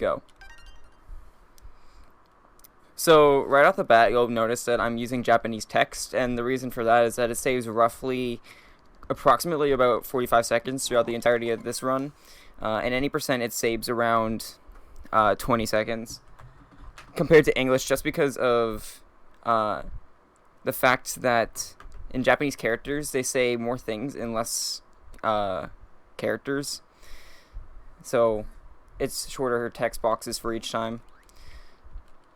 go. So right off the bat, you'll notice that I'm using Japanese text, and the reason for that is that it saves approximately about 45 seconds throughout the entirety of this run, and any percent it saves around 20 seconds compared to English, just because of the fact that in Japanese characters they say more things in less characters, so it's shorter text boxes for each time.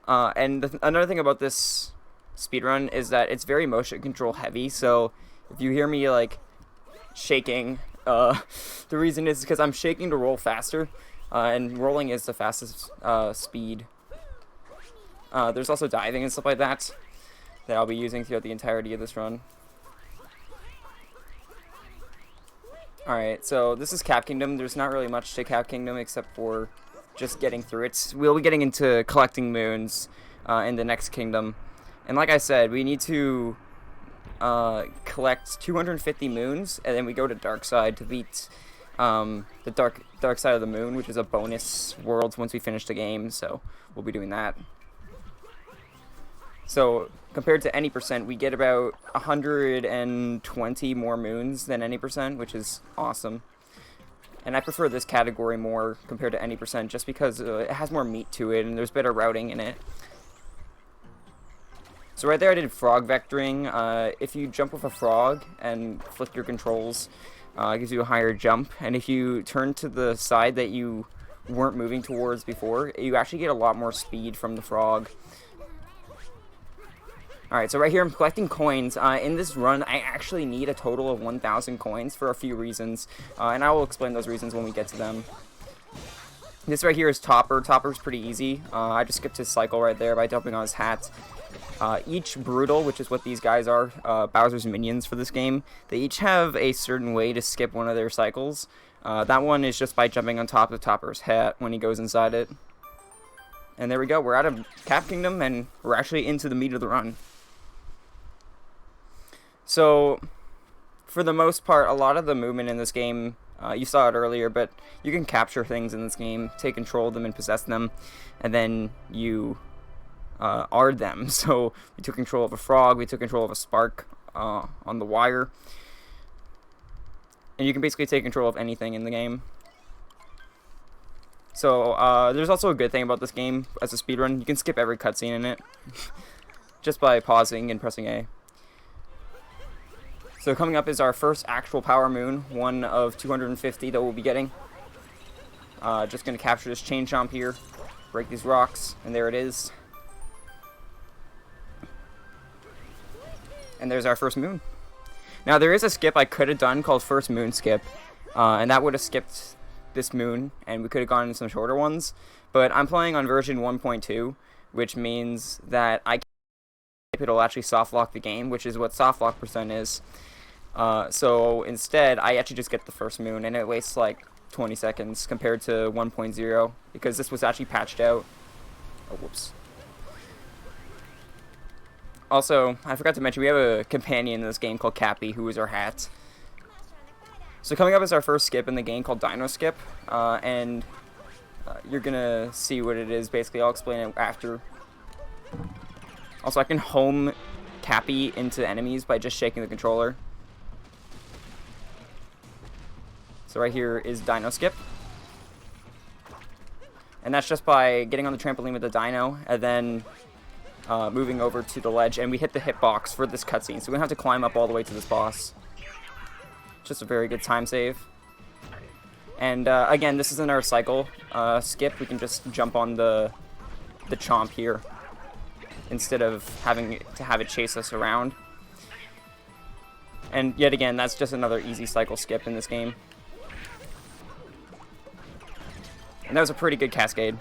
And another thing about this speedrun is that it's very motion control heavy, so if you hear me like shaking, the reason is because I'm shaking to roll faster, and rolling is the fastest speed. There's also diving and stuff like that I'll be using throughout the entirety of this run. Alright, so this is Cap Kingdom. There's not really much to Cap Kingdom except for just getting through it. We'll be getting into collecting moons in the next kingdom. And like I said, we need to collect 250 moons, and then we go to Dark Side to beat the dark side of the moon, which is a bonus world once we finish the game, so we'll be doing that. So compared to any percent, we get about 120 more moons than any percent, which is awesome. And I prefer this category more compared to any percent, just because it has more meat to it and there's better routing in it. So right there I did frog vectoring. If you jump with a frog and flick your controls, it gives you a higher jump. And if you turn to the side that you weren't moving towards before, you actually get a lot more speed from the frog. Alright, so right here I'm collecting coins. In this run, I actually need a total of 1,000 coins for a few reasons, and I will explain those reasons when we get to them. This right here is Topper. Topper's pretty easy. I just skipped his cycle right there by jumping on his hat. Each Brutal, which is what these guys are, Bowser's minions for this game, they each have a certain way to skip one of their cycles. That one is just by jumping on top of Topper's hat when he goes inside it. And there we go, we're out of Cap Kingdom, and we're actually into the meat of the run. So, for the most part, a lot of the movement in this game, you saw it earlier, but you can capture things in this game, take control of them and possess them, and then you are them. So, we took control of a frog, we took control of a spark on the wire, and you can basically take control of anything in the game. So, there's also a good thing about this game as a speedrun. You can skip every cutscene in it, just by pausing and pressing A. So coming up is our first actual power moon, one of 250 that we'll be getting. Just going to capture this chain chomp here, break these rocks, and there it is. And there's our first moon. Now there is a skip I could have done called First Moon Skip, and that would have skipped this moon, and we could have gone into some shorter ones. But I'm playing on version 1.2, which means that it'll actually soft lock the game, which is what soft lock percent is. So instead, I actually just get the first moon, and it wastes like 20 seconds compared to 1.0, because this was actually patched out. Oh, whoops. Also, I forgot to mention, we have a companion in this game called Cappy, who is our hat. So coming up is our first skip in the game called Dino Skip, and you're gonna see what it is. Basically, I'll explain it after. Also, I can home Cappy into enemies by just shaking the controller. So right here is Dino Skip. And that's just by getting on the trampoline with the dino, and then moving over to the ledge, and we hit the hitbox for this cutscene. So we don't have to climb up all the way to this boss. Just a very good time save. And again, this isn't our cycle skip. We can just jump on the chomp here, instead of having to have it chase us around. And yet again, that's just another easy cycle skip in this game. And that was a pretty good cascade.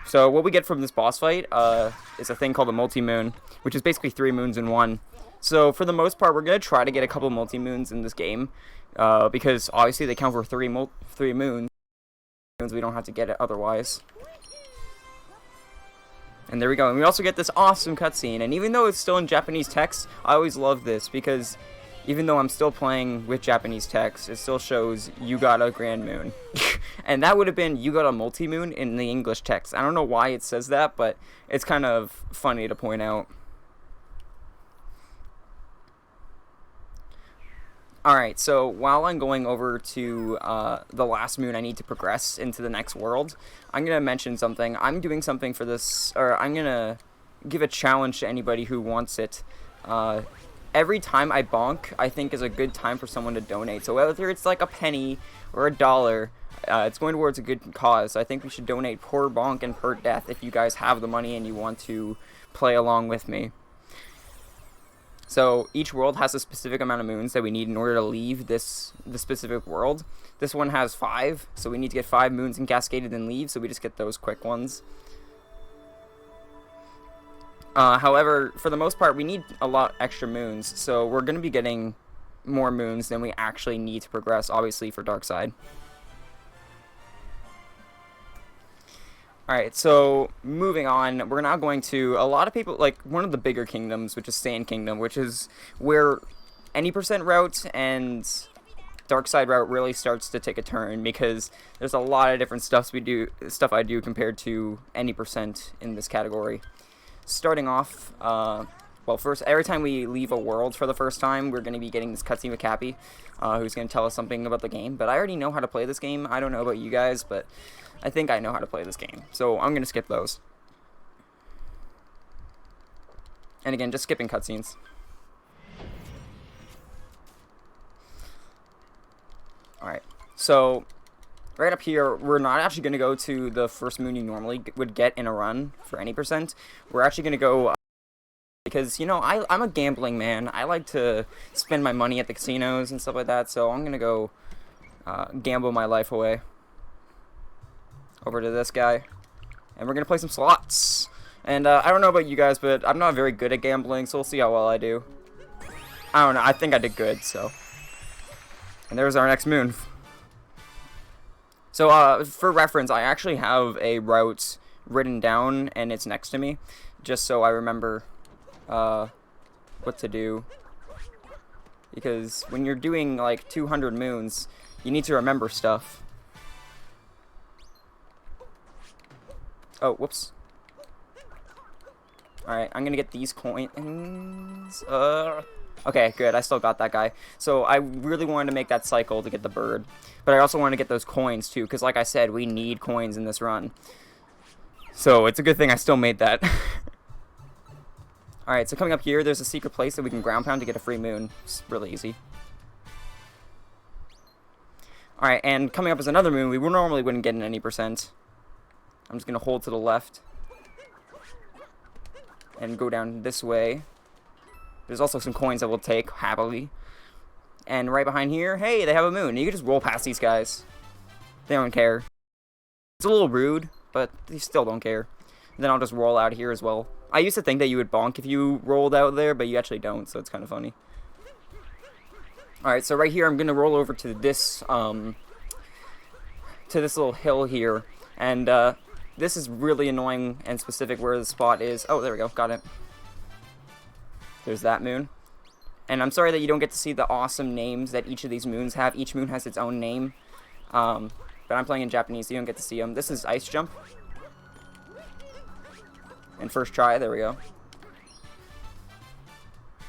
So what we get from this boss fight is a thing called a multi-moon, which is basically 3 moons in one. So for the most part, we're going to try to get a couple multi-moons in this game, because obviously they count for 3 moons. We don't have to get it otherwise. And there we go. And we also get this awesome cutscene. And even though it's still in Japanese text, I always love this, because even though I'm still playing with Japanese text, it still shows you got a grand moon. And that would have been you got a multi-moon in the English text. I don't know why it says that, but it's kind of funny to point out. Alright, so while I'm going over to the last moon I need to progress into the next world, I'm going to mention something. I'm doing something for this, or I'm going to give a challenge to anybody who wants it. Every time I bonk, I think is a good time for someone to donate. So whether it's like a penny or $1, it's going towards a good cause. So I think we should donate per bonk and per death if you guys have the money and you want to play along with me. So each world has a specific amount of moons that we need in order to leave the specific world. This one has 5, so we need to get 5 moons and cascaded and leave, so we just get those quick ones. However, for the most part, we need a lot extra moons, so we're going to be getting more moons than we actually need to progress, obviously, for Dark Side. Alright, so moving on, we're now going to a lot of people, like one of the bigger kingdoms, which is Sand Kingdom, which is where any percent route and Dark Side route really starts to take a turn, because there's a lot of different stuff I do compared to any percent in this category. Starting off, well, first, every time we leave a world for the first time, we're going to be getting this cutscene with Cappy, who's going to tell us something about the game. But I already know how to play this game. I don't know about you guys, but I think I know how to play this game. So I'm going to skip those. And again, just skipping cutscenes. Alright, so right up here, we're not actually going to go to the first moon you normally would get in a run for any percent. We're actually going to go, because, you know, I'm a gambling man. I like to spend my money at the casinos and stuff like that, so I'm going to go gamble my life away. Over to this guy. And we're going to play some slots. And I don't know about you guys, but I'm not very good at gambling, so we'll see how well I do. I don't know, I think I did good, so. And there's our next moon. So, for reference, I actually have a route written down, and it's next to me, just so I remember what to do. Because when you're doing, like, 200 moons, you need to remember stuff. Oh, whoops. Alright, I'm gonna get these coins. Okay, good. I still got that guy. So I really wanted to make that cycle to get the bird. But I also want to get those coins, too. Because like I said, we need coins in this run. So it's a good thing I still made that. Alright, so coming up here, there's a secret place that we can ground pound to get a free moon. It's really easy. Alright, and coming up is another moon we normally wouldn't get in any percent. I'm just going to hold to the left. And go down this way. There's also some coins that we'll take, happily. And right behind here, hey, they have a moon. You can just roll past these guys. They don't care. It's a little rude, but they still don't care. And then I'll just roll out here as well. I used to think that you would bonk if you rolled out there, but you actually don't, so it's kind of funny. Alright, so right here, I'm going to roll over to this little hill here. And, this is really annoying and specific where the spot is. Oh, there we go. Got it. There's that moon. And I'm sorry that you don't get to see the awesome names that each of these moons have. Each moon has its own name. But I'm playing in Japanese, so you don't get to see them. This is Ice Jump. And first try. There we go.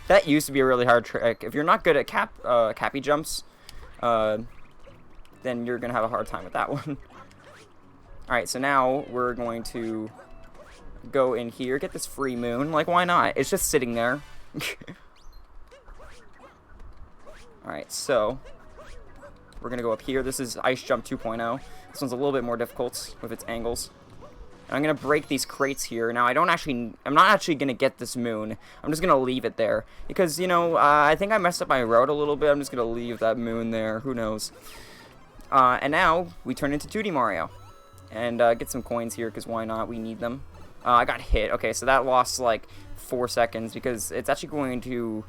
That used to be a really hard trick. If you're not good at Cappy jumps, then you're going to have a hard time with that one. Alright, so now we're going to go in here, get this free moon. Like, why not? It's just sitting there. Alright, so we're going to go up here. This is Ice Jump 2.0. This one's a little bit more difficult with its angles. And I'm going to break these crates here. Now, I'm not actually going to get this moon. I'm just going to leave it there. Because, you know, I think I messed up my route a little bit. I'm just going to leave that moon there. Who knows? And now we turn into 2D Mario. And get some coins here, because why not? We need them. I got hit. Okay, so that lost like 4 seconds, because it's actually going to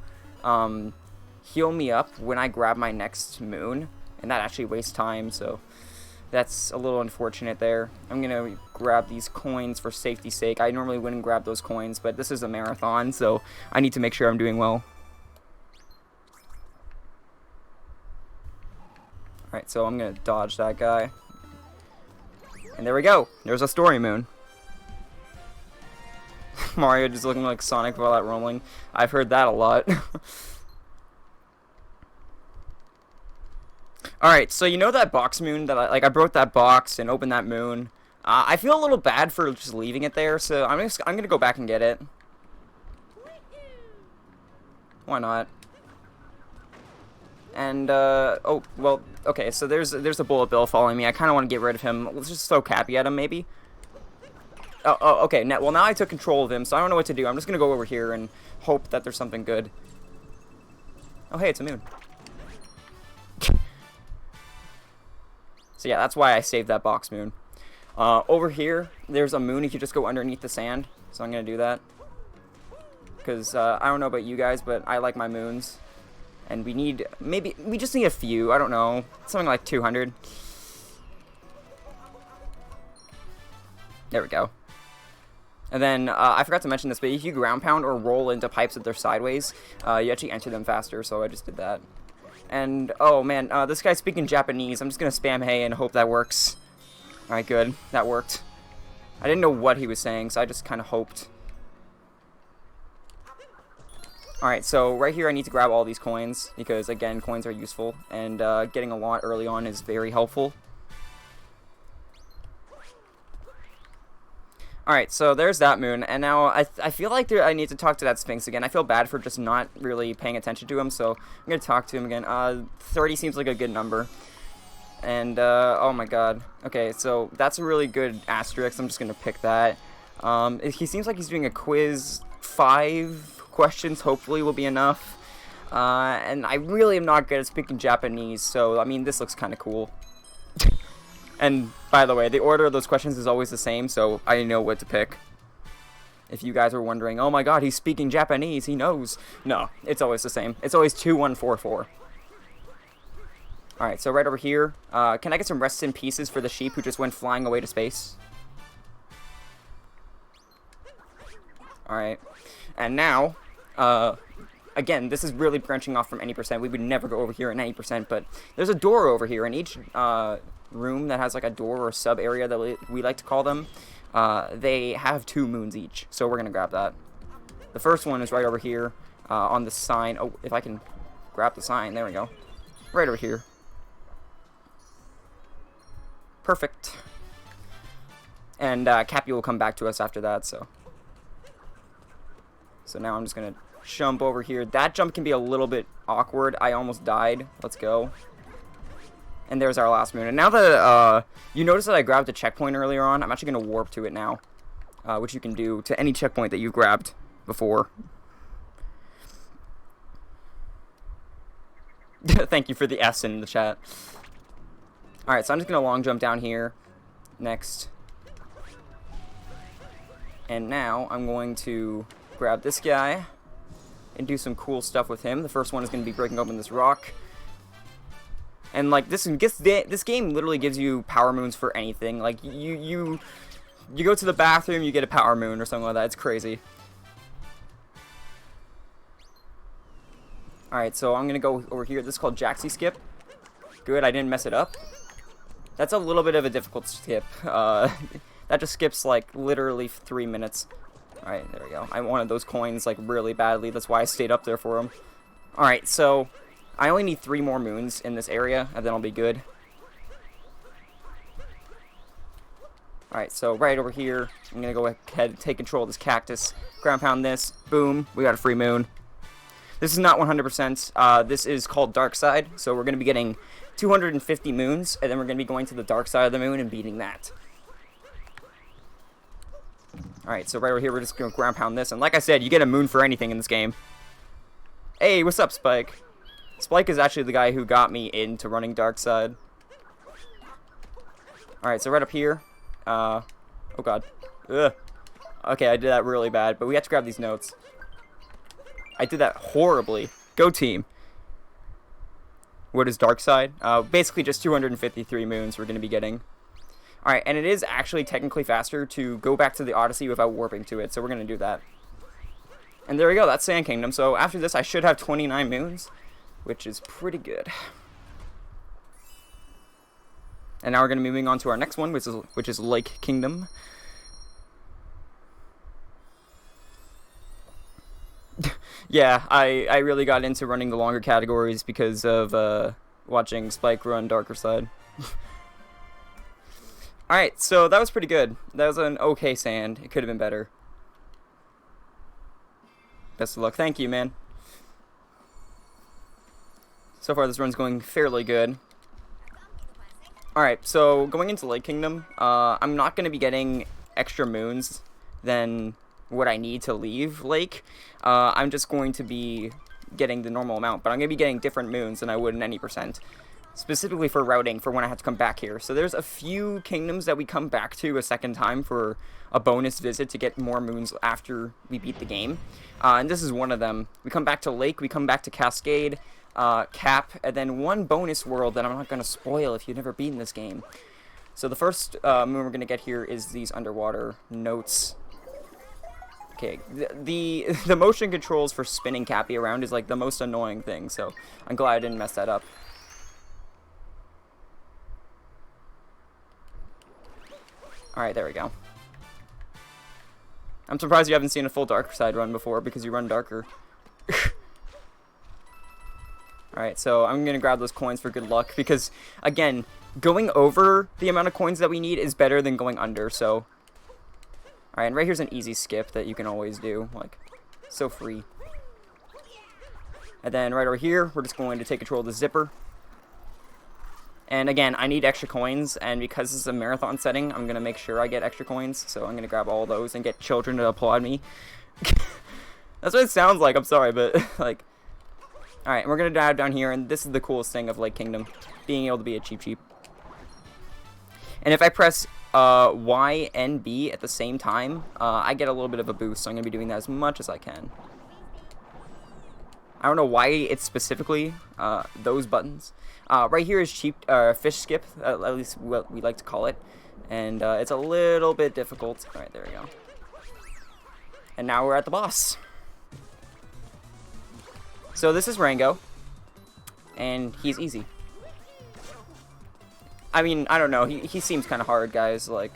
heal me up when I grab my next moon. And that actually wastes time, so that's a little unfortunate there. I'm going to grab these coins for safety's sake. I normally wouldn't grab those coins, but this is a marathon, so I need to make sure I'm doing well. Alright, so I'm gonna dodge that guy. And there we go. There's a story moon. Mario just looking like Sonic while out rolling. I've heard that a lot. Alright, so you know that box moon that I broke that box and opened that moon. I feel a little bad for just leaving it there, so I'm gonna go back and get it. Why not? And oh well, okay. So there's a bullet bill following me. I kind of want to get rid of him. Let's just throw Cappy at him, maybe. Oh, okay. Well, now I took control of him, so I don't know what to do. I'm just gonna go over here and hope that there's something good. Oh, hey, it's a moon. So yeah, that's why I saved that box moon. Over here, there's a moon. You can just go underneath the sand. So I'm gonna do that. Because I don't know about you guys, but I like my moons. And we just need a few. I don't know, something like 200. There we go. And then I forgot to mention this, but if you ground pound or roll into pipes that they're sideways, you actually enter them faster. So I just did that. And oh man, this guy's speaking Japanese. I'm just gonna spam hey and hope that works. All right, good. That worked. I didn't know what he was saying, so I just kind of hoped. Alright, so right here I need to grab all these coins, because again, coins are useful, and getting a lot early on is very helpful. Alright, so there's that moon, and now I feel like I need to talk to that Sphinx again. I feel bad for just not really paying attention to him, so I'm going to talk to him again. 30 seems like a good number. And, oh my god. Okay, so that's a really good asterisk. I'm just going to pick that. He seems like he's doing a quiz. 5 questions hopefully will be enough. And I really am not good at speaking Japanese, so, I mean, this looks kind of cool. And, by the way, the order of those questions is always the same, so I know what to pick. If you guys are wondering, oh my god, he's speaking Japanese, he knows. No, it's always the same. It's always 2144. Alright, so right over here, can I get some rest in pieces for the sheep who just went flying away to space? Alright, and now, again, this is really branching off from any percent. We would never go over here at 90%, but there's a door over here, and each room that has like a door or sub area that we like to call them, they have 2 moons each, so we're going to grab that. The first one is right over here on the sign. Oh, if I can grab the sign, there we go. Right over here. Perfect. And Cappy will come back to us after that, so now I'm just going to jump over here. That jump can be a little bit awkward. I almost died. Let's go. And there's our last moon. And now that you notice that I grabbed a checkpoint earlier on, I'm actually going to warp to it now, which you can do to any checkpoint that you've grabbed before. Thank you for the S in the chat. Alright, so I'm just going to long jump down here. Next. And now I'm going to grab this guy and do some cool stuff with him. The first one is going to be breaking open this rock. And like this game literally gives you power moons for anything. Like you go to the bathroom, you get a power moon or something like that. It's crazy. Alright, so I'm going to go over here. This is called Jaxie Skip. Good, I didn't mess it up. That's a little bit of a difficult skip. That just skips like literally 3 minutes. Alright, there we go. I wanted those coins like really badly. That's why I stayed up there for them. Alright, so I only need 3 more moons in this area, and then I'll be good. Alright, so right over here, I'm going to go ahead and take control of this cactus. Ground pound this. Boom. We got a free moon. This is not 100%. This is called Dark Side, so we're going to be getting 250 moons, and then we're going to be going to the dark side of the moon and beating that. Alright, so right over here, we're just going to ground pound this, and like I said, you get a moon for anything in this game. Hey, what's up, Spike? Spike is actually the guy who got me into running Dark Side. Alright, so right up here, oh god. Ugh. Okay, I did that really bad, but we have to grab these notes. I did that horribly. Go team. What is Dark Side? Basically just 253 moons we're going to be getting. Alright, and it is actually technically faster to go back to the Odyssey without warping to it, so we're going to do that. And there we go, that's Sand Kingdom. So after this, I should have 29 moons, which is pretty good. And now we're going to be moving on to our next one, which is Lake Kingdom. Yeah, I really got into running the longer categories because of watching Spike run Darker Side. Alright, so that was pretty good. That was an okay sand. It could have been better. Best of luck. Thank you, man. So far, this run's going fairly good. Alright, so going into Lake Kingdom, I'm not going to be getting extra moons than what I need to leave Lake. I'm just going to be getting the normal amount, but I'm going to be getting different moons than I would in any percent. Specifically for routing, for when I have to come back here. So there's a few kingdoms that we come back to a second time for a bonus visit to get more moons after we beat the game. And this is one of them. We come back to Lake, we come back to Cascade, Cap, and then one bonus world that I'm not going to spoil if you've never beaten this game. So the first moon we're going to get here is these underwater notes. Okay, the motion controls for spinning Cappy around is like the most annoying thing, so I'm glad I didn't mess that up. Alright, there we go. I'm surprised you haven't seen a full Darker Side run before, because you run Darker. Alright, so I'm going to grab those coins for good luck, because, again, going over the amount of coins that we need is better than going under, so... Alright, and right here's an easy skip that you can always do, like, so free. And then right over here, we're just going to take control of the zipper. And again, I need extra coins, and because this is a marathon setting, I'm going to make sure I get extra coins, so I'm going to grab all those and get children to applaud me. That's what it sounds like, I'm sorry, but, like... Alright, we're going to dive down here, and this is the coolest thing of Lake Kingdom, being able to be a cheap. And if I press Y and B at the same time, I get a little bit of a boost, so I'm going to be doing that as much as I can. I don't know why it's specifically those buttons. Right here is cheap fish skip, at least what we like to call it. And it's a little bit difficult. Alright, there we go. And now we're at the boss. So this is Rango. And he's easy. I mean, I don't know. He seems kind of hard, guys. Like,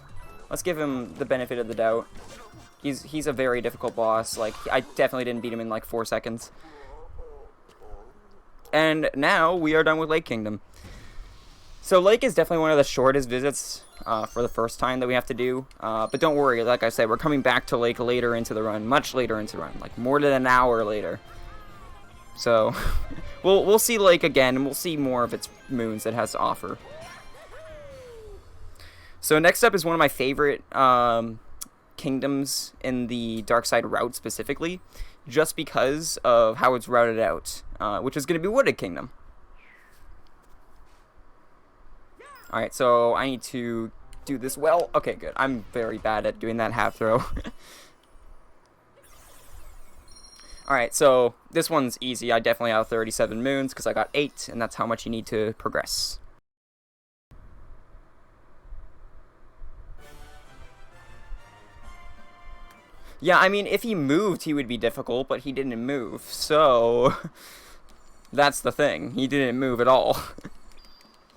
let's give him the benefit of the doubt. He's a very difficult boss. Like, I definitely didn't beat him in like 4 seconds. And now we are done with Lake Kingdom. So Lake is definitely one of the shortest visits for the first time that we have to do. But don't worry, like I said, we're coming back to Lake later into the run, much later into the run, like more than an hour later. So we'll see Lake again, and we'll see more of its moons it has to offer. So next up is one of my favorite kingdoms in the Dark Side route specifically, just because of how it's routed out, which is going to be Wooded Kingdom. Alright, so I need to do this well. Okay, good. I'm very bad at doing that half throw. Alright, so this one's easy. I definitely have 37 moons because I got 8, and that's how much you need to progress. Yeah, I mean, if he moved, he would be difficult, but he didn't move, so... That's the thing. He didn't move at all.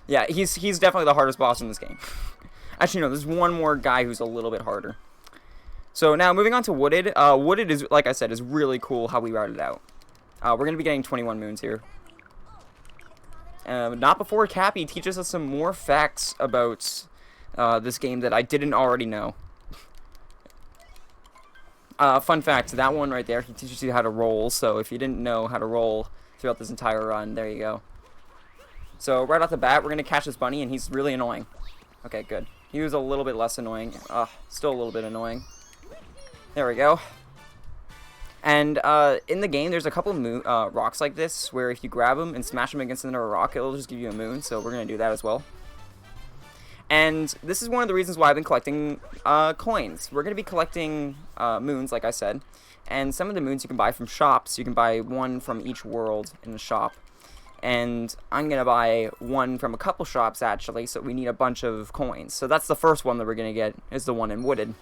Yeah, he's definitely the hardest boss in this game. Actually, no, there's one more guy who's a little bit harder. So now, moving on to Wooded. Wooded is, like I said, is really cool how we routed it out. We're going to be getting 21 moons here. Not before Cappy teaches us some more facts about this game that I didn't already know. Fun fact, that one right there, he teaches you how to roll, so if you didn't know how to roll throughout this entire run, there you go. So, right off the bat, we're going to catch this bunny, and he's really annoying. Okay, good. He was a little bit less annoying. Still a little bit annoying. There we go. And, in the game, there's a couple of rocks like this, where if you grab them and smash them against another rock, it'll just give you a moon, so we're going to do that as well. And this is one of the reasons why I've been collecting coins. We're going to be collecting moons, like I said. And some of the moons you can buy from shops. You can buy one from each world in the shop. And I'm going to buy one from a couple shops, actually, so we need a bunch of coins. So that's the first one that we're going to get, is the one in Wooded.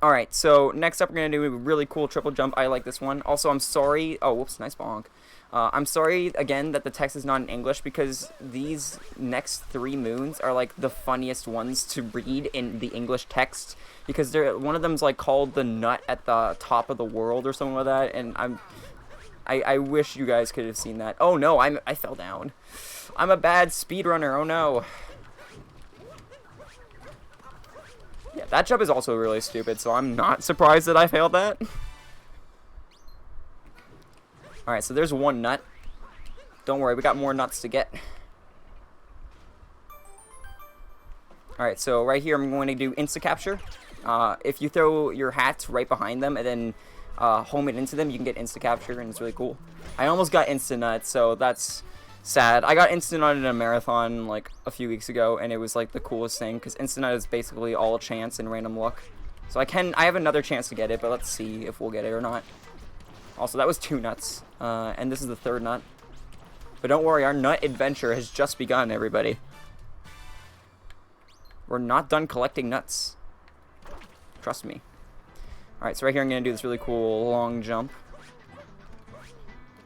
Alright, so next up we're going to do a really cool triple jump. I like this one. Also, I'm sorry. Oh, whoops, nice bonk. I'm sorry, again, that the text is not in English, because these next 3 moons are, like, the funniest ones to read in the English text, because one of them's, like, called the nut at the top of the world or something like that, and I wish you guys could have seen that. Oh, no, I fell down. I'm a bad speedrunner, oh, no. Yeah, that jump is also really stupid, so I'm not surprised that I failed that. Alright, so there's one nut. Don't worry, we got more nuts to get. Alright, so right here I'm going to do insta-capture. If you throw your hat right behind them and then home it into them, you can get insta-capture, and it's really cool. I almost got insta-nut, so that's sad. I got insta-nut in a marathon, like, a few weeks ago, and it was, like, the coolest thing, because insta-nut is basically all chance and random luck. So I have another chance to get it, but let's see if we'll get it or not. Also, that was 2 nuts, and this is the 3rd nut. But don't worry, our nut adventure has just begun, everybody. We're not done collecting nuts. Trust me. Alright, so right here I'm going to do this really cool long jump.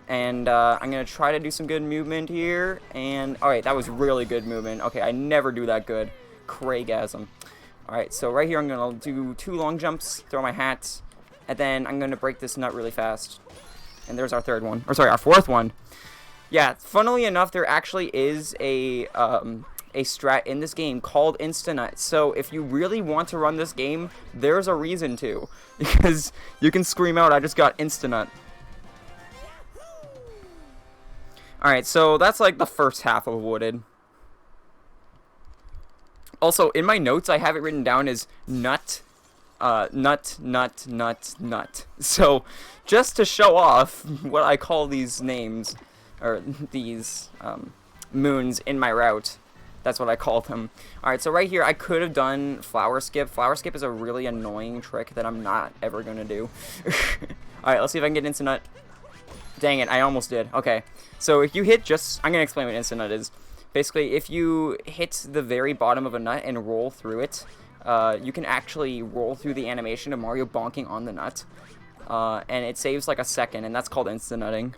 And I'm going to try to do some good movement here. And, alright, that was really good movement. Okay, I never do that good. Craigasm. Alright, so right here I'm going to do 2 long jumps, throw my hat, and then I'm going to break this nut really fast. And there's our 3rd one. Or sorry, our 4th one. Yeah, funnily enough, there actually is a strat in this game called Insta-Nut. So if you really want to run this game, there's a reason to. Because you can scream out, I just got Insta-Nut. Alright, so that's like the first half of Wooded. Also, in my notes, I have it written down as nut. Nut. So, just to show off what I call these names, or these moons in my route, that's what I call them. Alright, so right here, I could have done Flower Skip. Flower Skip is a really annoying trick that I'm not ever going to do. Alright, let's see if I can get into nut. Dang it, I almost did. Okay, so if you hit just... I'm going to explain what instant nut is. Basically, if you hit the very bottom of a nut and roll through it, you can actually roll through the animation of Mario bonking on the nut. And it saves like a second, and that's called instant nutting.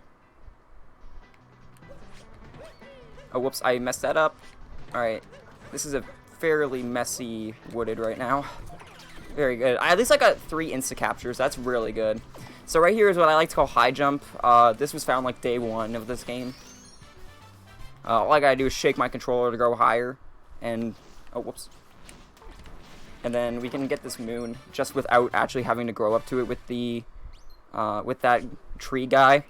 Oh, whoops, I messed that up. Alright, this is a fairly messy Wooded right now. Very good. At least I got 3 insta-captures. That's really good. So right here is what I like to call high jump. This was found like day 1 of this game. All I gotta do is shake my controller to go higher. And, oh, whoops. And then we can get this moon just without actually having to grow up to it with the, with that tree guy.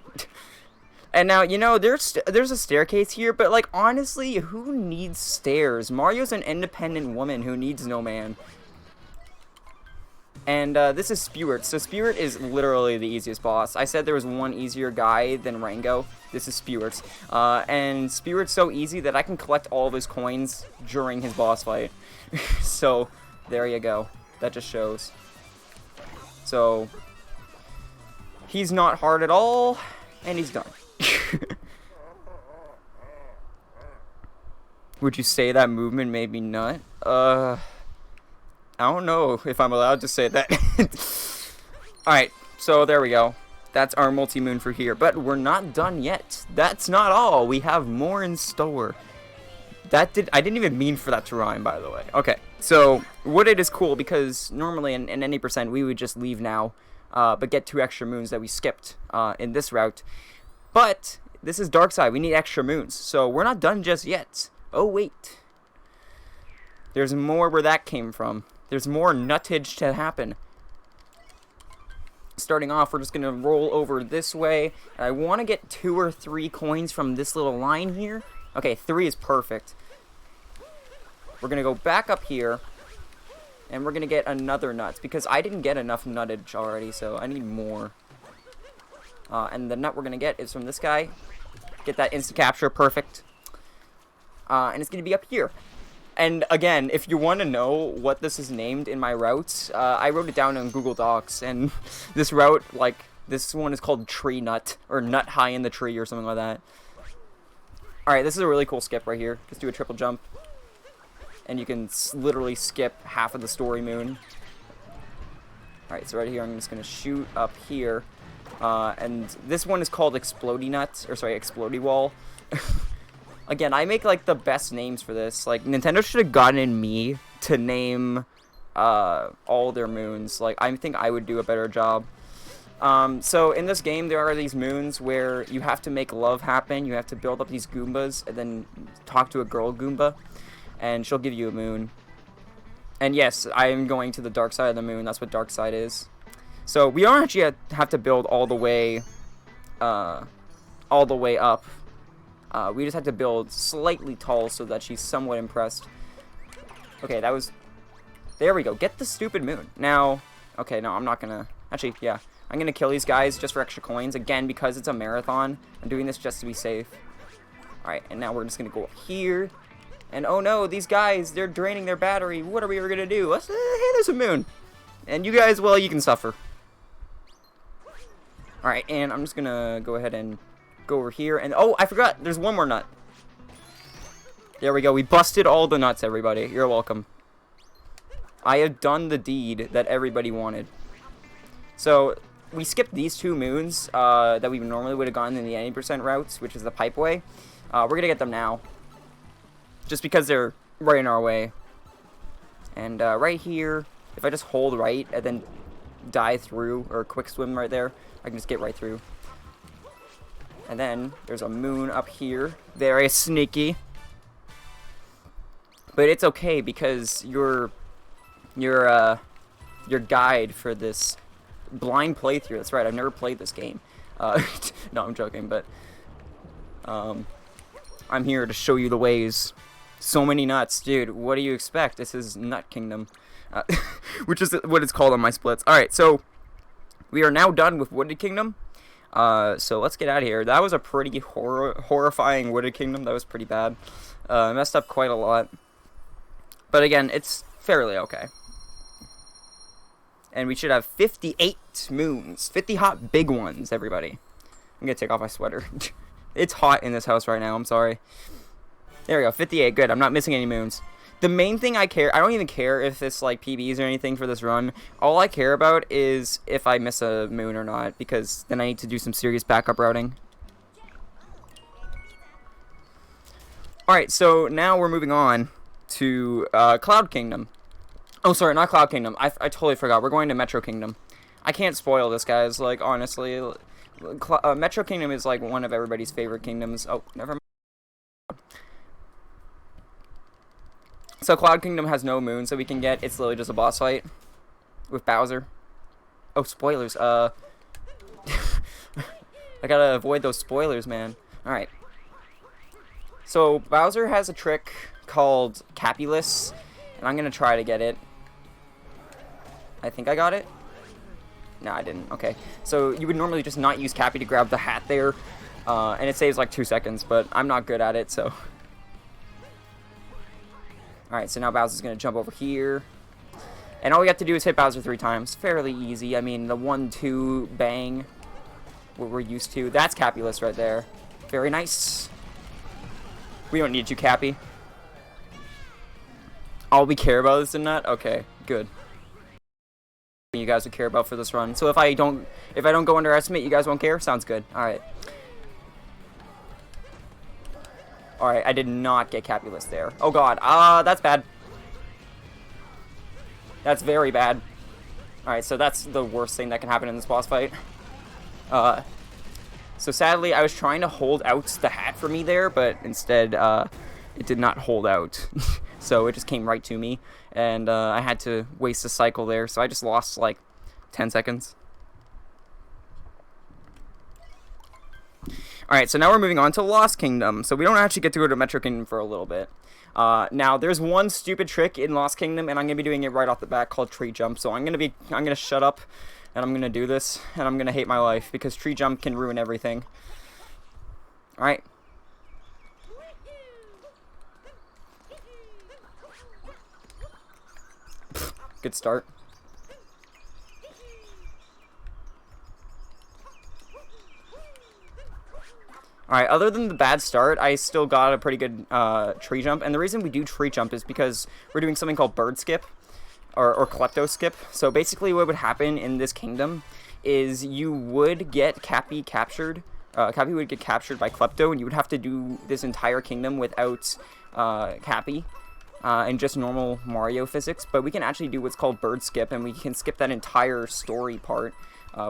And now, you know, there's a staircase here, but, like, honestly, who needs stairs? Mario's an independent woman who needs no man. And this is Spirit. So Spirit is literally the easiest boss. I said there was one easier guy than Rango. This is Spirit. And Spirit's so easy that I can collect all of his coins during his boss fight. So, there you go. That just shows. So, he's not hard at all, and he's done. Would you say that movement made me nut? I don't know if I'm allowed to say that. Alright, so there we go. That's our multi-moon for here. But we're not done yet. That's not all. We have more in store. I didn't even mean for that to rhyme, by the way. Okay, so Wooded is cool because normally in any percent we would just leave now, but get 2 extra moons that we skipped in this route. But this is Dark Side. We need extra moons, so we're not done just yet. Oh wait, there's more where that came from. There's more nuttage to happen. Starting off, we're just gonna roll over this way. And I want to get 2 or 3 coins from this little line here. Okay, 3 is perfect. We're gonna go back up here, and we're gonna get another nuts because I didn't get enough nuttage already, so I need more. And the nut we're gonna get is from this guy. Get that instant capture, perfect. And it's gonna be up here. And again, if you want to know what this is named in my routes, I wrote it down on Google Docs, and this route, like, this one is called Tree Nut, or Nut High in the Tree, or something like that. Alright, this is a really cool skip right here. Just do a triple jump, and you can literally skip half of the story moon. Alright, so right here I'm just going to shoot up here. And this one is called Explodey Nut, or sorry, Explodey Wall. Again, I make like the best names for this. Like, Nintendo should have gotten me to name all their moons. Like, I think I would do a better job. So in this game, there are these moons where you have to make love happen. You have to build up these Goombas and then talk to a girl Goomba, and she'll give you a moon. And yes, I am going to the dark side of the moon. That's what dark side is. So we don't actually have to build all the way up. We just have to build slightly tall so that she's somewhat impressed. Okay, that was... There we go. Get the stupid moon. Now... Okay, no, I'm not gonna... Actually, yeah. I'm gonna kill these guys just for extra coins. Again, because it's a marathon. I'm doing this just to be safe. Alright, and now we're just gonna go up here. And oh no, these guys, they're draining their battery. What are we ever gonna do? Let's... hey, there's a moon. And you guys, well, you can suffer. Alright, and I'm just gonna go ahead and go over here. And oh, I forgot. There's one more nut. There we go. We busted all the nuts, everybody. You're welcome. I have done the deed that everybody wanted. So, we skipped these two moons that we normally would have gone in the 80% routes, which is the pipe way. We're going to get them now. Just because they're right in our way. And right here, if I just hold right and then dive through, or quick swim right there, I can just get right through. And then there's a moon up here. Very sneaky. But it's okay because your guide for this blind playthrough. That's right. I've never played this game. No, I'm joking. But I'm here to show you the ways. So many nuts, dude. What do you expect? This is Nut Kingdom, which is what it's called on my splits. All right, so we are now done with Wooded Kingdom. So let's get out of here. That was a pretty horrifying Wooded Kingdom. That was pretty bad. Messed up quite a lot. But again, it's fairly okay. And we should have 58 moons. 50 hot big ones, everybody. I'm going to take off my sweater. It's hot in this house right now. I'm sorry. There we go. 58. Good. I'm not missing any moons. The main thing I don't even care if it's like PBs or anything for this run. All I care about is if I miss a moon or not, because then I need to do some serious backup routing. Alright, so now we're moving on to Cloud Kingdom. Oh, sorry, not Cloud Kingdom. I totally forgot. We're going to Metro Kingdom. I can't spoil this, guys. Like, honestly, Metro Kingdom is like one of everybody's favorite kingdoms. Oh, never mind. So Cloud Kingdom has no moons that we can get. It's literally just a boss fight with Bowser. Oh, spoilers. I gotta avoid those spoilers, man. Alright. So Bowser has a trick called Capulus, and I'm gonna try to get it. I think I got it. No, I didn't. Okay. So you would normally just not use Cappy to grab the hat there, and it saves like 2 seconds, but I'm not good at it, so... Alright, so now Bowser's going to jump over here. And all we have to do is hit Bowser 3 times. Fairly easy. I mean, the 1-2 bang, what we're used to. That's Capulus right there. Very nice. We don't need you, Cappy. All we care about is the nut? Okay, good. You guys would care about for this run. So if I don't go underestimate, you guys won't care? Sounds good. Alright. Alright, I did not get Capulus there. Oh god, that's bad. That's very bad. Alright, so that's the worst thing that can happen in this boss fight. So sadly, I was trying to hold out the hat for me there, but instead, it did not hold out. So it just came right to me, and I had to waste a cycle there, so I just lost, like, 10 seconds. Alright, so now we're moving on to Lost Kingdom. So we don't actually get to go to Metro Kingdom for a little bit. Now, there's one stupid trick in Lost Kingdom, and I'm going to be doing it right off the bat, called Tree Jump. So I'm going to shut up, and I'm going to do this, and I'm going to hate my life, because Tree Jump can ruin everything. Alright. Good start. Alright, other than the bad start, I still got a pretty good tree jump. And the reason we do tree jump is because we're doing something called bird skip. or klepto skip. So basically what would happen in this kingdom is you would get Cappy captured. Cappy would get captured by Klepto, and you would have to do this entire kingdom without Cappy and just normal Mario physics. But we can actually do what's called bird skip, and we can skip that entire story part,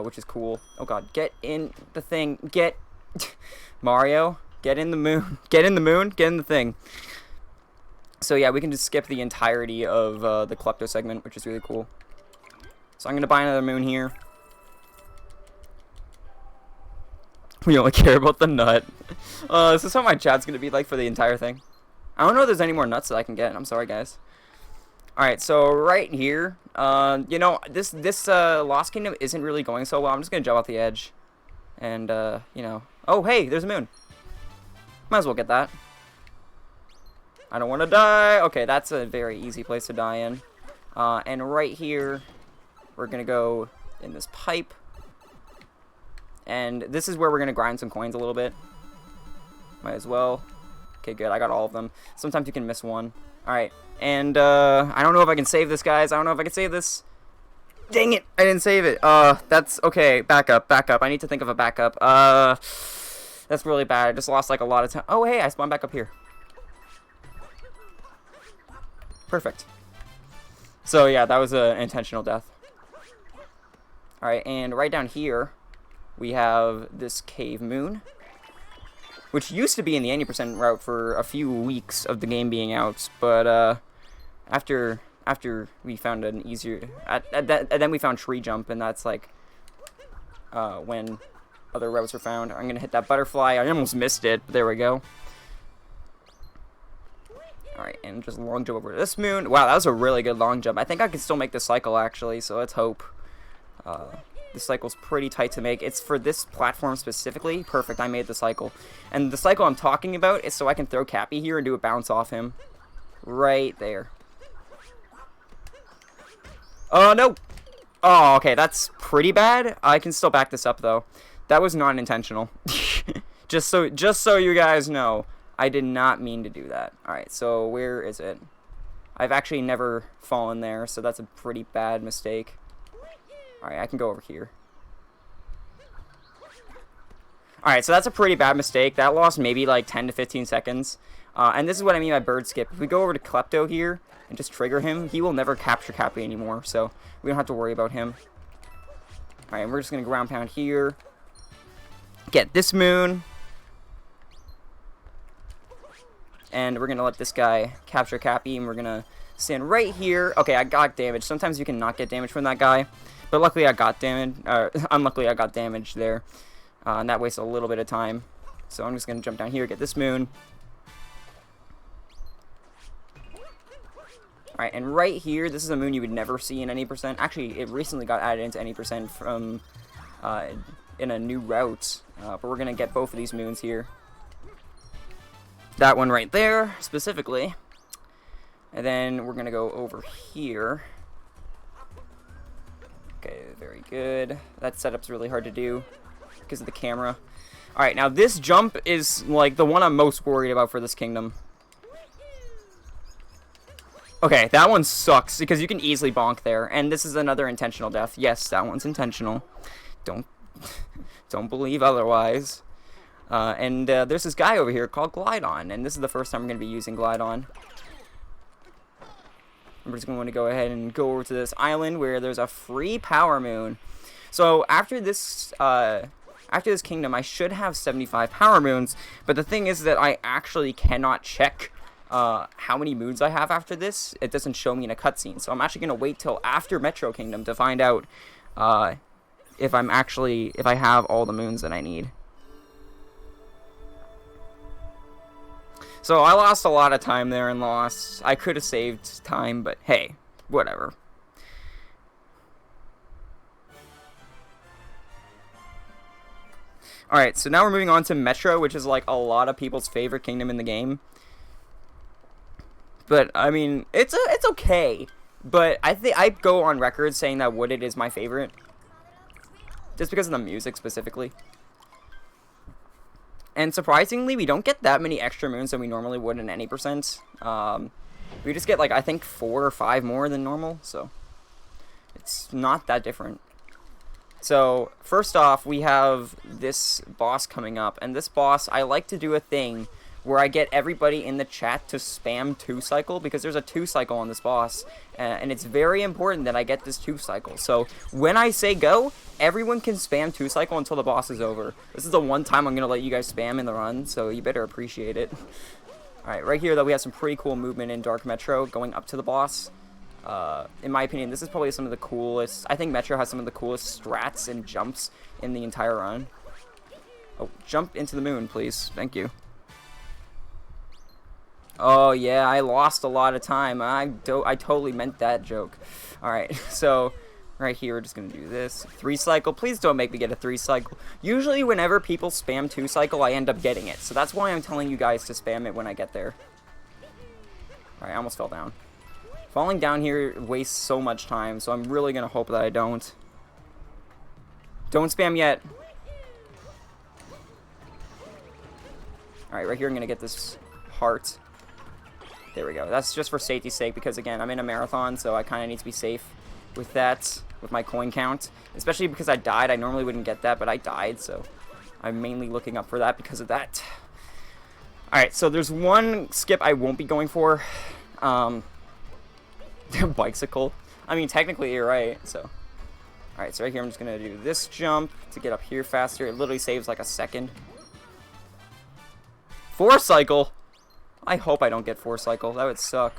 which is cool. Oh god, get in the thing. Get... Mario, get in the moon. Get in the moon. Get in the thing. So yeah, we can just skip the entirety of the Klepto segment, which is really cool. So I'm going to buy another moon here. We only care about the nut. This is how my chat's going to be like for the entire thing. I don't know if there's any more nuts that I can get. I'm sorry, guys. Alright, so right here, you know, this Lost Kingdom isn't really going so well. I'm just going to jump off the edge. And, you know. Oh, hey, there's a moon. Might as well get that. I don't want to die. Okay, that's a very easy place to die in. And right here, we're going to go in this pipe. And this is where we're going to grind some coins a little bit. Might as well. Okay, good. I got all of them. Sometimes you can miss one. Alright. And, I don't know if I can save this, guys. I don't know if I can save this. Dang it! I didn't save it. That's... Okay, back up. I need to think of a backup. That's really bad. I just lost, like, a lot of time. Oh, hey, I spawned back up here. Perfect. So, yeah, that was an intentional death. Alright, and right down here, we have this cave moon, which used to be in the 80% route for a few weeks of the game being out, but after we found an easier, and then we found tree jump, and that's like when other routes were found. I'm gonna hit that butterfly. I almost missed it, but there we go. Alright, and just long jump over to this moon. Wow, that was a really good long jump. I think I can still make the cycle, actually, so let's hope. This cycle's pretty tight to make. It's for this platform specifically. Perfect, I made the cycle. And the cycle I'm talking about is so I can throw Cappy here and do a bounce off him. Right there. Oh, no! Oh, okay, that's pretty bad. I can still back this up, though. That was not intentional. just so you guys know, I did not mean to do that. Alright, so where is it? I've actually never fallen there, so that's a pretty bad mistake. Alright, I can go over here. Alright, so that's a pretty bad mistake. That lost maybe like 10 to 15 seconds. And this is what I mean by bird skip. If we go over to Klepto here and just trigger him, he will never capture Cappy anymore. So we don't have to worry about him. Alright, and we're just going to ground pound here. Get this moon. And we're going to let this guy capture Cappy. And we're going to stand right here. Okay, I got damage. Sometimes you can not get damage from that guy. But luckily I got damage. Unluckily I got damage there. And that wastes a little bit of time. So I'm just going to jump down here, get this moon. Alright, and right here, this is a moon you would never see in any percent. Actually, it recently got added into any percent from in a new route. But we're going to get both of these moons here. That one right there, specifically. And then we're going to go over here. Okay, very good. That setup's really hard to do because of the camera. Alright, now this jump is like the one I'm most worried about for this kingdom. Okay, that one sucks because you can easily bonk there. And this is another intentional death. Yes, that one's intentional. Don't believe otherwise. And there's this guy over here called Glidon. And this is the first time I'm going to be using Glidon. I'm just going to go ahead and go over to this island where there's a free power moon. So after this kingdom, I should have 75 power moons. But the thing is that I actually cannot check how many moons I have after this. It doesn't show me in a cutscene. So I'm actually going to wait till after Metro Kingdom to find out if I have all the moons that I need. So I lost a lot of time there and lost. I could have saved time, but hey, whatever. Alright, so now we're moving on to Metro, which is like a lot of people's favorite kingdom in the game. But, I mean, it's okay. But I go on record saying that Wooded is my favorite. Just because of the music, specifically. And surprisingly, we don't get that many extra moons than we normally would in any percent. We just get, like, I think 4 or 5 more than normal, so it's not that different. So, first off, we have this boss coming up, and this boss, I like to do a thing where I get everybody in the chat to spam 2-cycle, because there's a 2-cycle on this boss, and it's very important that I get this 2-cycle. So, when I say go, everyone can spam 2-cycle until the boss is over. This is the one time I'm going to let you guys spam in the run, so you better appreciate it. Alright, right here, though, we have some pretty cool movement in Dark Metro going up to the boss. In my opinion, this is probably some of the coolest. I think Metro has some of the coolest strats and jumps in the entire run. Oh, jump into the moon, please. Thank you. Oh, yeah, I lost a lot of time. I totally meant that joke. Alright, so right here, we're just going to do this. 3-cycle. Please don't make me get a 3-cycle. Usually, whenever people spam 2-cycle, I end up getting it. So that's why I'm telling you guys to spam it when I get there. Alright, I almost fell down. Falling down here wastes so much time, so I'm really going to hope that I don't. Don't spam yet. Alright, right here I'm going to get this heart. There we go. That's just for safety's sake, because again, I'm in a marathon, so I kind of need to be safe with that, with my coin count. Especially because I died. I normally wouldn't get that, but I died, so I'm mainly looking up for that because of that. Alright, so there's one skip I won't be going for. Bicycle. I mean, technically you're right, so. Alright, so right here I'm just going to do this jump to get up here faster. It literally saves like a second. 4-cycle? I hope I don't get 4-cycle. That would suck.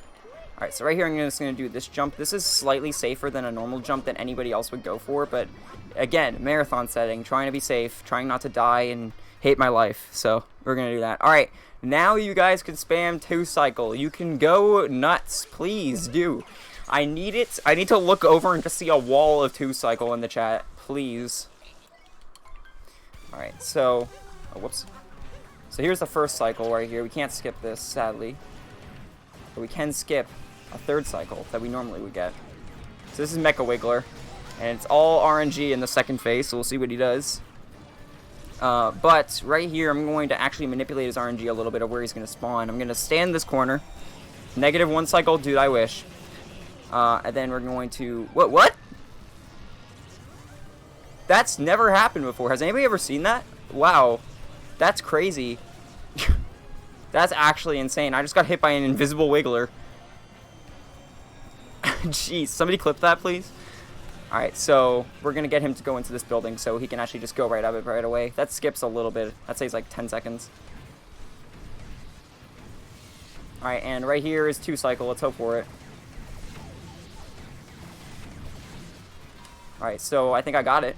Alright, so right here I'm just going to do this jump. This is slightly safer than a normal jump that anybody else would go for, but again, marathon setting, trying to be safe, trying not to die and hate my life. So, we're going to do that. Alright, now you guys can spam 2-cycle. You can go nuts. Please do. I need it. I need to look over and just see a wall of 2-cycle in the chat. Please. Alright, so. Oh, whoops. So here's the first cycle right here. We can't skip this, sadly. But we can skip a 3rd cycle that we normally would get. So this is Mecha Wiggler. And it's all RNG in the second phase, so we'll see what he does. But right here, I'm going to actually manipulate his RNG a little bit of where he's going to spawn. I'm going to stand in this corner. -1 cycle, dude, I wish. And then we're going to... What? That's never happened before. Has anybody ever seen that? Wow. That's crazy. That's actually insane. I just got hit by an invisible wiggler. Jeez, somebody clip that, please. Alright, so we're going to get him to go into this building so he can actually just go right up it right away. That skips a little bit. That saves like 10 seconds. Alright, and right here is 2-cycle. Let's hope for it. Alright, so I think I got it.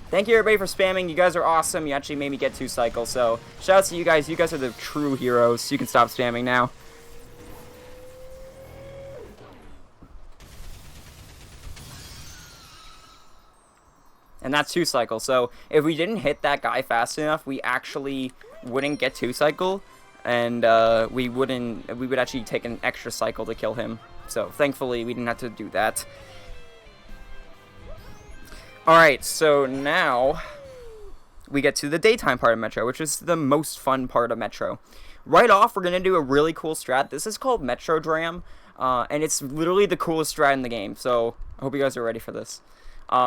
Thank you everybody for spamming. You guys are awesome. You actually made me get 2-cycle. So shout out to you guys. You guys are the true heroes. You can stop spamming now. And that's 2-cycle. So if we didn't hit that guy fast enough, we actually wouldn't get 2-cycle. And we would actually take an extra cycle to kill him. So thankfully we didn't have to do that. Alright, so now we get to the daytime part of Metro, which is the most fun part of Metro. Right off, we're going to do a really cool strat. This is called Metro Dram, and it's literally the coolest strat in the game, so I hope you guys are ready for this.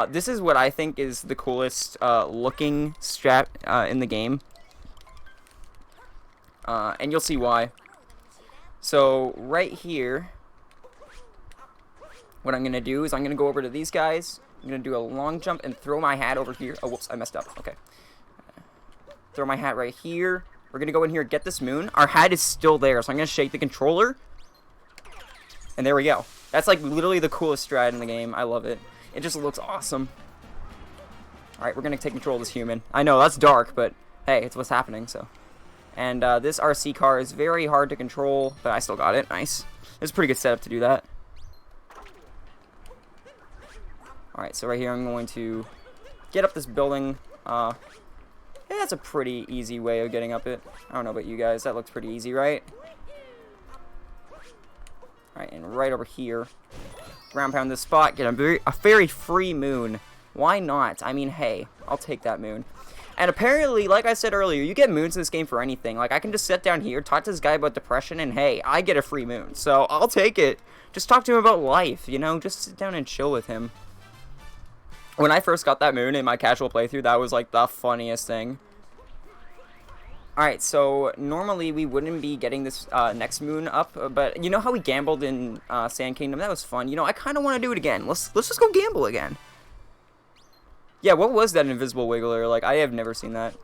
This is what I think is the coolest looking strat in the game, and you'll see why. So, right here, what I'm going to do is I'm going to go over to these guys. I'm going to do a long jump and throw my hat over here. Oh, whoops, I messed up. Okay. Throw my hat right here. We're going to go in here and get this moon. Our hat is still there, so I'm going to shake the controller. And there we go. That's like literally the coolest strat in the game. I love it. It just looks awesome. Alright, we're going to take control of this human. I know, that's dark, but hey, it's what's happening, so. And this RC car is very hard to control, but I still got it. Nice. It's a pretty good setup to do that. Alright, so right here I'm going to get up this building. Yeah, that's a pretty easy way of getting up it. I don't know about you guys. That looks pretty easy, right? Alright, and right over here. Ground pound this spot. Get a very free moon. Why not? I mean, hey, I'll take that moon. And apparently, like I said earlier, you get moons in this game for anything. Like, I can just sit down here, talk to this guy about depression, and hey, I get a free moon. So, I'll take it. Just talk to him about life, you know? Just sit down and chill with him. When I first got that moon in my casual playthrough, that was, like, the funniest thing. Alright, so normally we wouldn't be getting this next moon up, but you know how we gambled in Sand Kingdom? That was fun. You know, I kind of want to do it again. Let's just go gamble again. Yeah, what was that invisible wiggler? Like, I have never seen that.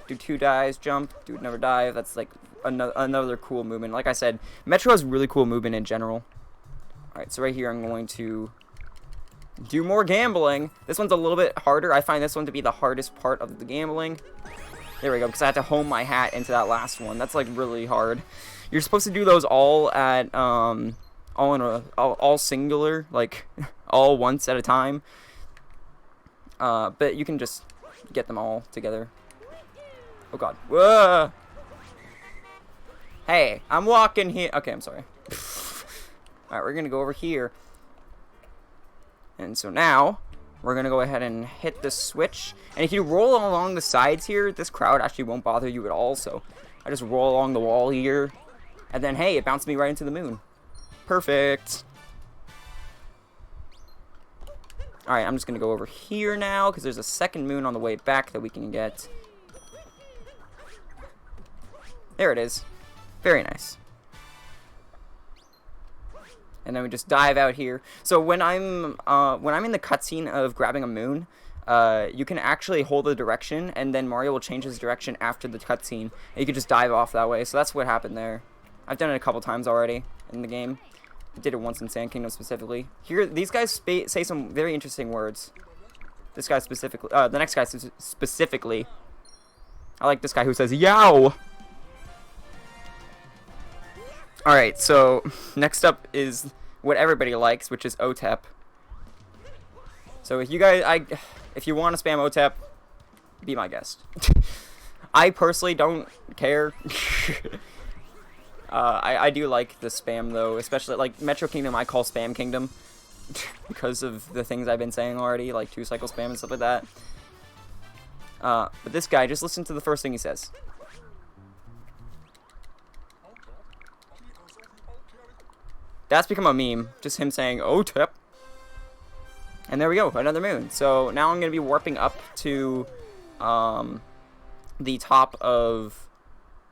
Do 2 dives, jump, do never dive. That's like another cool movement. Like I said, Metro has really cool movement in general. Alright, so right here I'm going to do more gambling. This one's a little bit harder. I find this one to be the hardest part of the gambling. There we go, because I had to home my hat into that last one. That's like really hard. You're supposed to do those all at all singular, like all once at a time. But you can just get them all together. Oh god. Whoa! Hey, I'm walking here. Okay, I'm sorry. Alright, we're gonna go over here. And so now we're going to go ahead and hit the switch. And if you roll along the sides here, this crowd actually won't bother you at all. So I just roll along the wall here. And then, hey, it bounced me right into the moon. Perfect. Alright, I'm just going to go over here now, because there's a second moon on the way back that we can get. There it is. Very nice. And then we just dive out here. So when I'm in the cutscene of grabbing a moon, you can actually hold the direction, and then Mario will change his direction after the cutscene, and you can just dive off that way. So that's what happened there. I've done it a couple times already in the game. I did it once in Sand Kingdom specifically. Here, these guys say some very interesting words. This guy specifically, the next guy specifically. I like this guy who says "Yow." Alright, so next up is what everybody likes, which is OTEP. So if you guys, if you want to spam OTEP, be my guest. I personally don't care. I do like the spam though, especially like Metro Kingdom I call Spam Kingdom because of the things I've been saying already, like 2-cycle spam and stuff like that. But this guy, just listen to the first thing he says. That's become a meme, just him saying, OTEP. And there we go, another moon. So now I'm going to be warping up to the top of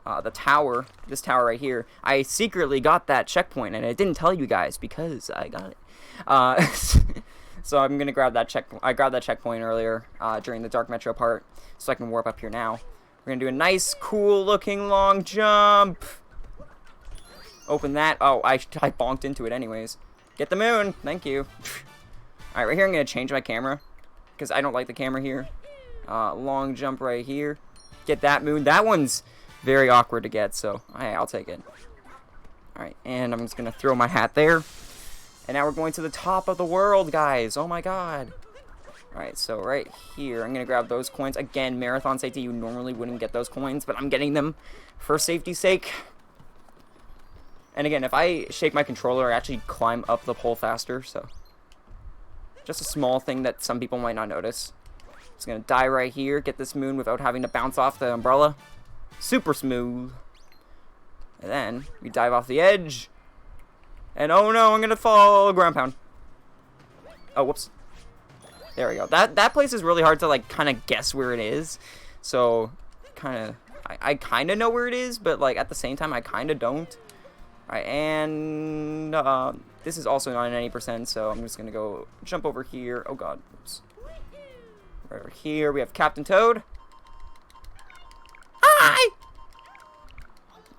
the tower, this tower right here. I secretly got that checkpoint, and I didn't tell you guys because I got it. So I'm going to grab that checkpoint. I grabbed that checkpoint earlier during the Dark Metro part, so I can warp up here now. We're going to do a nice, cool-looking long jump. Open that. Oh, I bonked into it anyways. Get the moon. Thank you. Alright, right here I'm going to change my camera, because I don't like the camera here. Long jump right here. Get that moon. That one's very awkward to get, so hey, I'll take it. Alright, and I'm just going to throw my hat there. And now we're going to the top of the world, guys. Oh my god. Alright, so right here, I'm going to grab those coins. Again, marathon safety, you normally wouldn't get those coins, but I'm getting them for safety's sake. And again, if I shake my controller, I actually climb up the pole faster, so just a small thing that some people might not notice. Just gonna die right here, get this moon without having to bounce off the umbrella. Super smooth. And then we dive off the edge. And oh no, I'm gonna fall. Ground pound. Oh, whoops. There we go. That place is really hard to like kind of guess where it is. So I kind of know where it is, but like at the same time I kind of don't. Alright, and this is also not an 80%, so I'm just going to go jump over here. Oh god, oops. Right over here, we have Captain Toad. Hi!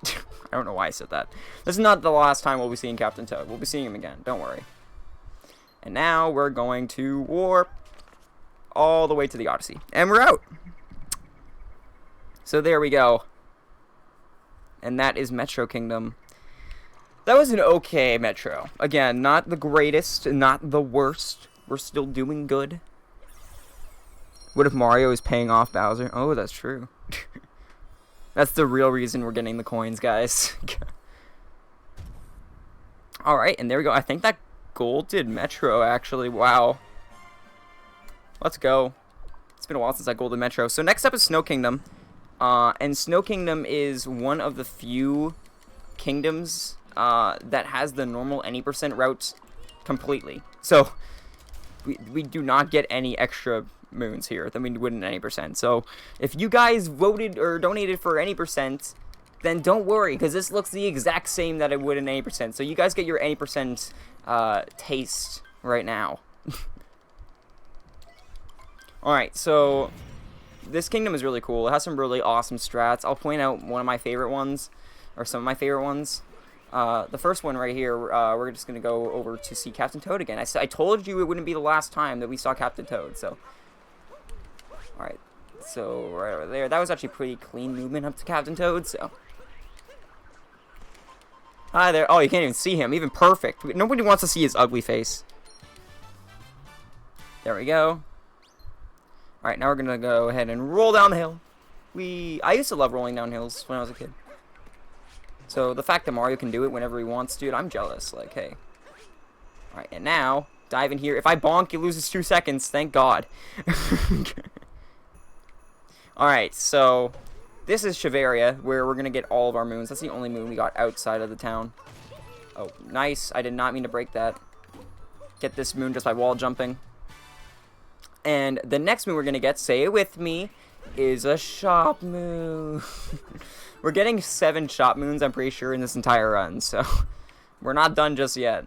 I don't know why I said that. This is not the last time we'll be seeing Captain Toad. We'll be seeing him again, don't worry. And now we're going to warp all the way to the Odyssey. And we're out! So there we go. And that is Metro Kingdom. That was an okay Metro. Again, not the greatest, not the worst. We're still doing good. What if Mario is paying off Bowser? Oh, that's true. That's the real reason we're getting the coins, guys. Alright, and there we go. I think that gold did Metro, actually. Wow. Let's go. It's been a while since I Golden Metro. So next up is Snow Kingdom. And Snow Kingdom is one of the few kingdoms that has the normal any % route completely. So we do not get any extra moons here than we would in any %. So if you guys voted or donated for any %, then don't worry, because this looks the exact same that it would in any %. So you guys get your any % taste right now. Alright, so this kingdom is really cool. It has some really awesome strats. I'll point out one of my favorite ones, or some of my favorite ones. The first one right here, we're just going to go over to see Captain Toad again. I told you it wouldn't be the last time that we saw Captain Toad, so. Alright, so right over there. That was actually pretty clean movement up to Captain Toad, so. Hi there. Oh, you can't even see him. Even perfect. Nobody wants to see his ugly face. There we go. Alright, now we're going to go ahead and roll down the hill. I used to love rolling down hills when I was a kid. So the fact that Mario can do it whenever he wants, dude, I'm jealous. Like, hey. Alright, and now, dive in here. If I bonk, it loses 2 seconds. Thank God. Alright, so this is Shiveria, where we're going to get all of our moons. That's the only moon we got outside of the town. Oh, nice. I did not mean to break that. Get this moon just by wall jumping. And the next moon we're going to get, say it with me, is a shop moon. We're getting 7 shop moons, I'm pretty sure, in this entire run, so we're not done just yet.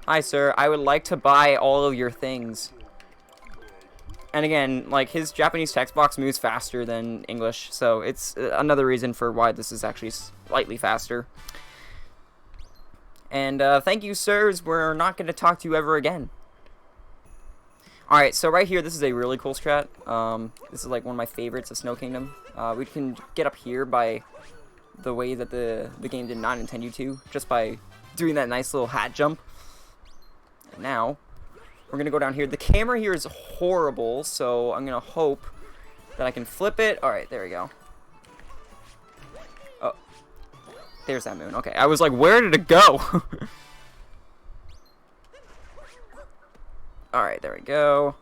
Hi, sir. I would like to buy all of your things. And again, like, his Japanese text box moves faster than English, so it's another reason for why this is actually slightly faster. And thank you, sirs. We're not going to talk to you ever again. Alright, so right here, this is a really cool strat. This is like one of my favorites of Snow Kingdom. We can get up here by the way that the game did not intend you to, just by doing that nice little hat jump. And now, we're going to go down here. The camera here is horrible, so I'm going to hope that I can flip it. Alright, there we go. Oh, there's that moon. Okay, I was like, where did it go? Alright, there we go.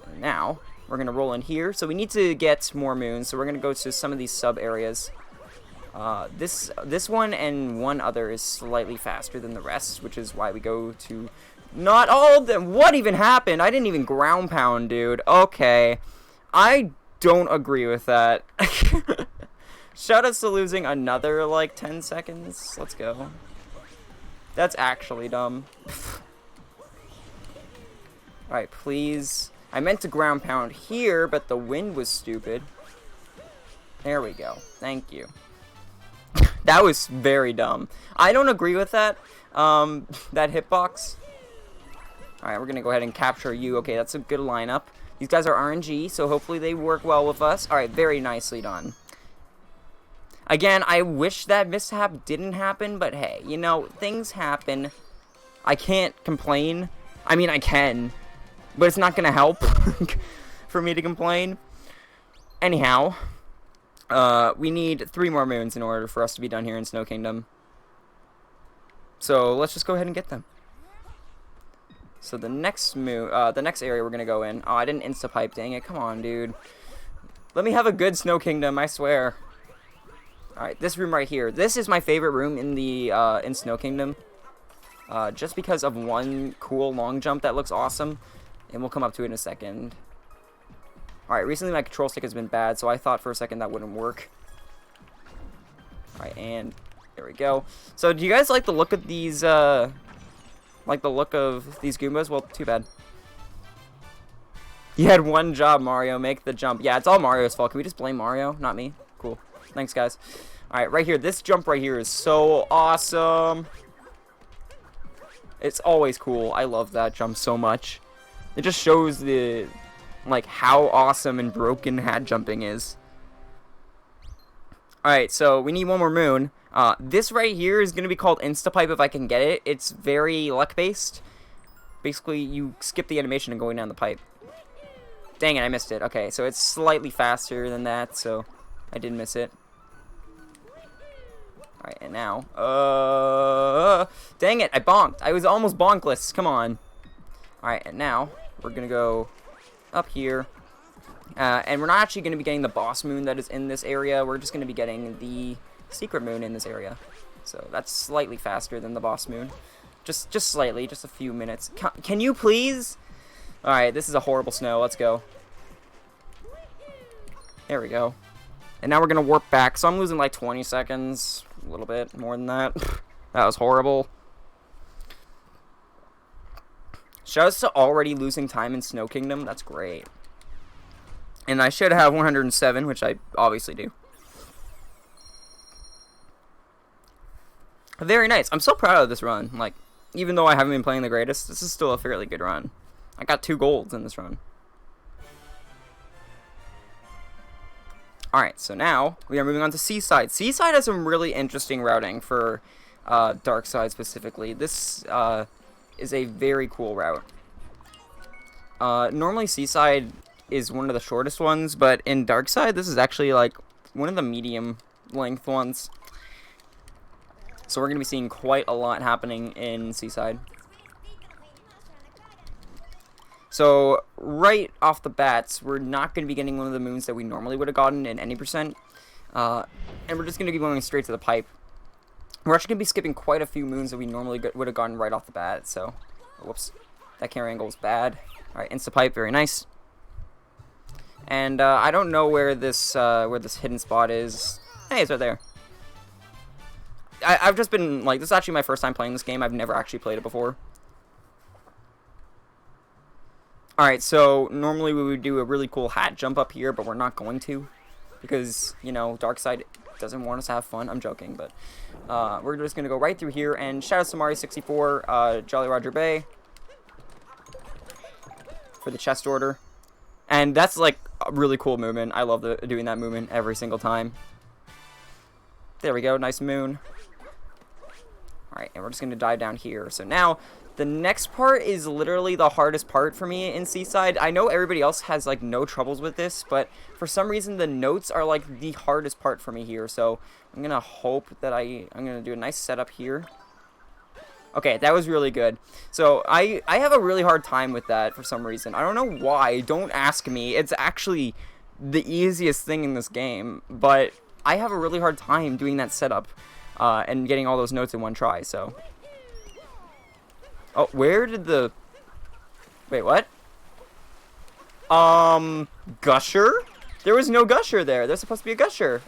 And now, we're going to roll in here. So we need to get more moons, so we're going to go to some of these sub-areas. This one and one other is slightly faster than the rest, which is why we go to not all of them. What even happened? I didn't even ground pound, dude. Okay. I don't agree with that. Shout out to losing another, like, 10 seconds. Let's go. That's actually dumb. Alright, please. I meant to ground pound here, but the wind was stupid. There we go. Thank you. That was very dumb. I don't agree with that. That hitbox. Alright, we're going to go ahead and capture you. Okay, that's a good lineup. These guys are RNG, so hopefully they work well with us. Alright, very nicely done. Again, I wish that mishap didn't happen, but hey, you know, things happen. I can't complain. I mean, I can. But it's not going to help for me to complain. Anyhow, we need 3 more moons in order for us to be done here in Snow Kingdom. So let's just go ahead and get them. So the next the next area we're going to go in. Oh, I didn't insta-pipe. Dang it. Come on, dude. Let me have a good Snow Kingdom, I swear. Alright, this room right here. This is my favorite room in the in Snow Kingdom. Just because of one cool long jump that looks awesome. And we'll come up to it in a second. Alright, recently my control stick has been bad, so I thought for a second that wouldn't work. Alright, and there we go. So, do you guys like the look of these, Goombas? Well, too bad. You had one job, Mario. Make the jump. Yeah, it's all Mario's fault. Can we just blame Mario? Not me. Cool. Thanks, guys. Alright, right here. This jump right here is so awesome. It's always cool. I love that jump so much. It just shows the, like, how awesome and broken hat jumping is. Alright, so we need one more moon. This right here is going to be called Instapipe if I can get it. It's very luck-based. Basically, you skip the animation and going down the pipe. Dang it, I missed it. Okay, so it's slightly faster than that, so I did miss it. Alright, and now, dang it, I bonked. I was almost bonkless. Come on. Alright, and now, we're gonna go up here. And we're not actually going to be getting the boss moon that is in this area. We're just going to be getting the secret moon in this area. So that's slightly faster than the boss moon. Just slightly, just a few minutes. Can you please? Alright, this is a horrible snow. Let's go. There we go. And now we're going to warp back. So I'm losing like 20 seconds. A little bit more than that. That was horrible. Shouts to already losing time in Snow Kingdom. That's great. And I should have 107, which I obviously do. Very nice. I'm so proud of this run. Like, even though I haven't been playing the greatest, this is still a fairly good run. I got 2 golds in this run. Alright, so now we are moving on to Seaside. Seaside has some really interesting routing for Dark Side specifically. This is a very cool route. Normally Seaside is one of the shortest ones, but in Dark Side this is actually like one of the medium length ones. So we're going to be seeing quite a lot happening in Seaside. So right off the bats, we're not going to be getting one of the moons that we normally would have gotten in any percent. And we're just going to be going straight to the pipe. We're actually going to be skipping quite a few moons that we normally would have gotten right off the bat. So, whoops, that camera angle is bad. Alright, insta-pipe, very nice. And I don't know where this hidden spot is. Hey, it's right there. I've just been, like, this is actually my first time playing this game. I've never actually played it before. Alright, so normally we would do a really cool hat jump up here, but we're not going to. Because, you know, Darkside doesn't want us to have fun. I'm joking, but we're just going to go right through here. And shout out to Mario64, Jolly Roger Bay for the chest order. And that's, like, a really cool movement. I love doing that movement every single time. There we go, nice moon. Alright, and we're just going to dive down here. So now, the next part is literally the hardest part for me in Seaside. I know everybody else has, like, no troubles with this, but for some reason the notes are, like, the hardest part for me here. So I'm going to hope that I'm going to do a nice setup here. Okay, that was really good. So I have a really hard time with that for some reason. I don't know why. Don't ask me. It's actually the easiest thing in this game, but I have a really hard time doing that setup and getting all those notes in one try, so. Oh, where did the... Wait, what? Gusher? There was no Gusher there. There's supposed to be a Gusher.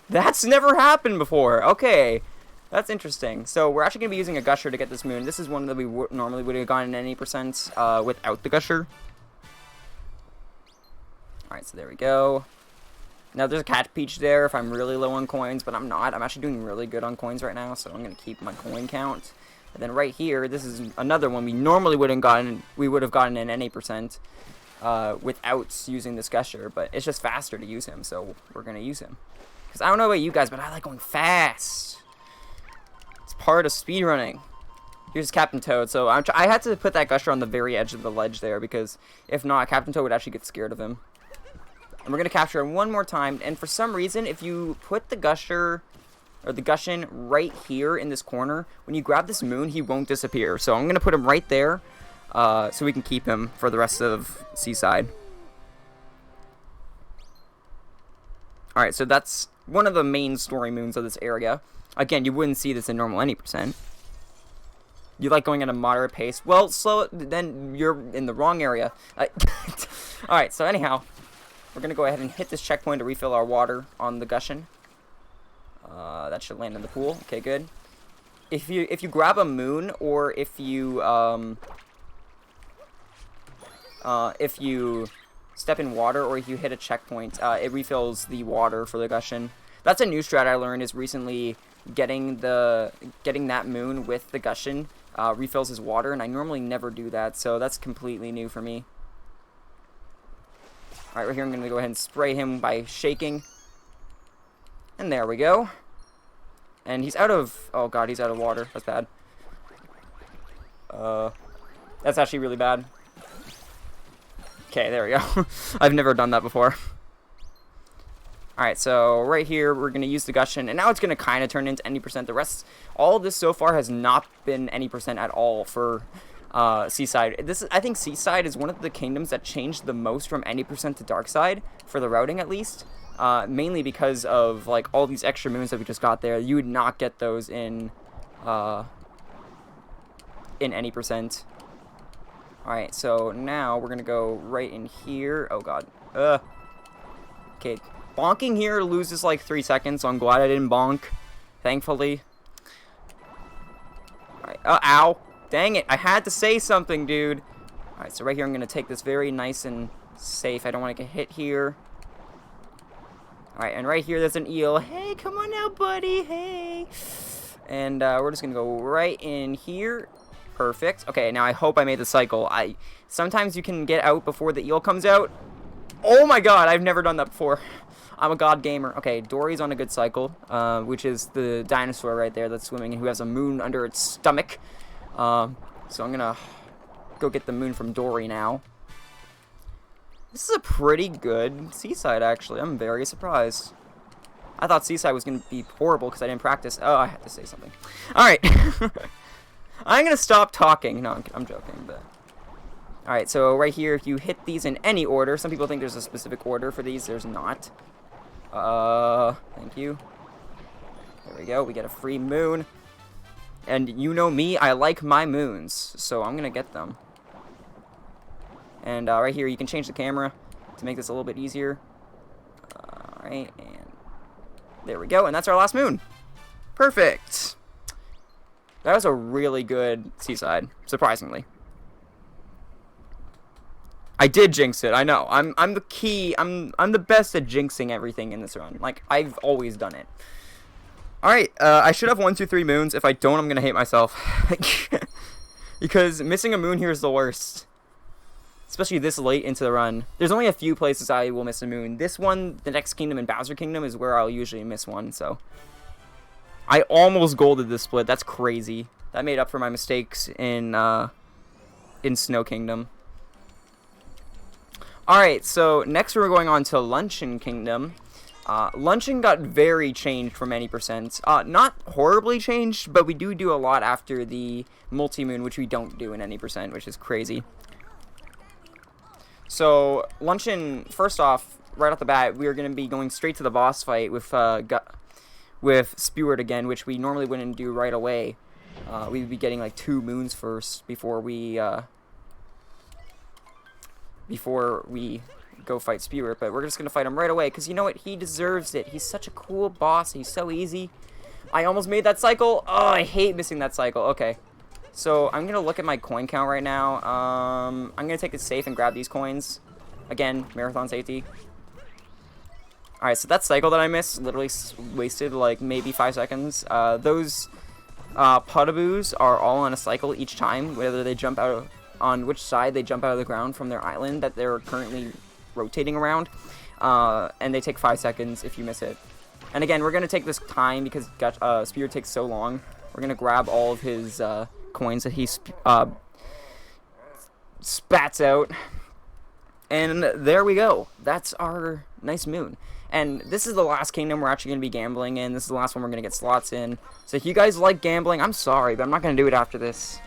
That's never happened before. Okay. That's interesting. So we're actually going to be using a Gusher to get this moon. This is one that we normally would have gotten any percent without the Gusher. Alright, so there we go. Now, there's a Cat Peach there if I'm really low on coins, but I'm not. I'm actually doing really good on coins right now, so I'm going to keep my coin count. And then right here, this is another one we normally would have gotten in any percent without using this Gusher, but it's just faster to use him, so we're going to use him. Because I don't know about you guys, but I like going fast. It's part of speedrunning. Here's Captain Toad, so I had to put that Gusher on the very edge of the ledge there, because if not, Captain Toad would actually get scared of him. And we're going to capture him one more time, and for some reason, if you put the Gusher, or the Gushin right here in this corner, when you grab this moon, he won't disappear. So I'm going to put him right there, so we can keep him for the rest of Seaside. Alright, so that's one of the main story moons of this area. Again, you wouldn't see this in normal any percent. You like going at a moderate pace. Well, slow, then you're in the wrong area. Alright, so anyhow, we're going to go ahead and hit this checkpoint to refill our water on the Gushin. That should land in the pool. Okay, good. If you grab a moon, or if you step in water, or if you hit a checkpoint, it refills the water for the Gushin. That's a new strat I learned is recently getting that moon with the Gushin refills his water, and I normally never do that, so that's completely new for me. Alright, right here I'm going to go ahead and spray him by shaking. And there we go. And he's out of... Oh god, he's out of water. That's bad. That's actually really bad. Okay, there we go. I've never done that before. Alright, so right here we're going to use the Gushin. And now it's going to kind of turn into any percent. The rest... All of this so far has not been any percent at all for Seaside. I think Seaside is one of the kingdoms that changed the most from any percent to dark side, for the routing at least. Mainly because of like all these extra moons that we just got there. You would not get those in any percent. Alright, so now we're gonna go right in here. Oh god. Okay, bonking here loses like 3 seconds, so I'm glad I didn't bonk, thankfully. Alright, ow. Dang it, I had to say something, dude. Alright, so right here I'm gonna take this very nice and safe. I don't want to get hit here. Alright, and right here there's an eel. Hey, come on now, buddy, hey. And we're just gonna go right in here. Perfect. Okay, now I hope I made the cycle. Sometimes you can get out before the eel comes out. Oh my god, I've never done that before. I'm a god gamer. Okay, Dory's on a good cycle, which is the dinosaur right there that's swimming and who has a moon under its stomach. So I'm gonna go get the moon from Dory now. This is a pretty good Seaside, actually. I'm very surprised. I thought Seaside was gonna be horrible because I didn't practice. Oh, I had to say something. Alright. I'm gonna stop talking. No, I'm joking, but... Alright, so right here, if you hit these in any order, some people think there's a specific order for these, there's not. Thank you. There we go, we get a free moon. And you know me, I like my moons, so I'm gonna get them. And right here, you can change the camera to make this a little bit easier. Alright, and there we go, and that's our last moon. Perfect! That was a really good Seaside, surprisingly. I did jinx it, I know. I'm the key, I'm the best at jinxing everything in this run. Like, I've always done it. Alright, I should have 1, 2, 3 moons. If I don't, I'm gonna hate myself. Because missing a moon here is the worst. Especially this late into the run. There's only a few places I will miss a moon. This one, the next kingdom in Bowser Kingdom, is where I'll usually miss one, so... I almost golded this split. That's crazy. That made up for my mistakes in Snow Kingdom. Alright, so next we're going on to Luncheon Kingdom. Luncheon got very changed from any percent. Not horribly changed, but we do a lot after the multi-moon, which we don't do in any percent, which is crazy. So, Luncheon, first off, right off the bat, we are going to be going straight to the boss fight with Spewart again, which we normally wouldn't do right away. We'd be getting like 2 moons first before we go fight Spewart, but we're just going to fight him right away, because you know what? He deserves it. He's such a cool boss. He's so easy. I almost made that cycle. Oh, I hate missing that cycle. Okay. So, I'm going to look at my coin count right now. I'm going to take it safe and grab these coins. Again, marathon safety. Alright, so that cycle that I missed literally wasted like maybe 5 seconds. Those Putaboos are all on a cycle each time, whether they jump out on which side they jump out of the ground from their island that they're currently rotating around. And they take 5 seconds if you miss it. And again, we're going to take this time because Spewart takes so long. We're going to grab all of his coins that he spats out. And there we go. That's our nice moon. And this is the last kingdom we're actually going to be gambling in. This is the last one we're going to get slots in. So if you guys like gambling, I'm sorry, but I'm not going to do it after this.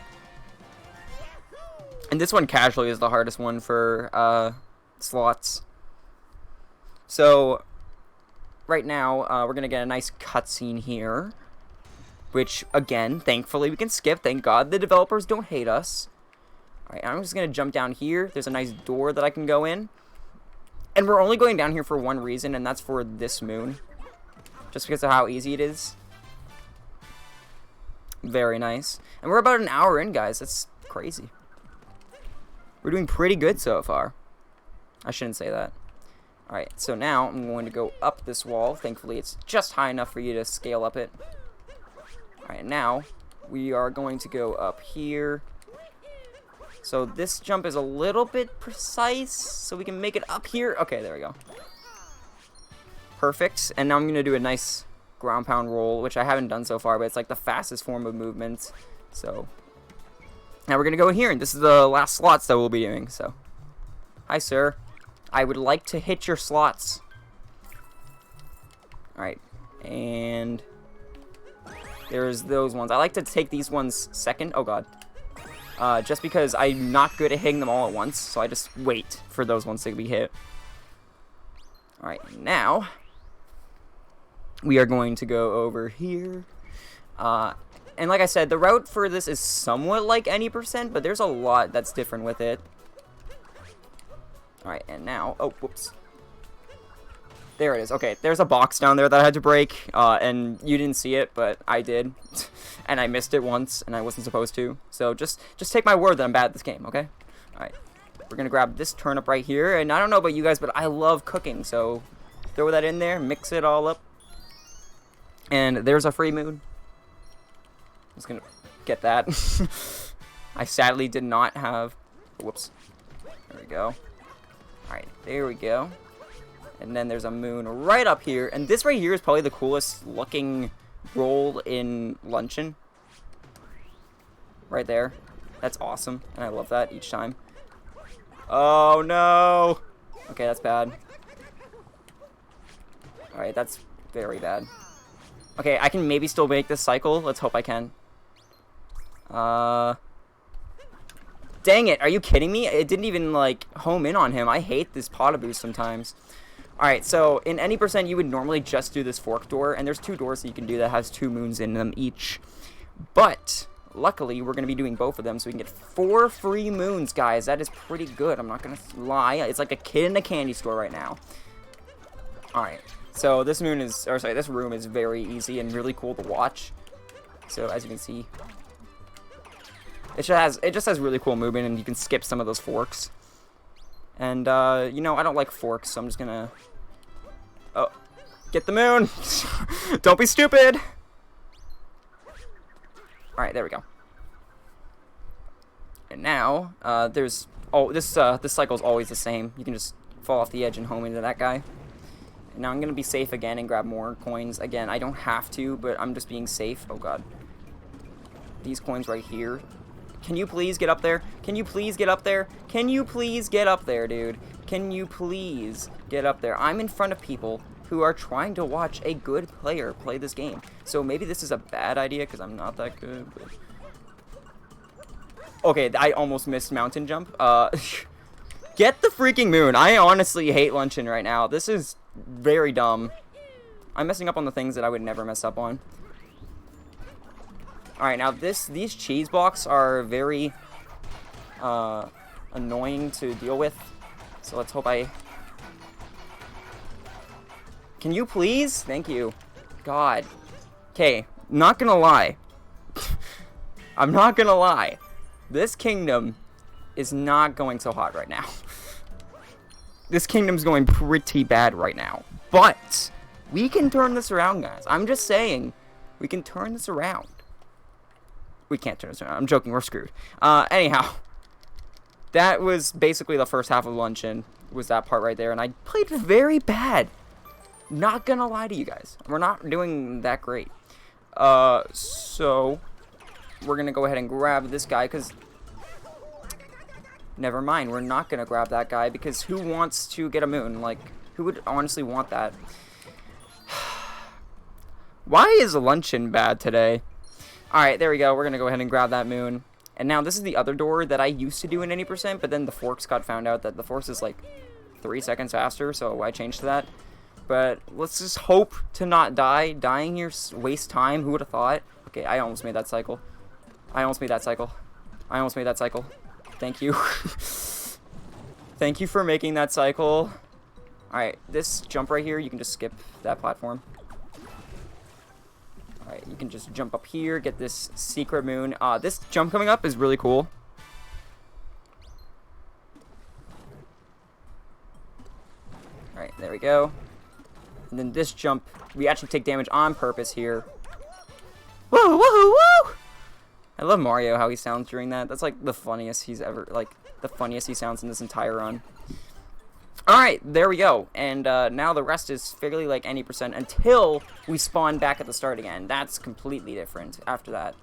And this one casually is the hardest one for slots. So right now, we're going to get a nice cutscene here. Which, again, thankfully we can skip. Thank God the developers don't hate us. Alright, I'm just going to jump down here. There's a nice door that I can go in. And we're only going down here for one reason, and that's for this moon. Just because of how easy it is. Very nice. And we're about an hour in, guys. That's crazy. We're doing pretty good so far. I shouldn't say that. Alright, so now I'm going to go up this wall. Thankfully, it's just high enough for you to scale up it. Alright, now we are going to go up here. So this jump is a little bit precise, so we can make it up here. Okay, there we go. Perfect. And now I'm going to do a nice ground pound roll, which I haven't done so far, but it's like the fastest form of movement. So now we're going to go in here, and this is the last slots that we'll be doing. So, hi, sir. I would like to hit your slots. Alright, and there's those ones. I like to take these ones second. Oh, God. just because I'm not good at hitting them all at once, so I just wait for those ones to be hit. Alright, now we are going to go over here. And like I said, the route for this is somewhat like any percent, but there's a lot that's different with it. Alright, and now... Oh, whoops. There it is. Okay, there's a box down there that I had to break, and you didn't see it, but I did. And I missed it once, and I wasn't supposed to. So just take my word that I'm bad at this game, okay? Alright, we're gonna grab this turnip right here, and I don't know about you guys, but I love cooking, so throw that in there, mix it all up. And there's a free moon. I'm just gonna get that. I sadly did not have... Whoops. There we go. Alright, there we go. And then there's a moon right up here. And this right here is probably the coolest looking roll in Luncheon. Right there. That's awesome. And I love that each time. Oh, no. Okay, that's bad. Alright, that's very bad. Okay, I can maybe still make this cycle. Let's hope I can. Dang it, are you kidding me? It didn't even, like, home in on him. I hate this pot boost sometimes. Alright, so in any percent, you would normally just do this fork door, and there's 2 doors that you can do that has 2 moons in them each. But, luckily, we're going to be doing both of them, so we can get 4 free moons, guys. That is pretty good, I'm not going to lie. It's like a kid in a candy store right now. Alright, so this moon is, or sorry, this room is very easy and really cool to watch. So, as you can see... It just has really cool movement, and you can skip some of those forks. And, you know, I don't like forks, so I'm just gonna... Oh, get the moon! Don't be stupid! Alright, there we go. And now, there's... Oh, this cycle's always the same. You can just fall off the edge and home into that guy. And now I'm gonna be safe again and grab more coins. Again, I don't have to, but I'm just being safe. Oh, God. These coins right here... Can you please get up there? Can you please get up there? Can you please get up there, dude? Can you please get up there? I'm in front of people who are trying to watch a good player play this game. So maybe this is a bad idea because I'm not that good. But... Okay, I almost missed mountain jump. Get the freaking moon. I honestly hate Luncheon right now. This is very dumb. I'm messing up on the things that I would never mess up on. Alright, now these cheese blocks are very annoying to deal with. So let's hope I... Can you please? Thank you. God. Okay, not gonna lie. I'm not gonna lie. This kingdom is not going so hot right now. This kingdom's going pretty bad right now. But we can turn this around, guys. I'm just saying, we can turn this around. We can't turn this around. I'm joking. We're screwed. Anyhow, that was basically the first half of Luncheon. Was that part right there, and I played very bad. Not gonna lie to you guys. We're not doing that great. So we're gonna go ahead and grab this guy because. Never mind. We're not gonna grab that guy because who wants to get a moon? Like, who would honestly want that? Why is Luncheon bad today? Alright, there we go. We're going to go ahead and grab that moon. And now this is the other door that I used to do in any percent, but then the forks got found out that the force is like 3 seconds faster, so I changed to that. But let's just hope to not die. Dying here waste time. Who would have thought? Okay, I almost made that cycle. I almost made that cycle. I almost made that cycle. Thank you. Thank you for making that cycle. Alright, this jump right here, you can just skip that platform. Alright, you can just jump up here, get this secret moon. This jump coming up is really cool. Alright, there we go. And then this jump, we actually take damage on purpose here. Woo, woohoo, woo! I love Mario, how he sounds during that. That's like the funniest he's ever, like, the funniest he sounds in this entire run. Alright, there we go. And now the rest is fairly like any percent until we spawn back at the start again. That's completely different after that.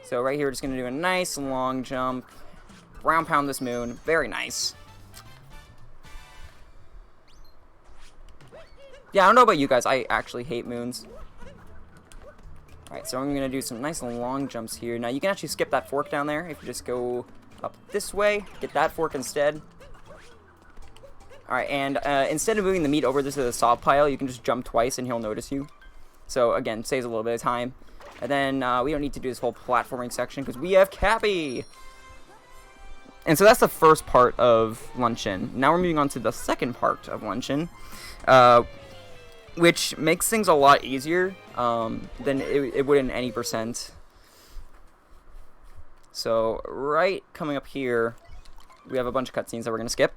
So right here, we're just going to do a nice long jump. Round pound this moon. Very nice. Yeah, I don't know about you guys. I actually hate moons. Alright, so I'm going to do some nice long jumps here. Now, you can actually skip that fork down there if you just go up this way. Get that fork instead. Alright, and instead of moving the meat over to the salt pile, you can just jump twice and he'll notice you. So, again, saves a little bit of time. And then we don't need to do this whole platforming section because we have Cappy! And so that's the first part of Luncheon. Now we're moving on to the second part of Luncheon, which makes things a lot easier than it would in any percent. So right coming up here, we have a bunch of cutscenes that we're going to skip.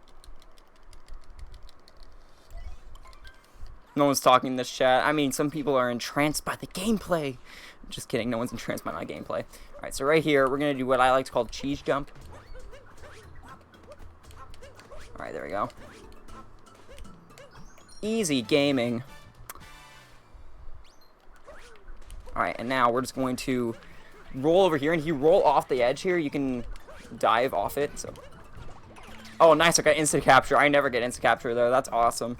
No one's talking in this chat. I mean, some people are entranced by the gameplay. Just kidding, no one's entranced by my gameplay. Alright, so right here, we're going to do what I like to call cheese jump. Alright, there we go. Easy gaming. Alright, and now we're just going to roll over here, and if you roll off the edge here, you can dive off it, so... Oh, nice, I got instant capture. I never get instant capture, though. That's awesome.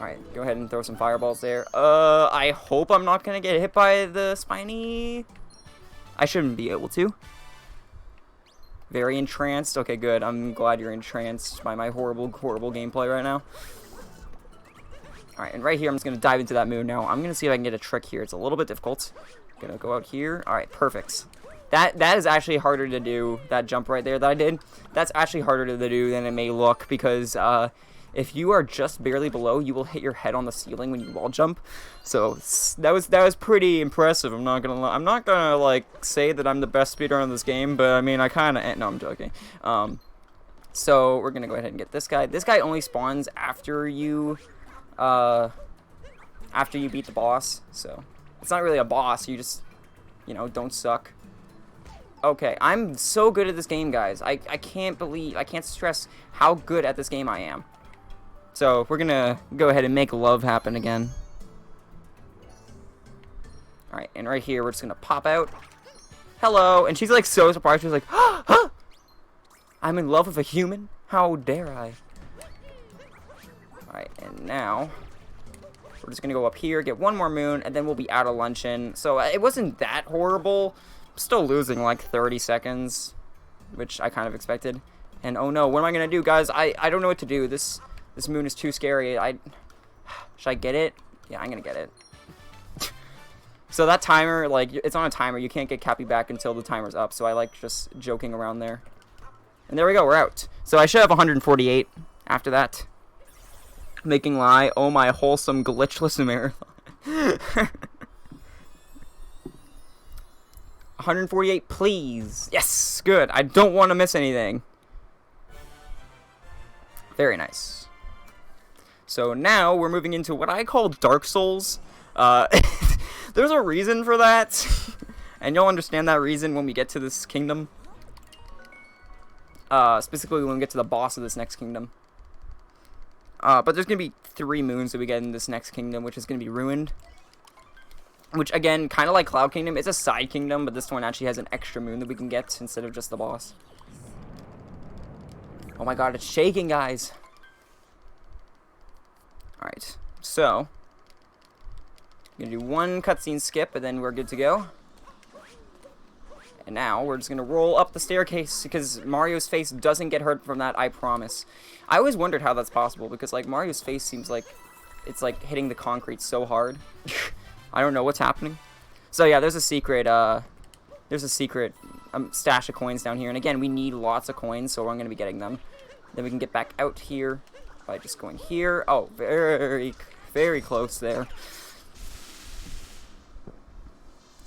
Alright, go ahead and throw some fireballs there. I hope I'm not gonna get hit by the spiny... I shouldn't be able to. Very entranced. Okay, good. I'm glad you're entranced by my horrible, horrible gameplay right now. Alright, and right here, I'm just going to dive into that moon now. I'm going to see if I can get a trick here. It's a little bit difficult. Going to go out here. Alright, perfect. That is actually harder to do, that jump right there that I did. That's actually harder to do than it may look, because if you are just barely below, you will hit your head on the ceiling when you wall jump. So that was pretty impressive. I'm not gonna like say that I'm the best speedrunner in this game, but I mean I kind of no, I'm joking. So we're gonna go ahead and get this guy. This guy only spawns after you beat the boss. So it's not really a boss. You just don't suck. Okay, I'm so good at this game, guys. I can't stress how good at this game I am. So, we're gonna go ahead and make love happen again. Alright, and right here, we're just gonna pop out. Hello! And she's like so surprised. She's like, huh? I'm in love with a human? How dare I? Alright, and now, we're just gonna go up here, get one more moon, and then we'll be out of Luncheon. So, it wasn't that horrible. I'm still losing like 30 seconds, which I kind of expected. And oh no, what am I gonna do, guys? I don't know what to do. This moon is too scary. Should I get it? Yeah, I'm gonna get it. So that timer, like, it's on a timer. You can't get Cappy back until the timer's up. So I like just joking around there. And there we go, we're out. So I should have 148 after that. Making lie. Oh my wholesome glitchless marathon. 148, please. Yes, good. I don't want to miss anything. Very nice. So now we're moving into what I call Dark Souls. There's a reason for that, and you'll understand that reason when we get to this kingdom. Specifically when we get to the boss of this next kingdom. But there's going to be 3 moons that we get in this next kingdom, which is going to be ruined. Which, again, kind of like Cloud Kingdom, it's a side kingdom, but this one actually has an extra moon that we can get instead of just the boss. Oh my god, it's shaking, guys. Alright, so I'm going to do one cutscene skip, and then we're good to go. And now we're just going to roll up the staircase, because Mario's face doesn't get hurt from that, I promise. I always wondered how that's possible, because like Mario's face seems like it's like hitting the concrete so hard. I don't know what's happening. So yeah, there's a secret stash of coins down here. And again, we need lots of coins, so I'm going to be getting them. Then we can get back out here by just going here. Oh, very, very close there.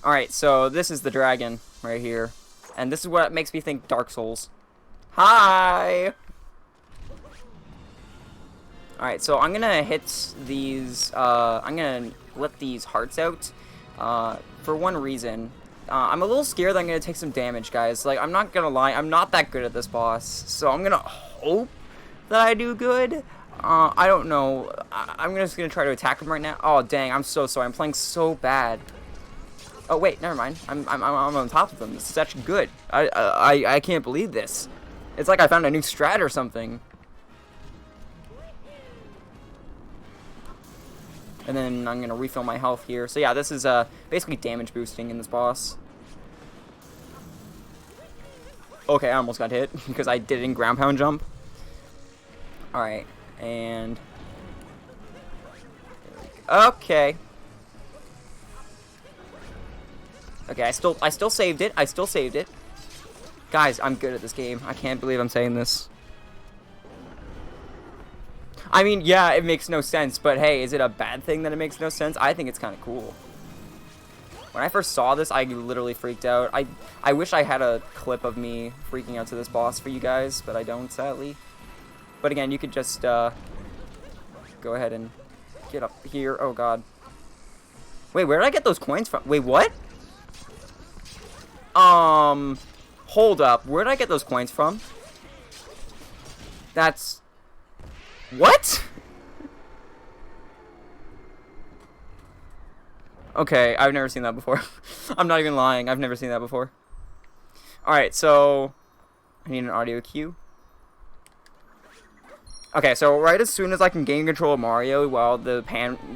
Alright, so this is the dragon right here. And this is what makes me think Dark Souls. Hi! Alright, so I'm gonna hit these, I'm gonna let these hearts out, for one reason. I'm a little scared that I'm gonna take some damage, guys. Like, I'm not gonna lie, I'm not that good at this boss, so I'm gonna hope that I do good. I don't know. I'm just gonna try to attack him right now. Oh, dang, I'm so sorry. I'm playing so bad. Oh, wait, never mind. I'm on top of them. This is actually good. I can't believe this. It's like I found a new strat or something. And then I'm going to refill my health here. So yeah, this is basically damage boosting in this boss. Okay, I almost got hit because I did it in ground pound jump. Alright, and... Okay. Okay, I still saved it. I still saved it. Guys, I'm good at this game. I can't believe I'm saying this. I mean, yeah, it makes no sense, but hey, is it a bad thing that it makes no sense? I think it's kind of cool. When I first saw this, I literally freaked out. I wish I had a clip of me freaking out to this boss for you guys, but I don't, sadly. But again, you could just go ahead and get up here. Oh, God. Wait, where did I get those coins from? Wait, what? Hold up. Where did I get those coins from? That's... What? Okay, I've never seen that before. I'm not even lying. I've never seen that before. Alright, so... I need an audio cue. Okay, so right as soon as I can gain control of Mario while the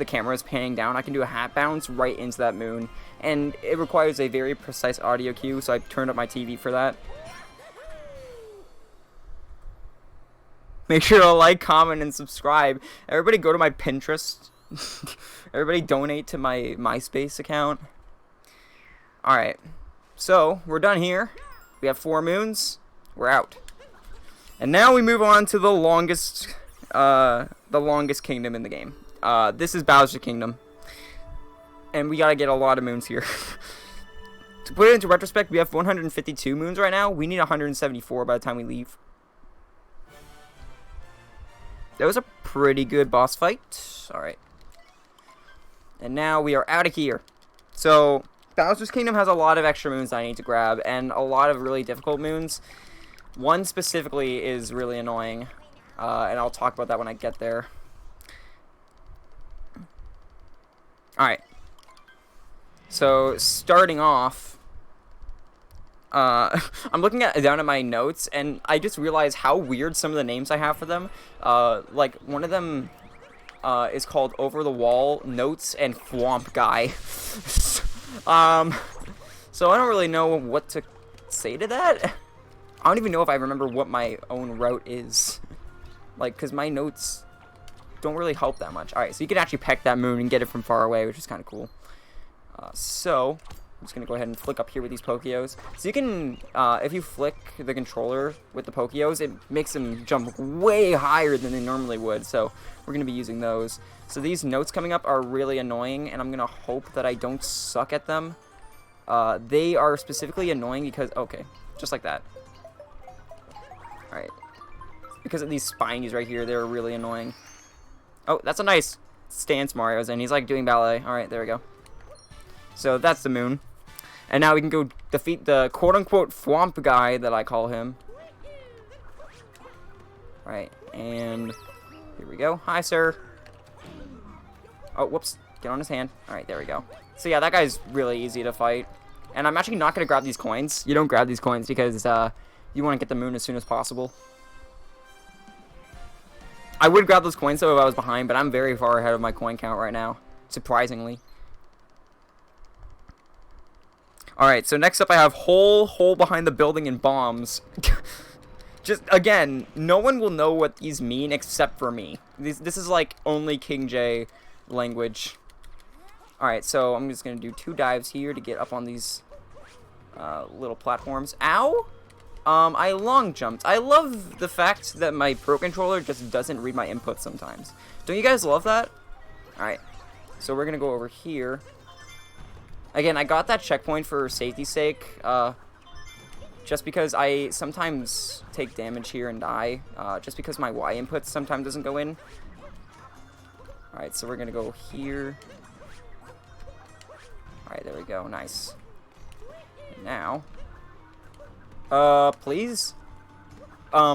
camera is panning down, I can do a hat bounce right into that moon. And it requires a very precise audio cue, so I turned up my TV for that. Make sure to like, comment, and subscribe. Everybody go to my Pinterest. Everybody donate to my MySpace account. Alright, so we're done here. We have 4 moons. We're out. And now we move on to the longest kingdom in the game. This is Bowser's Kingdom. And we gotta get a lot of moons here. To put it into retrospect, we have 152 moons right now. We need 174 by the time we leave. That was a pretty good boss fight. Alright. And now we are out of here. So, Bowser's Kingdom has a lot of extra moons I need to grab, and a lot of really difficult moons. One specifically is really annoying, and I'll talk about that when I get there. Alright. So, starting off, I'm looking down at my notes, and I just realized how weird some of the names I have for them. Like, one of them is called Over the Wall Notes and Thwomp Guy. So I don't really know what to say to that. I don't even know if I remember what my own route is. Like, because my notes don't really help that much. Alright, so you can actually peck that moon and get it from far away, which is kind of cool. So, I'm just going to go ahead and flick up here with these Pokeos. So you can, if you flick the controller with the Pokeos, it makes them jump way higher than they normally would. So we're going to be using those. So these notes coming up are really annoying, and I'm going to hope that I don't suck at them. They are specifically annoying because, okay, just like that. Alright. Because of these spinies right here, they're really annoying. Oh, that's a nice stance Mario's in. He's like doing ballet. Alright, there we go. So that's the moon. And now we can go defeat the quote-unquote Thwomp guy that I call him. Right, and here we go. Hi, sir. Oh, whoops. Get on his hand. Alright, there we go. So yeah, that guy's really easy to fight. And I'm actually not going to grab these coins. You don't grab these coins because you want to get the moon as soon as possible. I would grab those coins though if I was behind, but I'm very far ahead of my coin count right now. Surprisingly. Alright, so next up I have hole behind the building and bombs. Just, again, no one will know what these mean except for me. This is like only King J language. Alright, so I'm just going to do 2 dives here to get up on these little platforms. Ow! I long jumped. I love the fact that my Pro Controller just doesn't read my inputs sometimes. Don't you guys love that? Alright, so we're going to go over here. Again, I got that checkpoint for safety's sake, just because I sometimes take damage here and die, just because my Y input sometimes doesn't go in. Alright, so we're gonna go here. Alright, there we go, nice. And now, please?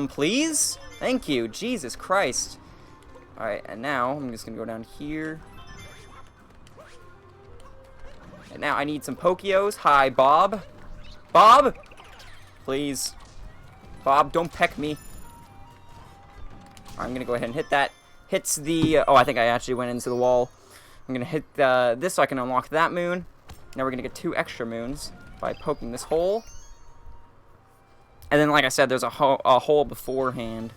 Please? Thank you, Jesus Christ. Alright, and now, I'm just gonna go down here. And now I need some Pokeos. Hi, Bob. Bob? Please. Bob, don't peck me. I'm going to go ahead and hit that. Hits the... oh, I think I actually went into the wall. I'm I'm going to hit this so I can unlock that moon. Now we're going to get 2 extra moons by poking this hole. And then, like I said, there's a hole beforehand.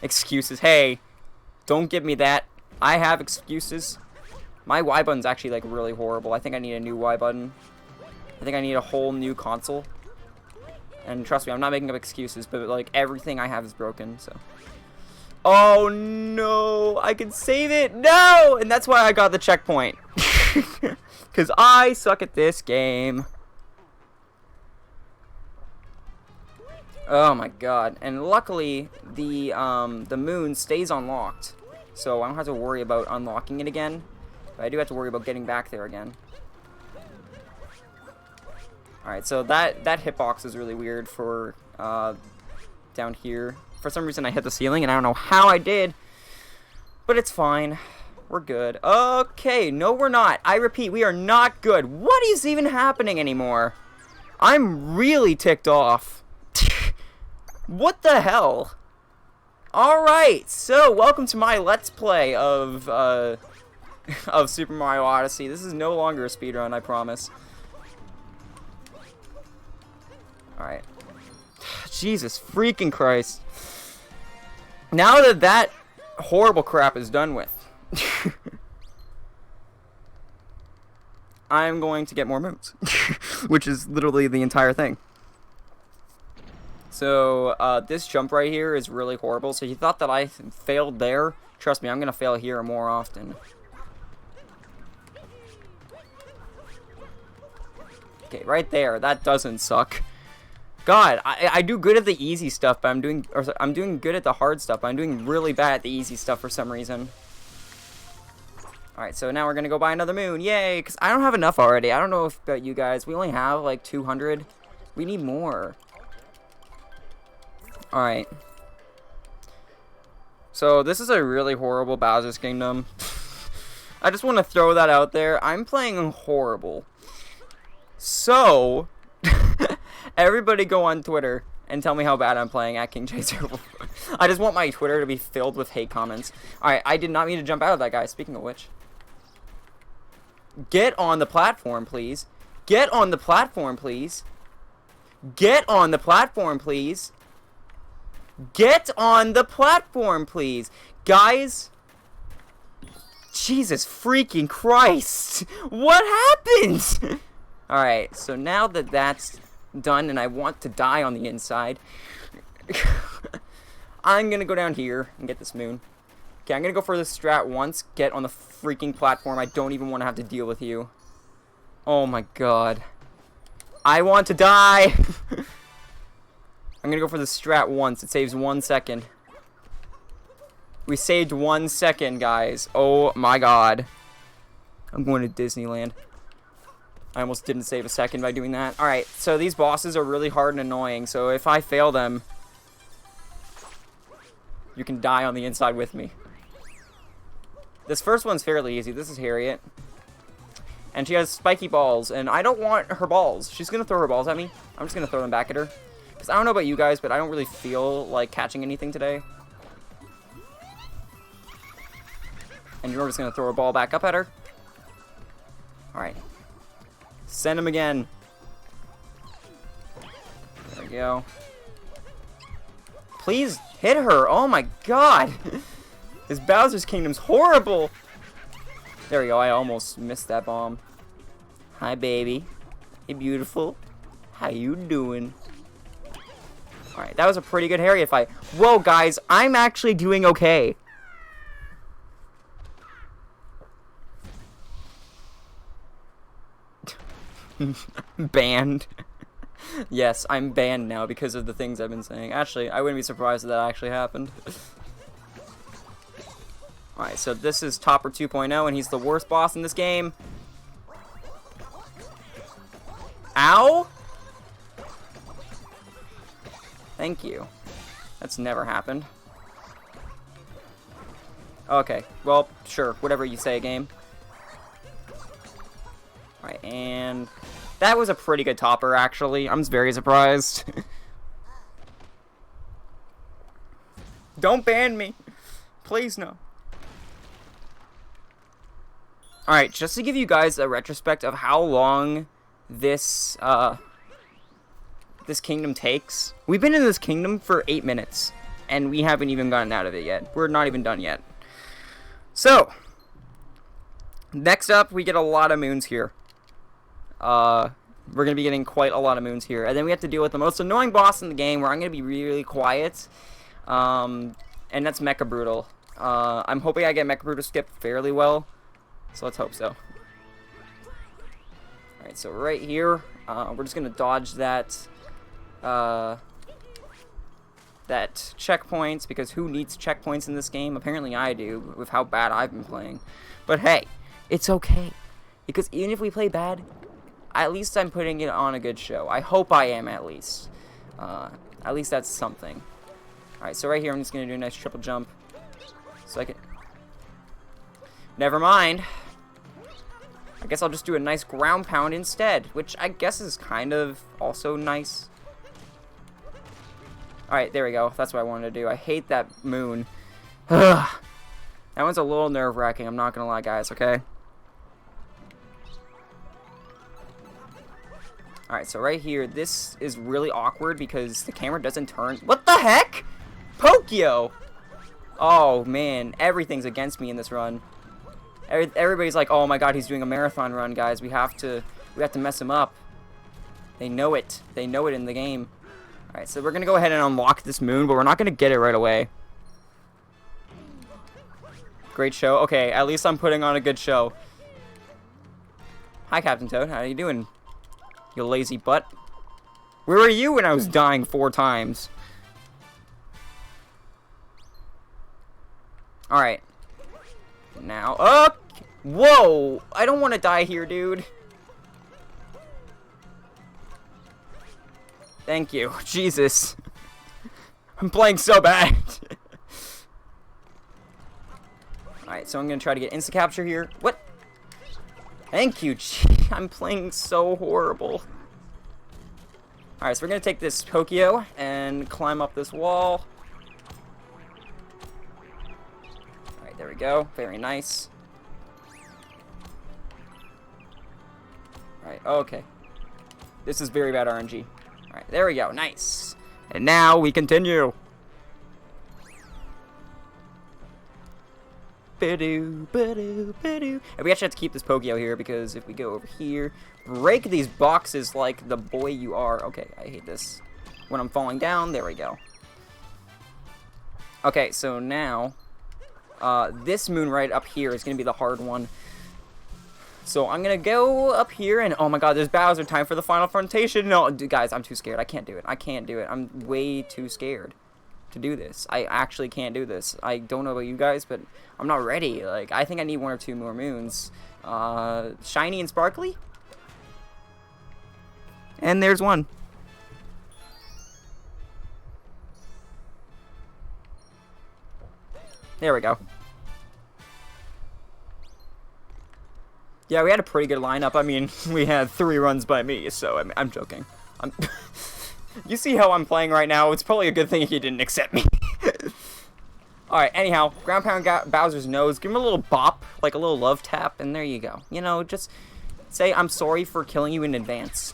Excuses. Hey, don't give me that. I have excuses. My Y button's actually, like, really horrible. I think I need a new Y button. I think I need a whole new console. And trust me, I'm not making up excuses, but, like, everything I have is broken, so. Oh, no. I can save it. No! And that's why I got the checkpoint. Because I suck at this game. Oh, my God. And luckily, the moon stays unlocked. So I don't have to worry about unlocking it again. But I do have to worry about getting back there again. Alright, so that hitbox is really weird for down here. For some reason I hit the ceiling and I don't know how I did. But it's fine. We're good. Okay, no we're not. I repeat, we are not good. What is even happening anymore? I'm really ticked off. What the hell? Alright, so welcome to my Let's Play of Super Mario Odyssey. This is no longer a speedrun, I promise. Alright. Jesus freaking Christ. Now that that horrible crap is done with, I'm going to get more moons. Which is literally the entire thing. So, this jump right here is really horrible. So you thought that I failed there? Trust me, I'm going to fail here more often. Okay, right there. That doesn't suck. God, I do good at the easy stuff, but I'm doing good at the hard stuff, but I'm doing really bad at the easy stuff for some reason. Alright, so now we're going to go buy another moon. Yay, because I don't have enough already. I don't know if about you guys. We only have like 200. We need more. Alright. So, this is a really horrible Bowser's Kingdom. I just want to throw that out there. I'm playing horrible. So, everybody go on Twitter and tell me how bad I'm playing at Kingj0444. I just want my Twitter to be filled with hate comments. Alright, I did not mean to jump out of that guy, speaking of which. Get on the platform, please. Get on the platform, please. Get on the platform, please. Get on the platform, please. Guys. Jesus freaking Christ. What happened? Alright, so now that that's done and I want to die on the inside, I'm gonna go down here and get this moon. Okay, I'm gonna go for this strat once, get on the freaking platform. I don't even want to have to deal with you. Oh my God. I want to die! I'm gonna go for the strat once. It saves 1 second. We saved 1 second, guys. Oh my God. I'm going to Disneyland. I almost didn't save a second by doing that. Alright, so these bosses are really hard and annoying, so if I fail them, you can die on the inside with me. This first one's fairly easy. This is Harriet. And she has spiky balls, and I don't want her balls. She's going to throw her balls at me. I'm just going to throw them back at her. Because I don't know about you guys, but I don't really feel like catching anything today. And you're just going to throw a ball back up at her. Alright. Send him again. There we go. Please hit her. Oh my God. This Bowser's Kingdom's horrible. There we go. I almost missed that bomb. Hi, baby. Hey, beautiful. How you doing? Alright, that was a pretty good Harriet fight. Whoa, guys. I'm actually doing okay. Banned. Yes, I'm banned now because of the things I've been saying. Actually, I wouldn't be surprised if that actually happened. Alright, so this is Topper 2.0, and he's the worst boss in this game. Ow! Thank you. That's never happened. Okay, well, sure, whatever you say, game. Alright, and that was a pretty good topper, actually. I'm very surprised. Don't ban me. Please, no. Alright, just to give you guys a retrospect of how long this, this kingdom takes. We've been in this kingdom for 8 minutes, and we haven't even gotten out of it yet. We're not even done yet. So, next up, we get a lot of moons here. We're going to be getting quite a lot of moons here. And then we have to deal with the most annoying boss in the game, where I'm going to be really quiet. And that's Mecha Brutal. I'm hoping I get Mecha Brutal skipped fairly well. So let's hope so. Alright, so right here, we're just going to dodge that, that checkpoints, because who needs checkpoints in this game? Apparently I do, with how bad I've been playing. But hey, it's okay. Because even if we play bad, at least I'm putting it on a good show. I hope I am, at least. At least that's something. Alright, so right here, I'm just going to do a nice triple jump. So I can... Never mind. I guess I'll just do a nice ground pound instead, which I guess is kind of also nice. Alright, there we go. That's what I wanted to do. I hate that moon. Ugh. That one's a little nerve-wracking, I'm not going to lie, guys, okay? Alright, so right here, this is really awkward because the camera doesn't turn. What the heck? Pokio! Oh, man. Everything's against me in this run. Everybody's like, oh my god, he's doing a marathon run, guys. We have to mess him up. They know it. They know it in the game. Alright, so we're going to go ahead and unlock this moon, but we're not going to get it right away. Great show. Okay, at least I'm putting on a good show. Hi, Captain Toad. How are you doing? You lazy butt. Where were you when I was dying 4 times? Alright. Now, whoa! I don't want to die here, dude. Thank you. Jesus. I'm playing so bad. Alright, so I'm going to try to get insta-capture here. What? Thank you. I'm playing so horrible. Alright, so we're going to take this Tokyo and climb up this wall. Alright, there we go. Very nice. Alright, okay. This is very bad RNG. Alright, there we go. Nice. And now we continue. Ba-doo, ba-doo, ba-doo. And we actually have to keep this Pokio here, because if we go over here, break these boxes like the boy you are. Okay, I hate this. When I'm falling down, there we go. Okay, so now, this moon right up here is going to be the hard one. So I'm going to go up here, and oh my god, there's Bowser. Time for the final confrontation. No, dude, guys, I'm too scared. I can't do it. I can't do it. I'm way too scared to do this. I actually can't do this. I don't know about you guys, but I'm not ready. Like, I think I need 1 or 2 more moons. Shiny and sparkly? And there's one. There we go. Yeah, we had a pretty good lineup. I mean, we had 3 runs by me, so I'm joking. You see how I'm playing right now? It's probably a good thing if you didn't accept me. Alright, anyhow, ground pound Bowser's nose. Give him a little bop, like a little love tap, and there you go. You know, just say, I'm sorry for killing you in advance.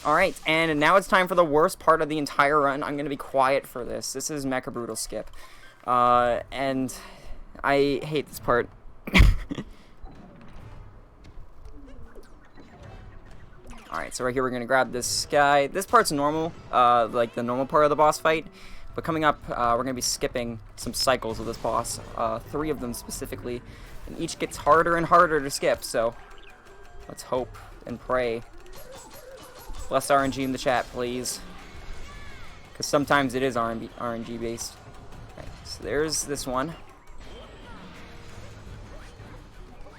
Alright, and now it's time for the worst part of the entire run. I'm going to be quiet for this. This is Mecha Brutal Skip. And I hate this part. Alright, so right here we're going to grab this guy. This part's normal, like the normal part of the boss fight. But coming up, we're going to be skipping some cycles with this boss. 3 of them specifically. And each gets harder and harder to skip, so let's hope and pray. Less RNG in the chat, please. Because sometimes it is RNG based. Okay, so there's this one.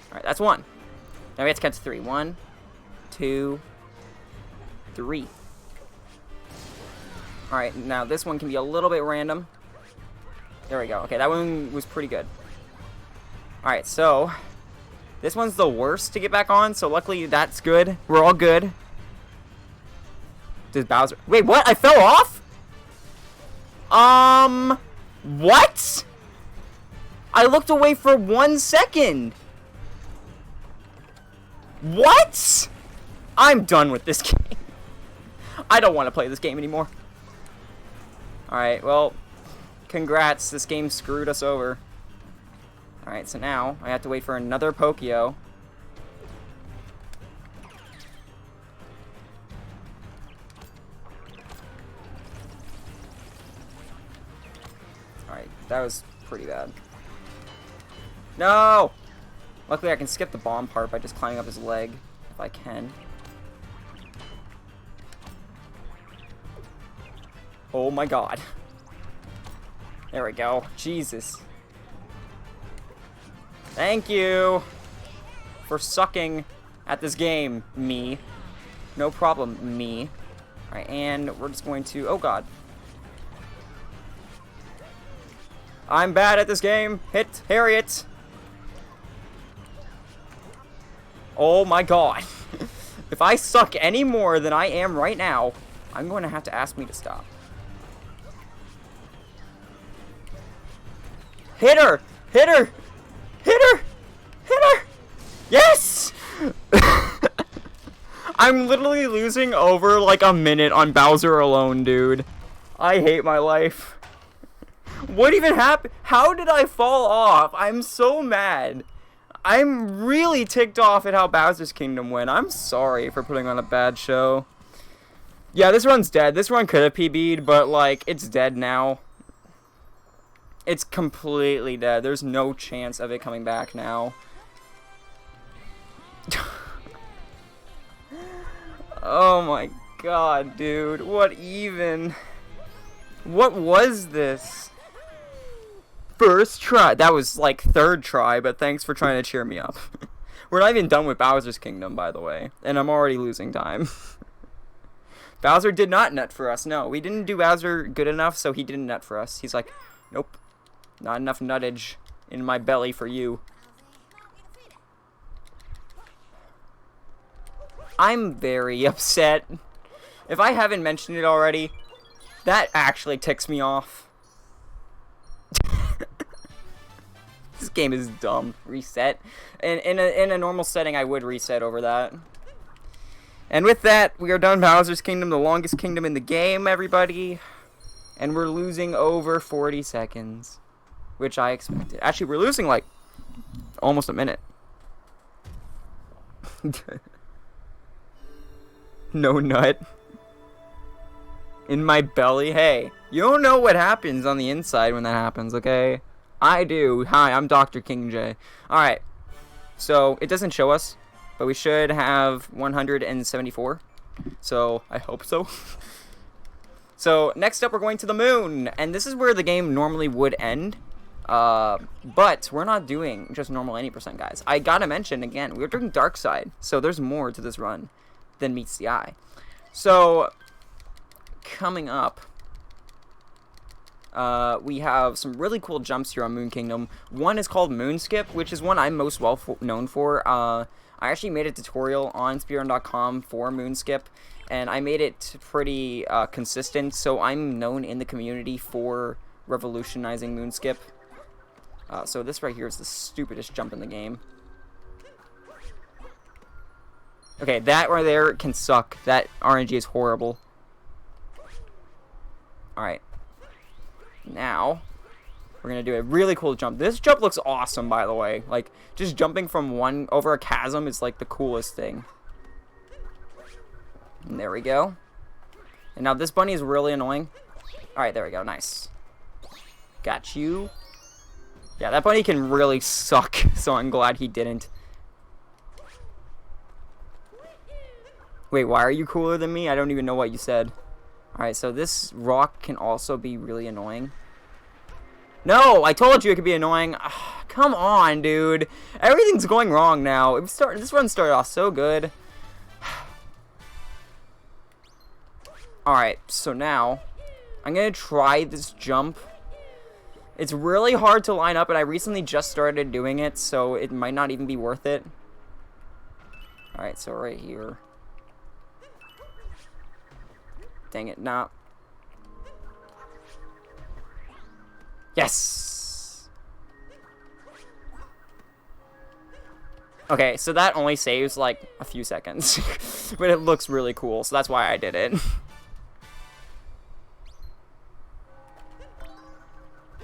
Alright, that's 1. Now we have to count to 3. 1, 2, 3. Alright, now this one can be a little bit random. There we go. Okay, that one was pretty good. Alright, so this one's the worst to get back on, so luckily that's good. We're all good. Does Bowser... Wait, what? I fell off? What? I looked away for 1 second. What? I'm done with this game. I don't want to play this game anymore. Alright, well, congrats. This game screwed us over. Alright, so now I have to wait for another Pokio. Alright, that was pretty bad. No! Luckily I can skip the bomb part by just climbing up his leg, if I can. Oh my god. There we go. Jesus. Thank you for sucking at this game, me. No problem, me. Alright, and we're just going to... Oh god. I'm bad at this game. Hit Harriet. Oh my god. If I suck any more than I am right now, I'm going to have to ask me to stop. Hit her! Hit her! Hit her! Hit her! Yes! I'm literally losing over like a minute on Bowser alone, dude. I hate my life. What even happened? How did I fall off? I'm so mad. I'm really ticked off at how Bowser's Kingdom went. I'm sorry for putting on a bad show. Yeah, this run's dead. This run could have PB'd, but like, it's dead now. It's completely dead. There's no chance of it coming back now. Oh my god, dude. What even? What was this? First try. That was like third try, but thanks for trying to cheer me up. We're not even done with Bowser's Kingdom, by the way. And I'm already losing time. Bowser did not nut for us. No, we didn't do Bowser good enough, so he didn't nut for us. He's like, nope. Not enough nuttage in my belly for you. I'm very upset. If I haven't mentioned it already, that actually ticks me off. This game is dumb. Reset. In a normal setting, I would reset over that. And with that, we are done Bowser's Kingdom, the longest kingdom in the game, everybody. And we're losing over 40 seconds. Which I expected. Actually, we're losing, like, almost a minute. No nut. In my belly? Hey, you don't know what happens on the inside when that happens, okay? I do. Hi, I'm Dr. King J. Alright. So, it doesn't show us, but we should have 174. So, I hope so. So, next up, we're going to the moon. And this is where the game normally would end. But we're not doing just normal 80%, guys. I gotta mention, again, we're doing Dark Side. So, there's more to this run than meets the eye. So, coming up, we have some really cool jumps here on Moon Kingdom. One is called Moon Skip, which is one I'm most well known for. I actually made a tutorial on speedrun.com for Moon Skip, and I made it pretty consistent, so I'm known in the community for revolutionizing Moon Skip. So this right here is the stupidest jump in the game. Okay, that right there can suck. That RNG is horrible. Alright. Now, we're going to do a really cool jump. This jump looks awesome, by the way. Like, just jumping from one over a chasm is, like, the coolest thing. And there we go. And now this bunny is really annoying. Alright, there we go. Nice. Got you. Yeah, that bunny can really suck, so I'm glad he didn't. Wait, why are you cooler than me? I don't even know what you said. Alright, so this rock can also be really annoying. No, I told you it could be annoying. Ugh, come on, dude. Everything's going wrong now. This run started off so good. Alright, so now I'm going to try this jump. It's really hard to line up, and I recently just started doing it, so it might not even be worth it. Alright, so right here. Dang it, nah. Yes! Okay, so that only saves, like, a few seconds. But it looks really cool, so that's why I did it.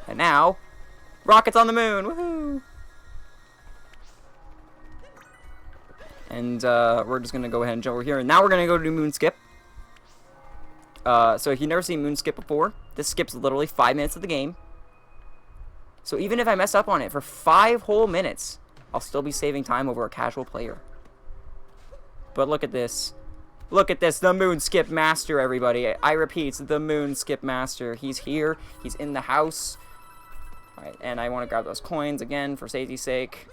And now, rockets on the moon! Woohoo! And, we're just gonna go ahead and jump over here. And now we're gonna go to moon skip. So if you've never seen moon skip before, this skips literally 5 minutes of the game. So even if I mess up on it for 5 whole minutes, I'll still be saving time over a casual player. But look at this. Look at this, the moon skip master, everybody. I repeat, the moon skip master. He's here. He's in the house. Alright, and I want to grab those coins again for safety's sake.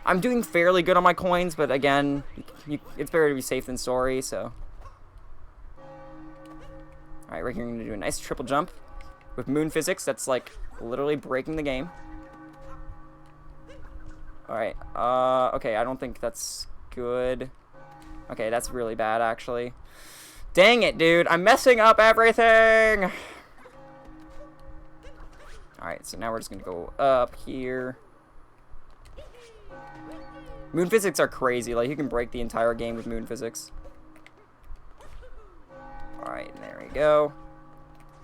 I'm doing fairly good on my coins, but again, it's better to be safe than sorry, so. Alright, we're here going to do a nice triple jump with moon physics. That's like literally breaking the game. Alright, okay, I don't think that's good. Okay, that's really bad, actually. Dang it, dude, I'm messing up everything! Alright, so now we're just gonna go up here. Moon physics are crazy, like, you can break the entire game with moon physics. Alright, there we go.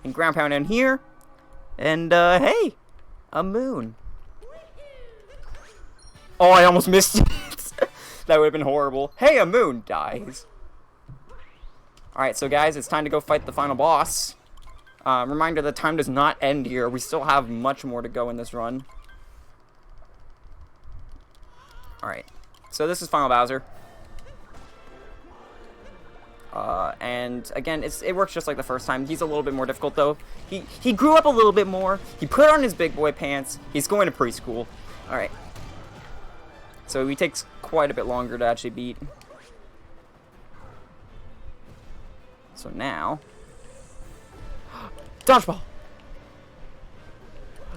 And ground pound in here. And, hey! A moon. Oh, I almost missed it. That would have been horrible. Hey, a moon dies. Alright, so guys, it's time to go fight the final boss. Reminder, the time does not end here. We still have much more to go in this run. Alright, so this is Final Bowser. And again, it works just like the first time. He's a little bit more difficult, though. He grew up a little bit more. He put on his big boy pants. He's going to preschool. Alright. So he takes quite a bit longer to actually beat. So now... Dodgeball!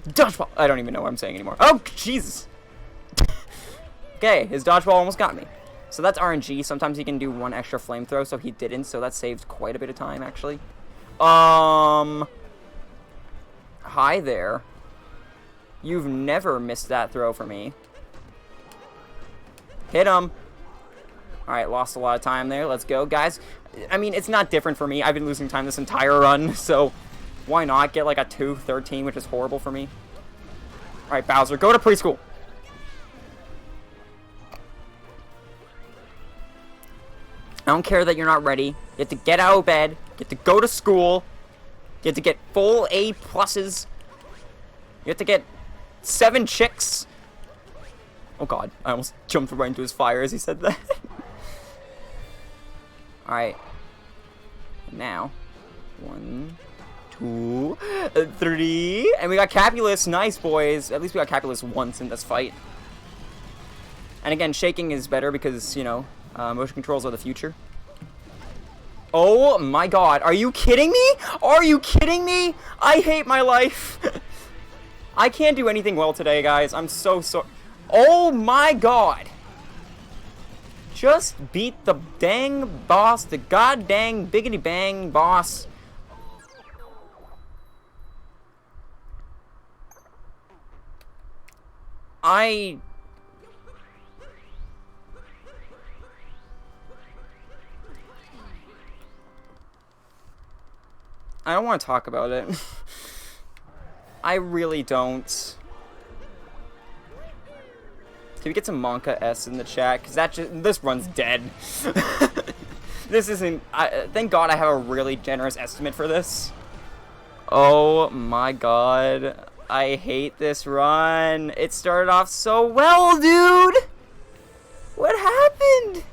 Dodgeball! I don't even know what I'm saying anymore. Oh, Jesus! Okay, his dodgeball almost got me. So that's RNG. Sometimes he can do one extra flame throw, so he didn't, so that saved quite a bit of time, actually. Hi there. You've never missed that throw for me. Hit him. Alright, lost a lot of time there. Let's go, guys. I mean, it's not different for me. I've been losing time this entire run, so why not get like a 2-13, which is horrible for me. Alright, Bowser, go to preschool. I don't care that you're not ready. You have to get out of bed. You have to go to school. You have to get full A pluses. You have to get 7 chicks. Oh god, I almost jumped right into his fire as he said that. Alright. Now. 1, 2, 3. And we got Capulus. Nice, boys. At least we got Capulus once in this fight. And again, shaking is better because, you know, motion controls are the future. Oh my god. Are you kidding me? Are you kidding me? I hate my life. I can't do anything well today, guys. I'm so sorry. Oh my god. Just beat the dang boss. The god dang biggity bang boss. I don't want to talk about it. I really don't. Can we get some Monka S in the chat? Because this run's dead. This isn't... thank God I have a really generous estimate for this. Oh my god. I hate this run. It started off so well, dude! What happened?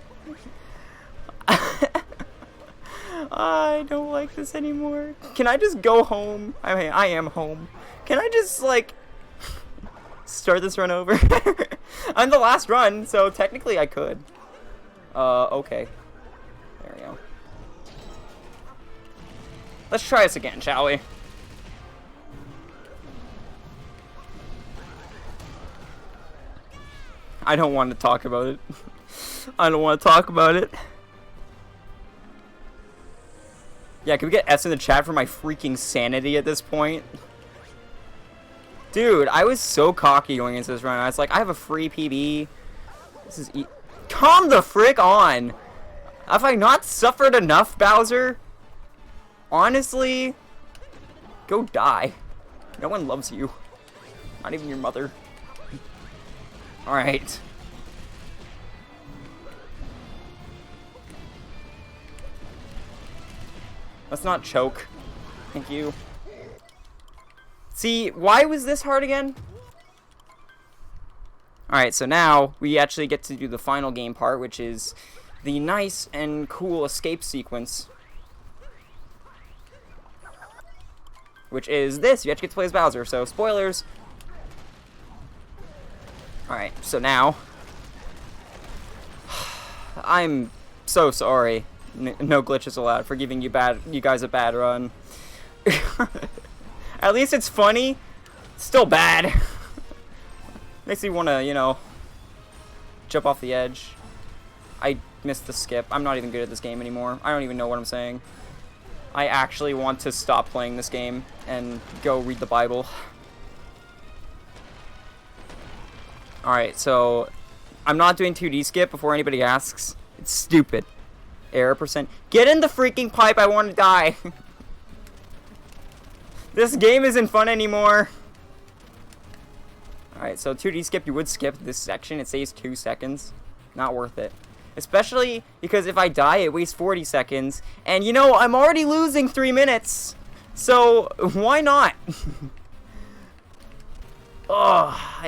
I don't like this anymore. Can I just go home? I mean, I am home. Can I just, like, start this run over? I'm the last run, so technically I could. Okay. There we go. Let's try this again, shall we? I don't want to talk about it. I don't want to talk about it. Yeah, can we get S in the chat for my freaking sanity at this point? Dude, I was so cocky going into this run. I was like, I have a free PB. This is Come the frick on! Have I not suffered enough, Bowser? Honestly, go die. No one loves you. Not even your mother. Alright. Let's not choke. Thank you. See, why was this hard again? Alright, so now we actually get to do the final game part, which is the nice and cool escape sequence. Which is this. You actually get to play as Bowser, so spoilers. Alright, so now I'm so sorry. No glitches allowed for giving you guys a bad run. At least it's funny. Still bad. Makes me want to, you know, jump off the edge. I missed the skip. I'm not even good at this game anymore. I don't even know what I'm saying. I actually want to stop playing this game and go read the Bible. Alright, so I'm not doing 2D skip before anybody asks. It's stupid. Error percent. Get in the freaking pipe, I want to die. This game isn't fun anymore. Alright, so 2D skip, you would skip this section. It saves 2 seconds. Not worth it. Especially because if I die, it wastes 40 seconds. And you know, I'm already losing 3 minutes. So, why not? Oh,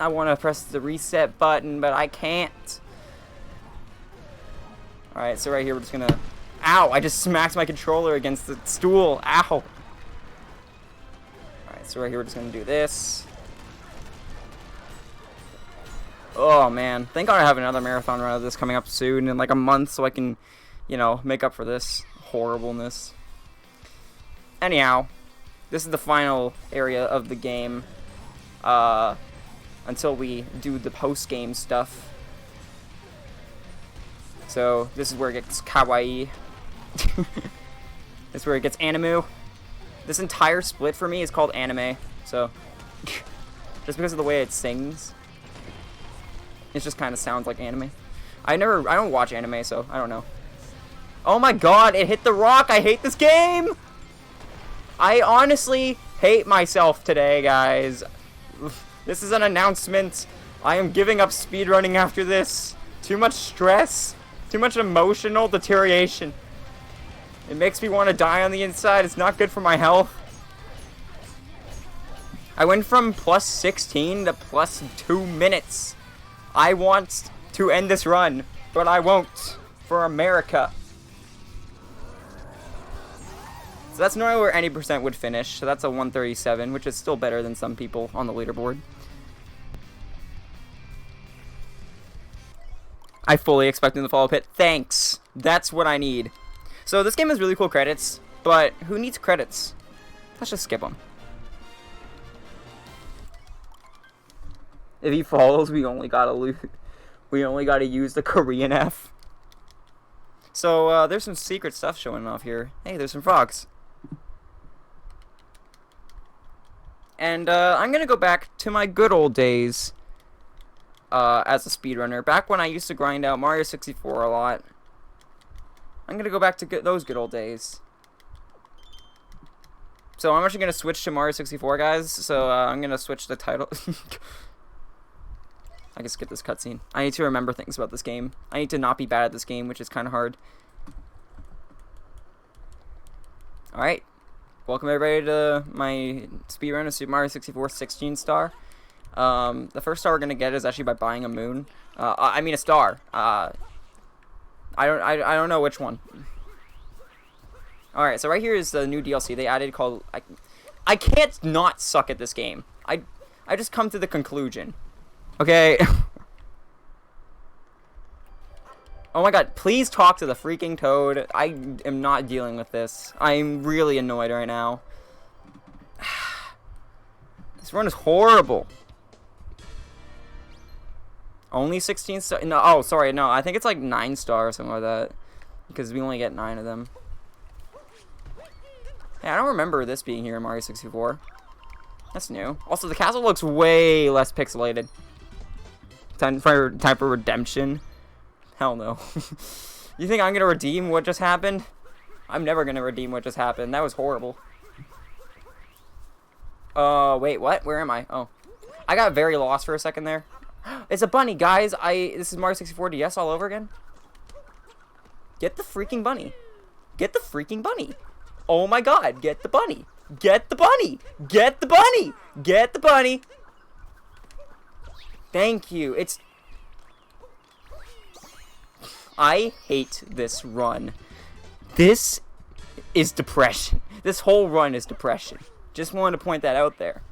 I want to press the reset button, but I can't. Alright, so right here we're just gonna... Ow! I just smacked my controller against the stool. Ow! Alright, so right here we're just gonna do this. Oh, man. Thank God I have another marathon run of this coming up soon in like a month so I can, you know, make up for this horribleness. Anyhow, this is the final area of the game. Until we do the post-game stuff. So, this is where it gets kawaii. This is where it gets anime. This entire split for me is called anime. So, just because of the way it sings. It just kind of sounds like anime. I don't watch anime, so I don't know. Oh my god, it hit the rock! I hate this game! I honestly hate myself today, guys. This is an announcement. I am giving up speedrunning after this. Too much stress. Too much emotional deterioration. It makes me want to die on the inside. It's not good for my health. I went from plus 16 to plus 2 minutes. I want to end this run, but I won't. For America. So that's normally where any percent would finish. So that's a 137, which is still better than some people on the leaderboard. I fully expect him to follow pit. Thanks. That's what I need. So this game has really cool credits, but who needs credits? Let's just skip them. If he follows, we only gotta use the Korean F. So there's some secret stuff showing off here. Hey, there's some frogs. And I'm gonna go back to my good old days. As a speedrunner, back when I used to grind out Mario 64 a lot. I'm gonna go back to those good old days. So I'm actually gonna switch to Mario 64, guys. So I'm gonna switch the title. I can skip this cutscene. I need to remember things about this game. I need to not be bad at this game, which is kind of hard. Alright. Welcome everybody to my speedrun of Super Mario 64 16 star. The first star we're gonna get is actually by buying a moon. I mean a star. I don't know which one. Alright, so right here is the new DLC they added called... I can't not suck at this game. I just come to the conclusion. Okay. Oh my god, please talk to the freaking toad. I am not dealing with this. I'm really annoyed right now. This run is horrible. Only 16 stars? No, oh, sorry, no. I think it's like 9 stars or something like that. Because we only get 9 of them. Yeah, I don't remember this being here in Mario 64. That's new. Also, the castle looks way less pixelated. Time for redemption. Hell no. You think I'm gonna redeem what just happened? I'm never gonna redeem what just happened. That was horrible. Wait, what? Where am I? Oh. I got very lost for a second there. It's a bunny, guys. This is Mario 64 DS all over again. Get the freaking bunny. Get the freaking bunny. Oh my god, get the bunny. Get the bunny. Get the bunny. Get the bunny. Thank you. I hate this run. This is depression. This whole run is depression. Just wanted to point that out there.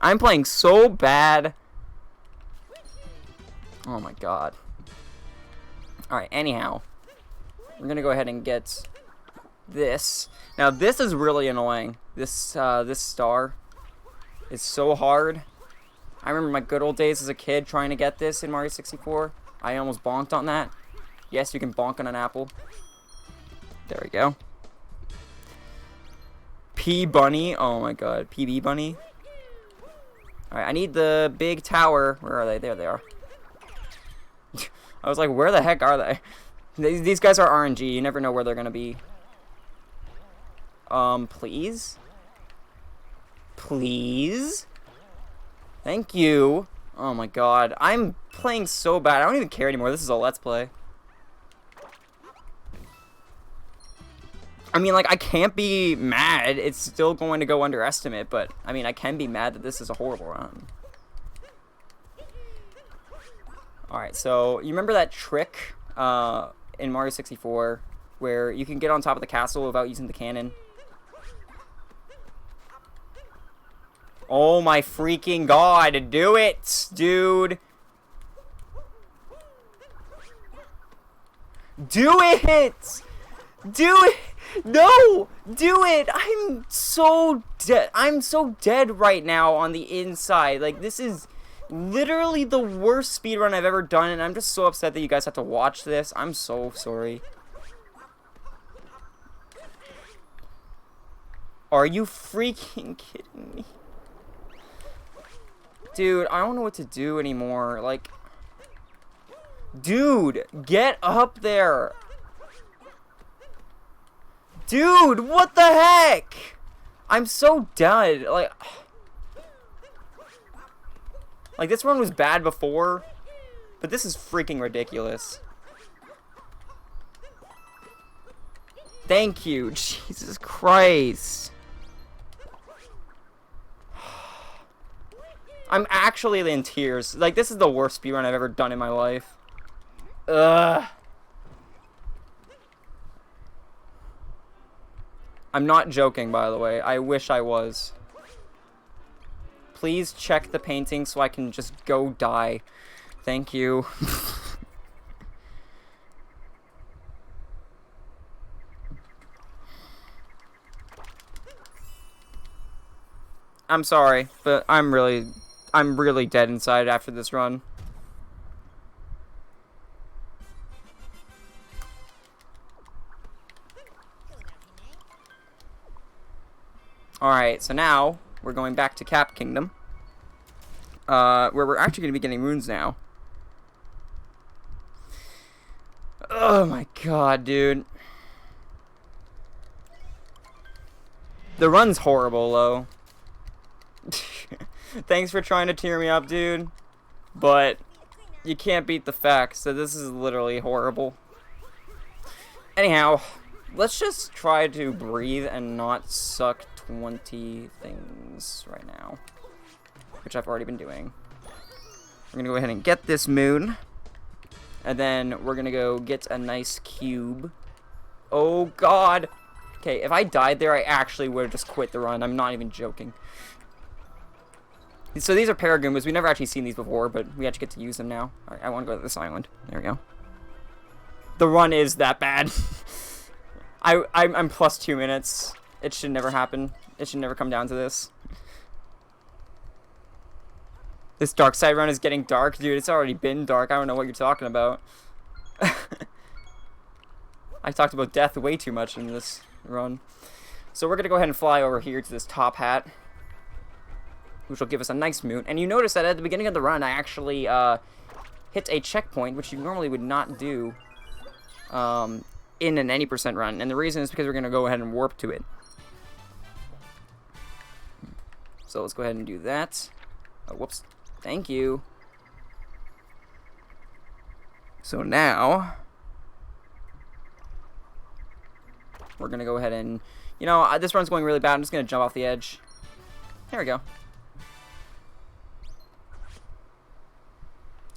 I'm playing so bad. Oh my god. Alright, anyhow. We're gonna go ahead and get this. Now this is really annoying. This star is so hard. I remember my good old days as a kid trying to get this in Mario 64. I almost bonked on that. Yes, you can bonk on an apple. There we go. P Bunny. Oh my god. PB Bunny. Alright, I need the big tower. Where are they? There they are. I was like, where the heck are they? These guys are RNG. You never know where they're gonna be. Please? Please? Thank you. Oh my god. I'm playing so bad. I don't even care anymore. This is a Let's Play. I mean, like, I can't be mad. It's still going to go under estimate, but, I mean, I can be mad that this is a horrible run. Alright, so, you remember that trick in Mario 64 where you can get on top of the castle without using the cannon? Oh my freaking god, do it, dude! Do it! Do it! No! Do it! I'm so dead. I'm so dead right now on the inside. Like, this is literally the worst speedrun I've ever done, and I'm just so upset that you guys have to watch this. I'm so sorry. Are you freaking kidding me? Dude, I don't know what to do anymore. Like, dude, get up there. Dude, what the heck? I'm so dead. Like this one was bad before, but this is freaking ridiculous. Thank you. Jesus Christ. I'm actually in tears. Like, this is the worst speedrun I've ever done in my life. Ugh. I'm not joking, by the way. I wish I was. Please check the painting so I can just go die. Thank you. I'm sorry, but I'm really dead inside after this run. Alright, so now we're going back to Cap Kingdom. Where we're actually going to be getting runes now. Oh my god, dude. The run's horrible, though. Thanks for trying to tear me up, dude. But you can't beat the facts, so this is literally horrible. Anyhow, let's just try to breathe and not suck 20 things right now, which I've already been doing. We're gonna go ahead and get this moon, and then we're gonna go get a nice cube. Oh god. Okay, if I died there, I actually would have just quit the run. I'm not even joking. So these are Paragoombas. We've never actually seen these before, but we actually get to use them now. Alright, I want to go to this island. There we go. The run is that bad. I'm plus 2 minutes. It should never happen. It should never come down to this. This dark side run is getting dark. Dude, it's already been dark. I don't know what you're talking about. I talked about death way too much in this run. So we're going to go ahead and fly over here to this top hat. which will give us a nice moon. And you notice that at the beginning of the run, I actually hit a checkpoint, which you normally would not do in an 80% run. And the reason is because we're going to go ahead and warp to it. So let's go ahead and do that. Oh, whoops. Thank you. So now, we're going to go ahead and, you know, this run's going really bad. I'm just going to jump off the edge. There we go.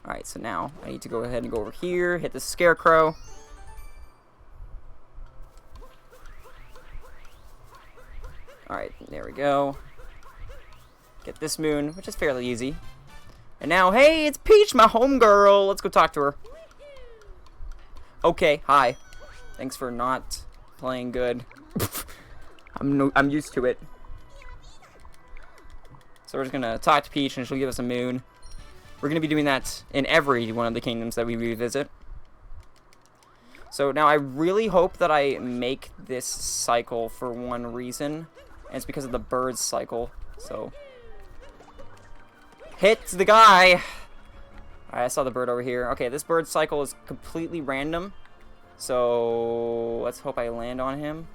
Alright, so now I need to go ahead and go over here, hit the scarecrow. Alright, there we go. Get this moon, which is fairly easy. And now, hey, it's Peach, my homegirl. Let's go talk to her. Okay, hi. Thanks for not playing good. I'm used to it. So we're just gonna talk to Peach, and she'll give us a moon. We're gonna be doing that in every one of the kingdoms that we revisit. So now I really hope that I make this cycle for one reason, and it's because of the bird cycle. So hit the guy. Alright, I saw the bird over here. Okay, this bird cycle is completely random. So let's hope I land on him.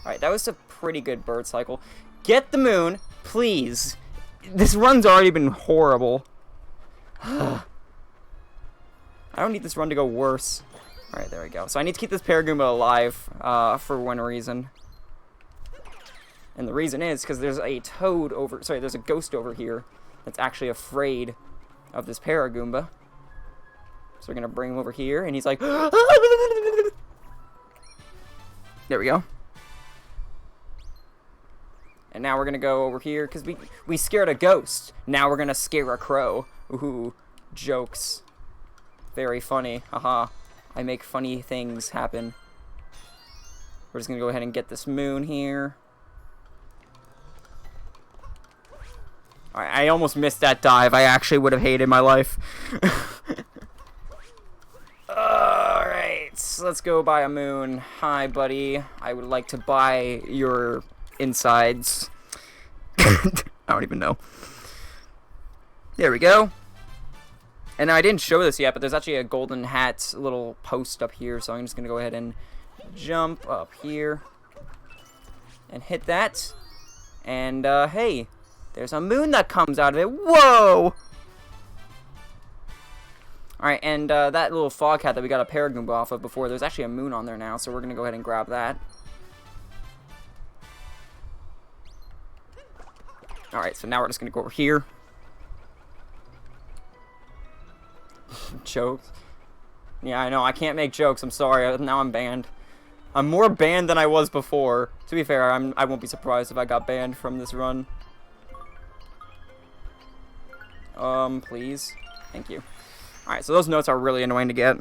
Alright, that was a pretty good bird cycle. Get the moon, please. This run's already been horrible. I don't need this run to go worse. Alright, there we go. So I need to keep this Paragoomba alive for one reason. And the reason is because there's a toad over... Sorry, there's a ghost over here that's actually afraid of this Paragoomba. So we're going to bring him over here, and he's like... There we go. And now we're going to go over here, because we scared a ghost. Now we're going to scare a crow. Ooh, jokes. Very funny. Haha. I make funny things happen. We're just going to go ahead and get this moon here. Alright, I almost missed that dive. I actually would have hated my life. Alright, so let's go buy a moon. Hi, buddy. I would like to buy your insides. I don't even know. There we go. And I didn't show this yet, but there's actually a golden hat little post up here, so I'm just going to go ahead and jump up here and hit that. And, hey, there's a moon that comes out of it. Whoa! Alright, and that little fog hat that we got a Paragoomba off of before, there's actually a moon on there now, so we're going to go ahead and grab that. Alright, so now we're just going to go over here. Jokes. Yeah, I know, I can't make jokes, I'm sorry, now I'm banned. I'm more banned than I was before. To be fair, I won't be surprised if I got banned from this run. Please. Thank you. Alright, so those notes are really annoying to get.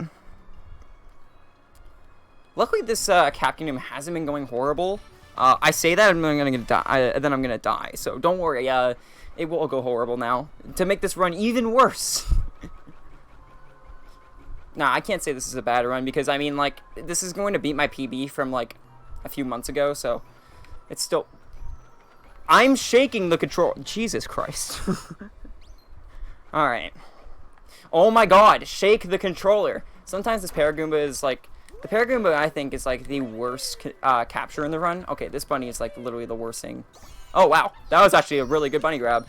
Luckily, this Cap Kingdom hasn't been going horrible. I say that and then I'm gonna die. So don't worry, it will go horrible now. To make this run even worse. Nah, I can't say this is a bad run because, I mean, like, this is going to beat my PB from, like, a few months ago, so it's still... I'm shaking the control... Jesus Christ. Alright. Oh my god, shake the controller. Sometimes this Paragoomba is, like... The Paragoomba, I think, is, like, the worst capture in the run. Okay, this bunny is, like, literally the worst thing. Oh, wow. That was actually a really good bunny grab.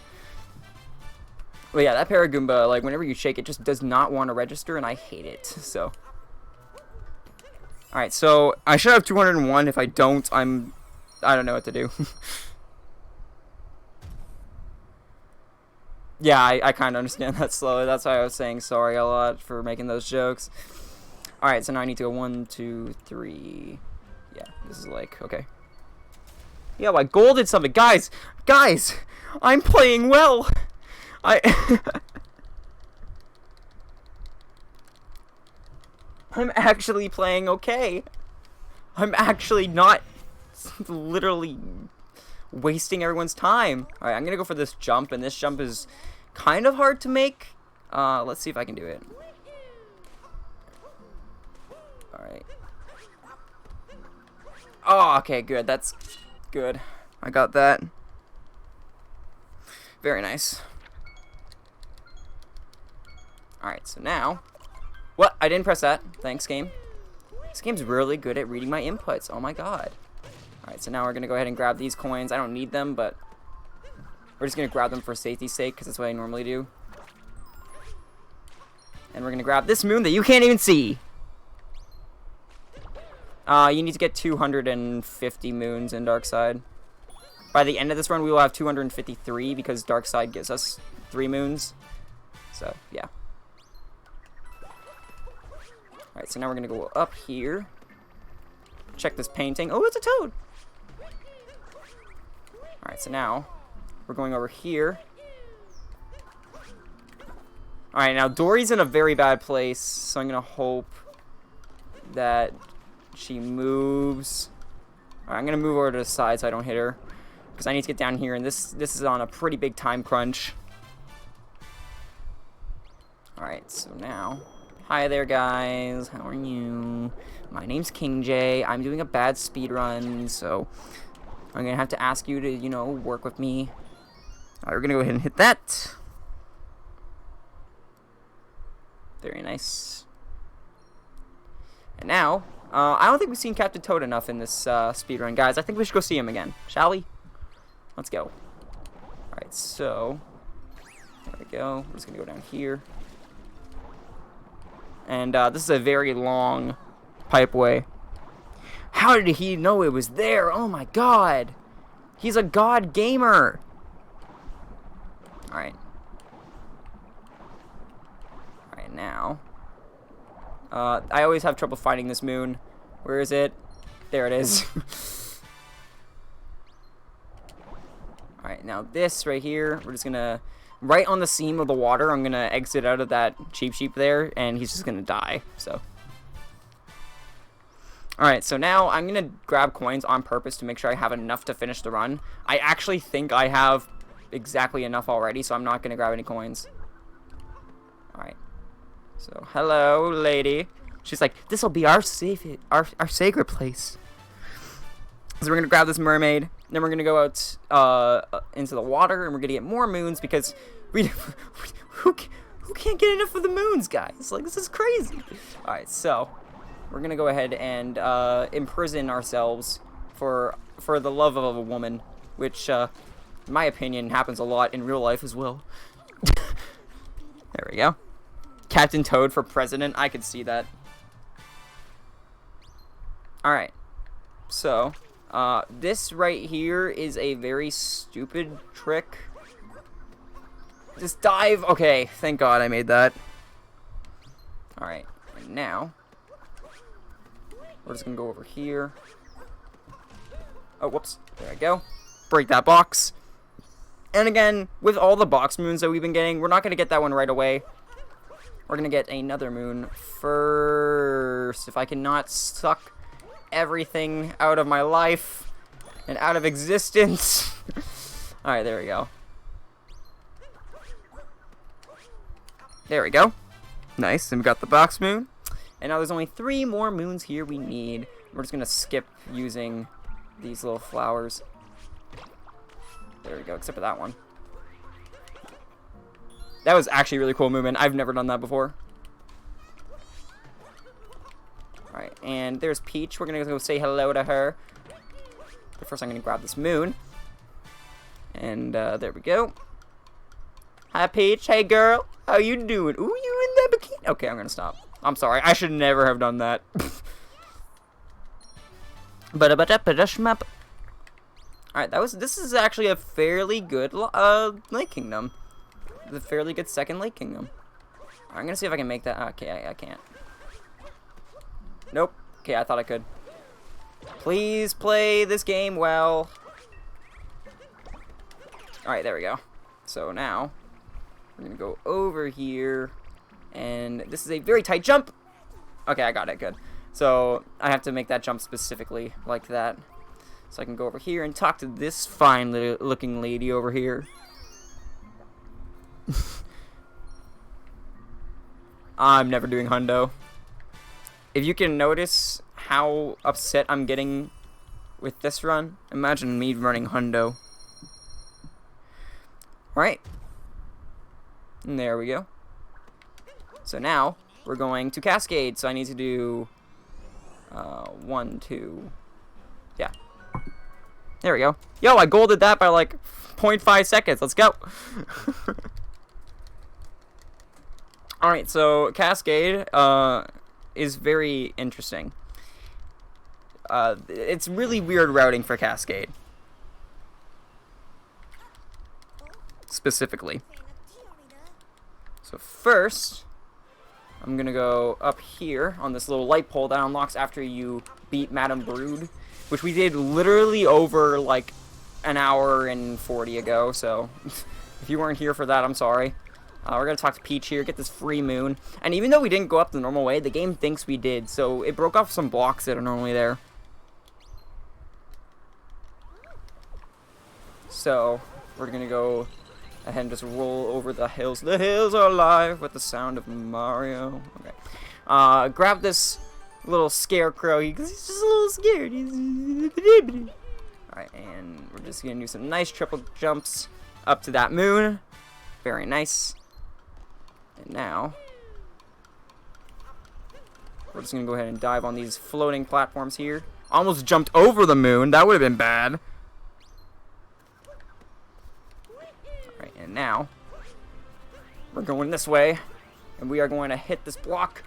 But yeah, that Paragoomba, like, whenever you shake it, just does not want to register, and I hate it, so. Alright, so I should have 201. If I don't, I don't know what to do. Yeah, I kind of understand that slowly. That's why I was saying sorry a lot for making those jokes. Alright, so now I need to go 1, 2, 3. Yeah, this is like, okay. Yeah, I golded something. Guys, I'm playing well. I'm actually playing okay. I'm actually not literally wasting everyone's time. Alright, I'm gonna go for this jump, and this jump is kind of hard to make. Let's see if I can do it. Alright. Oh, okay, good. That's good. I got that. Very nice. Alright, so now... What? I didn't press that. Thanks, game. This game's really good at reading my inputs. Oh my god. Alright, so now we're going to go ahead and grab these coins. I don't need them, but... We're just going to grab them for safety's sake, because that's what I normally do. And we're going to grab this moon that you can't even see. You need to get 250 moons in Darkside. By the end of this run, we will have 253 because Darkside gives us 3 moons. So, yeah. Alright, so now we're going to go up here. Check this painting. Oh, it's a toad! Alright, so now we're going over here. Alright, now Dory's in a very bad place, so I'm going to hope that she moves. Alright, I'm going to move over to the side so I don't hit her. Because I need to get down here, and this is on a pretty big time crunch. Alright, so now... Hi there, guys. How are you? My name's Kingj. I'm doing a bad speed run, so I'm going to have to ask you to, you know, work with me. Alright, we're going to go ahead and hit that. Very nice. And now, I don't think we've seen Captain Toad enough in this speedrun, guys. I think we should go see him again. Shall we? Let's go. Alright, so... There we go. We're just going to go down here. And this is a very long pipeway. How did he know it was there? Oh my god! He's a god gamer! Alright. Alright, now... I always have trouble finding this moon. Where is it? There it is. Alright, now this right here, we're just gonna... Right on the seam of the water, I'm gonna exit out of that cheap sheep there, and he's just gonna die, so... Alright, so now I'm gonna grab coins on purpose to make sure I have enough to finish the run. I actually think I have exactly enough already, so I'm not gonna grab any coins. Alright. So, hello, lady. She's like, this'll be our sacred place. So we're gonna grab this mermaid, then we're gonna go out into the water, and we're gonna get more moons because who can't get enough of the moons, guys? Like, this is crazy. All right, so we're gonna go ahead and imprison ourselves for the love of a woman, which, in my opinion, happens a lot in real life as well. There we go. Captain Toad for president. I could see that. Alright. So, this right here is a very stupid trick. Just dive. Okay, thank God I made that. Alright, and now we're just gonna go over here. Oh, whoops. There I go. Break that box. And again, with all the box moons that we've been getting, we're not gonna get that one right away. We're gonna get another moon first. If I cannot suck everything out of my life and out of existence. Alright, there we go. There we go. Nice, and we got the box moon. And now there's only 3 more moons here we need. We're just gonna skip using these little flowers. There we go, except for that one. That was actually a really cool movement. I've never done that before. Alright, and there's Peach. We're gonna go say hello to her. But first I'm gonna grab this moon. And there we go. Hi Peach, hey girl. How you doing? Ooh, you in that bikini? Okay, I'm gonna stop. I'm sorry, I should never have done that. Alright, this is actually a fairly good Lake Kingdom. The fairly good second Lake Kingdom. I'm gonna see if I can make that. Okay, I can't. Nope. Okay, I thought I could. Please play this game well. Alright, there we go. So now, we're gonna go over here. And this is a very tight jump. Okay, I got it. Good. So, I have to make that jump specifically like that. So I can go over here and talk to this fine looking lady over here. I'm never doing hundo. If you can notice how upset I'm getting with this run, imagine me running hundo. Alright. And there we go. So now, we're going to cascade. So I need to do 1, 2. Yeah. There we go. Yo, I golded that by like 0.5 seconds. Let's go. Alright, so cascade is very interesting. It's really weird routing for cascade. Specifically. So first, I'm gonna go up here on this little light pole that unlocks after you beat Madame Brood, which we did literally over like an hour and 40 ago, so if you weren't here for that, I'm sorry. We're gonna talk to Peach here, get this free moon, and even though we didn't go up the normal way, the game thinks we did, so it broke off some blocks that are normally there. So, we're gonna go ahead and just roll over the hills. The hills are alive with the sound of Mario. Okay. Grab this little scarecrow because he's just a little scared. Alright, and we're just gonna do some nice triple jumps up to that moon. Very nice. And now, we're just gonna go ahead and dive on these floating platforms here. Almost jumped over the moon. That would have been bad. And now, we're going this way, and we are going to hit this block.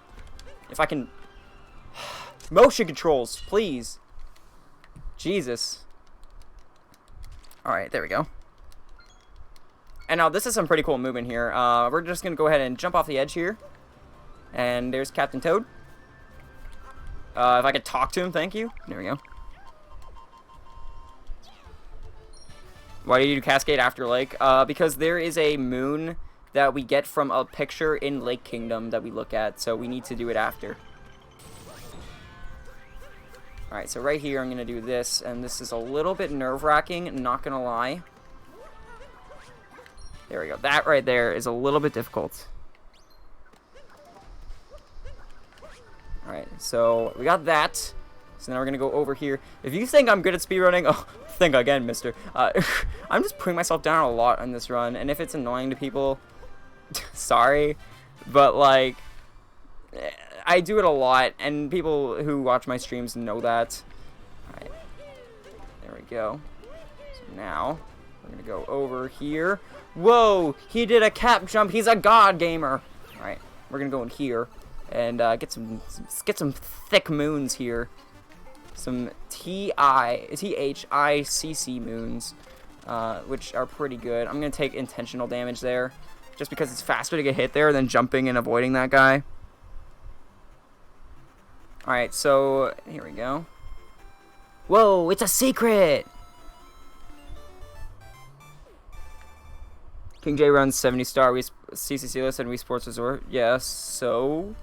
If I can... Motion controls, please. Jesus. Alright, there we go. And now, this is some pretty cool movement here. We're just going to go ahead and jump off the edge here. And there's Captain Toad. If I could talk to him, thank you. There we go. Why do you do Cascade after Lake? Because there is a moon that we get from a picture in Lake Kingdom that we look at, so we need to do it after. Alright, so right here I'm going to do this, and this is a little bit nerve-wracking, not going to lie. There we go. That right there is a little bit difficult. Alright, so we got that. So now we're going to go over here. If you think I'm good at speedrunning, oh, think again, mister. I'm just putting myself down a lot on this run, and if it's annoying to people, sorry, but like, I do it a lot, and people who watch my streams know that. Alright, there we go. So now, we're going to go over here. Whoa, he did a cap jump, he's a god gamer. Alright, we're going to go in here, and get some thick moons here. Some THICC moons, which are pretty good. I'm going to take intentional damage there, just because it's faster to get hit there than jumping and avoiding that guy. Alright, so here we go. Whoa, it's a secret! King J runs 70-star CCC list and Wii Sports Resort. Yes, so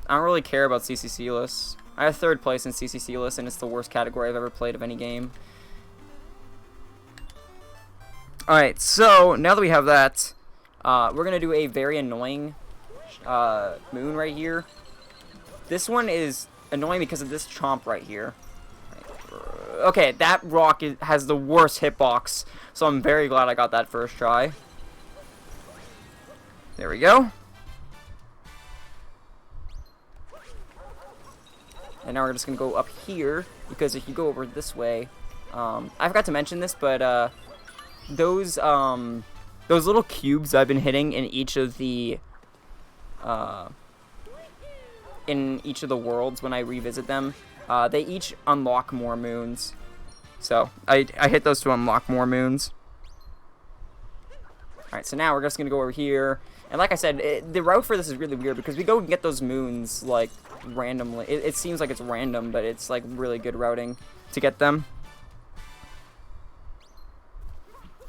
I don't really care about CCC lists. I have 3rd place in CCC list, and it's the worst category I've ever played of any game. Alright, so now that we have that, we're going to do a very annoying moon right here. This one is annoying because of this chomp right here. Okay, that rock has the worst hitbox, so I'm very glad I got that first try. There we go. And now we're just going to go up here, because if you go over this way, I forgot to mention this, but those little cubes I've been hitting in each of the worlds when I revisit them, they each unlock more moons. So I hit those to unlock more moons. Alright, so now we're just going to go over here. And like I said, the route for this is really weird because we go and get those moons, like, randomly. It seems like it's random, but it's, like, really good routing to get them.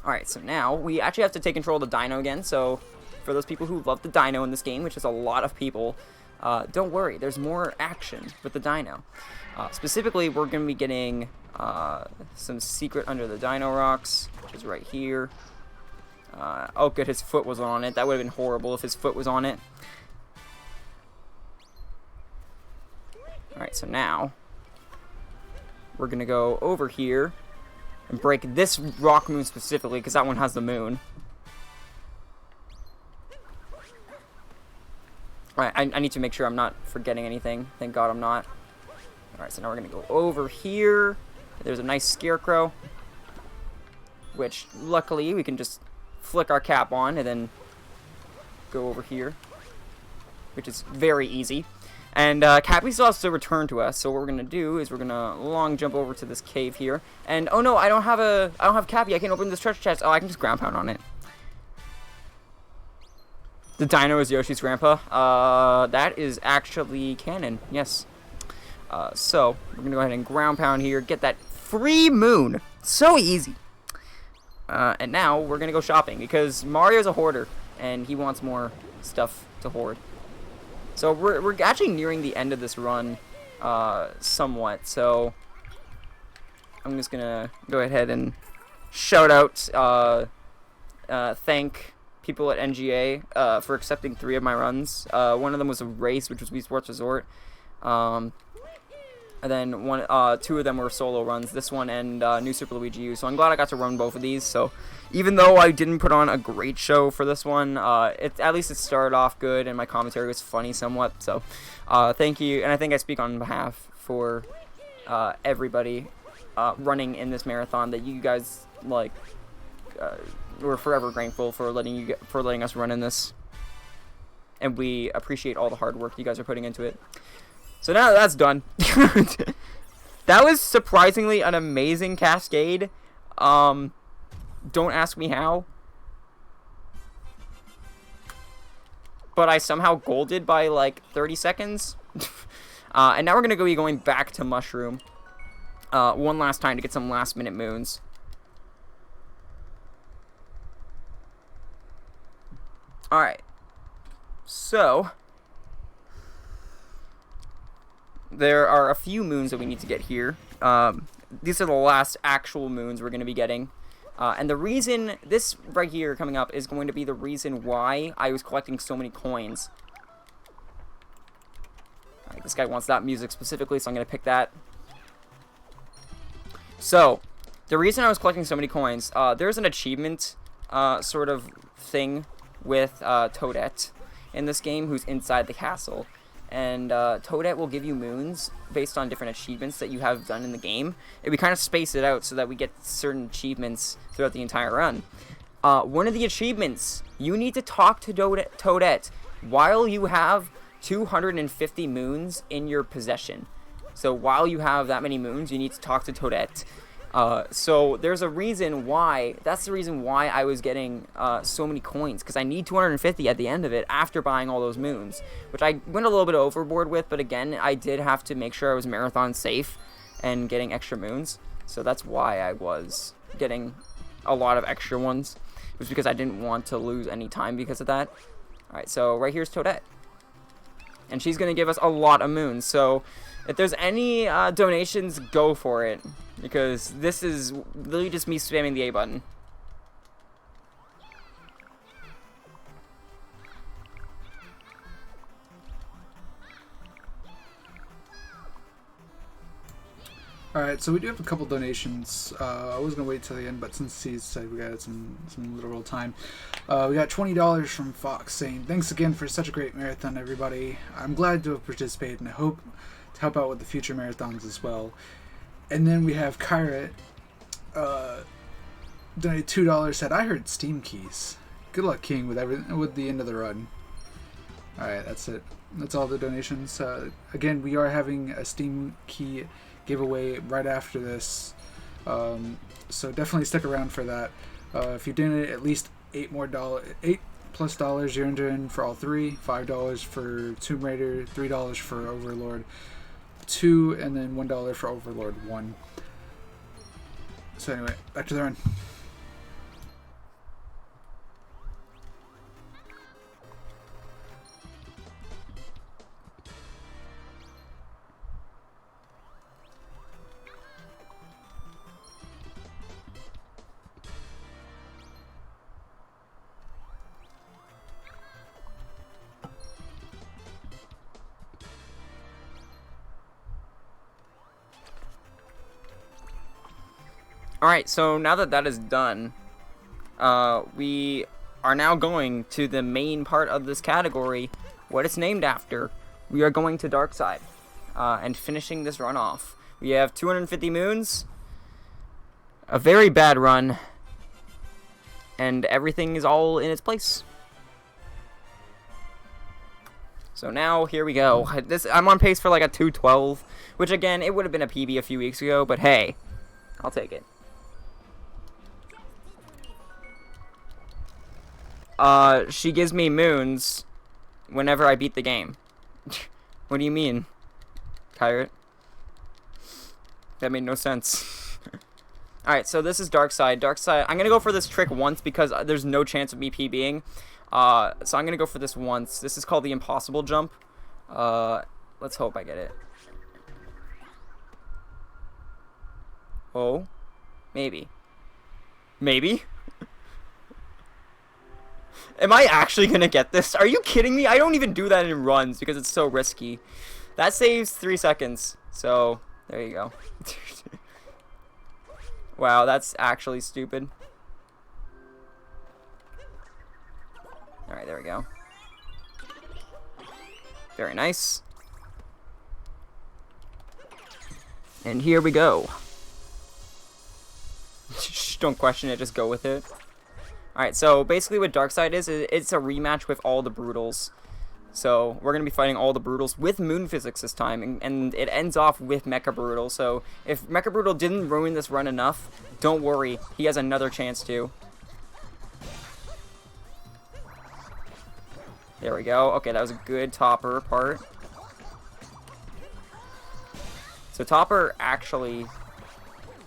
Alright, so now we actually have to take control of the dino again. So for those people who love the dino in this game, which is a lot of people, don't worry. There's more action with the dino. Specifically, we're going to be getting some secret under the dino rocks, which is right here. Oh good, his foot was on it. That would have been horrible if his foot was on it. Alright, so now we're going to go over here and break this rock moon specifically, because that one has the moon. Alright, I need to make sure I'm not forgetting anything. Thank God I'm not. Alright, so now we're going to go over here. There's a nice scarecrow, which luckily we can just flick our cap on and then go over here, which is very easy. And Cappy still has to return to us, so what we're gonna do is we're gonna long jump over to this cave here. And oh no, I don't have Cappy. I can't open this treasure chest. Oh, I can just ground pound on it. The dino is Yoshi's grandpa. That is actually canon. Yes. So we're gonna go ahead and ground pound here, get that free moon. So easy. And now we're gonna go shopping because Mario's a hoarder and he wants more stuff to hoard. So we're actually nearing the end of this run, somewhat. So I'm just gonna go ahead and shout out, thank people at NGA for accepting 3 of my runs. One of them was a race, which was Wii Sports Resort. And then 2 of them were solo runs. This one and New Super Luigi U. So I'm glad I got to run both of these. So even though I didn't put on a great show for this one, at least it started off good and my commentary was funny somewhat. So thank you, and I think I speak on behalf for everybody running in this marathon that you guys like. We're forever grateful for letting us run in this, and we appreciate all the hard work you guys are putting into it. So now that that's done, that was surprisingly an amazing cascade. Don't ask me how, but I somehow golded by like 30 seconds. And now we're gonna be going back to Mushroom one last time to get some last minute moons. Alright, so there are a few moons that we need to get here. These are the last actual moons we're going to be getting. And the reason, this right here coming up is going to be the reason why I was collecting so many coins. Alright, this guy wants that music specifically, so I'm going to pick that. So, the reason I was collecting so many coins, there's an achievement sort of thing with Toadette in this game who's inside the castle. And Toadette will give you moons based on different achievements that you have done in the game. And we kind of space it out so that we get certain achievements throughout the entire run. One of the achievements, you need to talk to Toadette while you have 250 moons in your possession. So while you have that many moons, you need to talk to Toadette. So there's a reason why, that's the reason why I was getting so many coins, because I need 250 at the end of it after buying all those moons, which I went a little bit overboard with, but again, I did have to make sure I was marathon safe and getting extra moons, so that's why I was getting a lot of extra ones. It was because I didn't want to lose any time because of that. Alright, so right here's Toadette, and she's going to give us a lot of moons, so if there's any donations, go for it. Because this is literally just me spamming the A button. Alright, so we do have a couple donations. I was going to wait till the end, but since he said we got some literal time. We got $20 from Fox saying, "Thanks again for such a great marathon, everybody. I'm glad to have participated and I hope to help out with the future marathons as well." And then we have Kyra, donated $2, said, "I heard Steam keys. Good luck, King, with the end of the run." Alright, that's it. That's all the donations. Again, we are having a Steam key giveaway right after this. So definitely stick around for that. If you donate at least $8+ you're entering for all 3. $5 for Tomb Raider, $3 for Overlord 2, and then $1 for Overlord 1. So anyway, back to the run. Alright, so now that that is done, we are now going to the main part of this category, what it's named after. We are going to Dark Side and finishing this run off. We have 250 moons, a very bad run, and everything is all in its place. So now, here we go. I'm on pace for like a 212, which again, it would have been a PB a few weeks ago, but hey, I'll take it. She gives me moons whenever I beat the game. What do you mean, Pirate? That made no sense. Alright, so this is Dark Side. Dark Side, I'm gonna go for this trick once because there's no chance of me PBing. So I'm gonna go for this once. This is called the impossible jump. Let's hope I get it. Oh, maybe. Maybe? Am I actually gonna get this? Are you kidding me? I don't even do that in runs because it's so risky. That saves 3 seconds. So, there you go. Wow, that's actually stupid. Alright, there we go. Very nice. And here we go. Don't question it, just go with it. Alright, so basically what Dark Side is, it's a rematch with all the Brutals. So we're going to be fighting all the Brutals with Moon Physics this time, and it ends off with Mecha Brutal. So if Mecha Brutal didn't ruin this run enough, don't worry, he has another chance to. There we go. Okay, that was a good Topper part. So Topper actually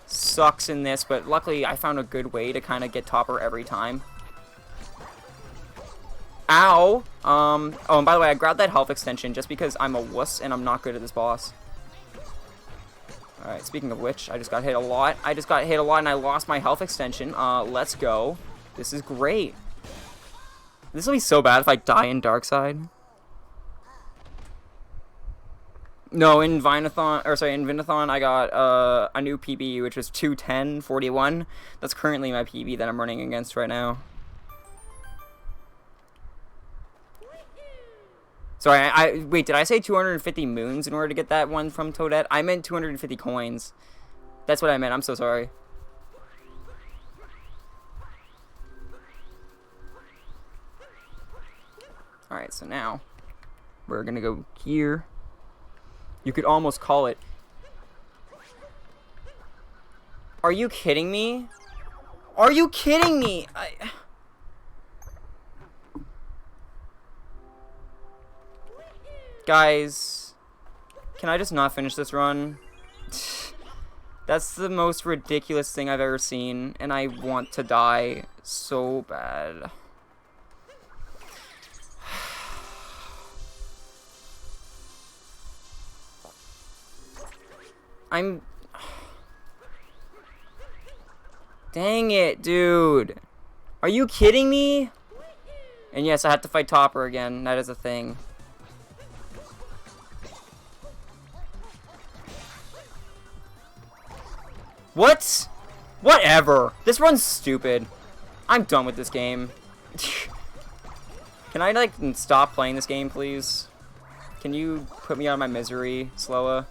sucks in this, but luckily I found a good way to kind of get Topper every time. Ow! Oh, and by the way, I grabbed that health extension just because I'm a wuss and I'm not good at this boss. Alright, speaking of which, I just got hit a lot. And I lost my health extension. Let's go. This is great. This will be so bad if I die in Dark Side. No, in Vinathon, I got a new PB, which was 2:10:41. That's currently my PB that I'm running against right now. Sorry, wait, did I say 250 moons in order to get that one from Toadette? I meant 250 coins. That's what I meant. I'm so sorry. Alright, so now we're gonna go here. You could almost call it. Are you kidding me? Are you kidding me? Guys, can I just not finish this run? That's the most ridiculous thing I've ever seen, and I want to die so bad. Dang it, dude. Are you kidding me? And yes, I have to fight Topper again. That is a thing. What? Whatever. This run's stupid. I'm done with this game. Can I, like, stop playing this game, please? Can you put me out of my misery, Sloa?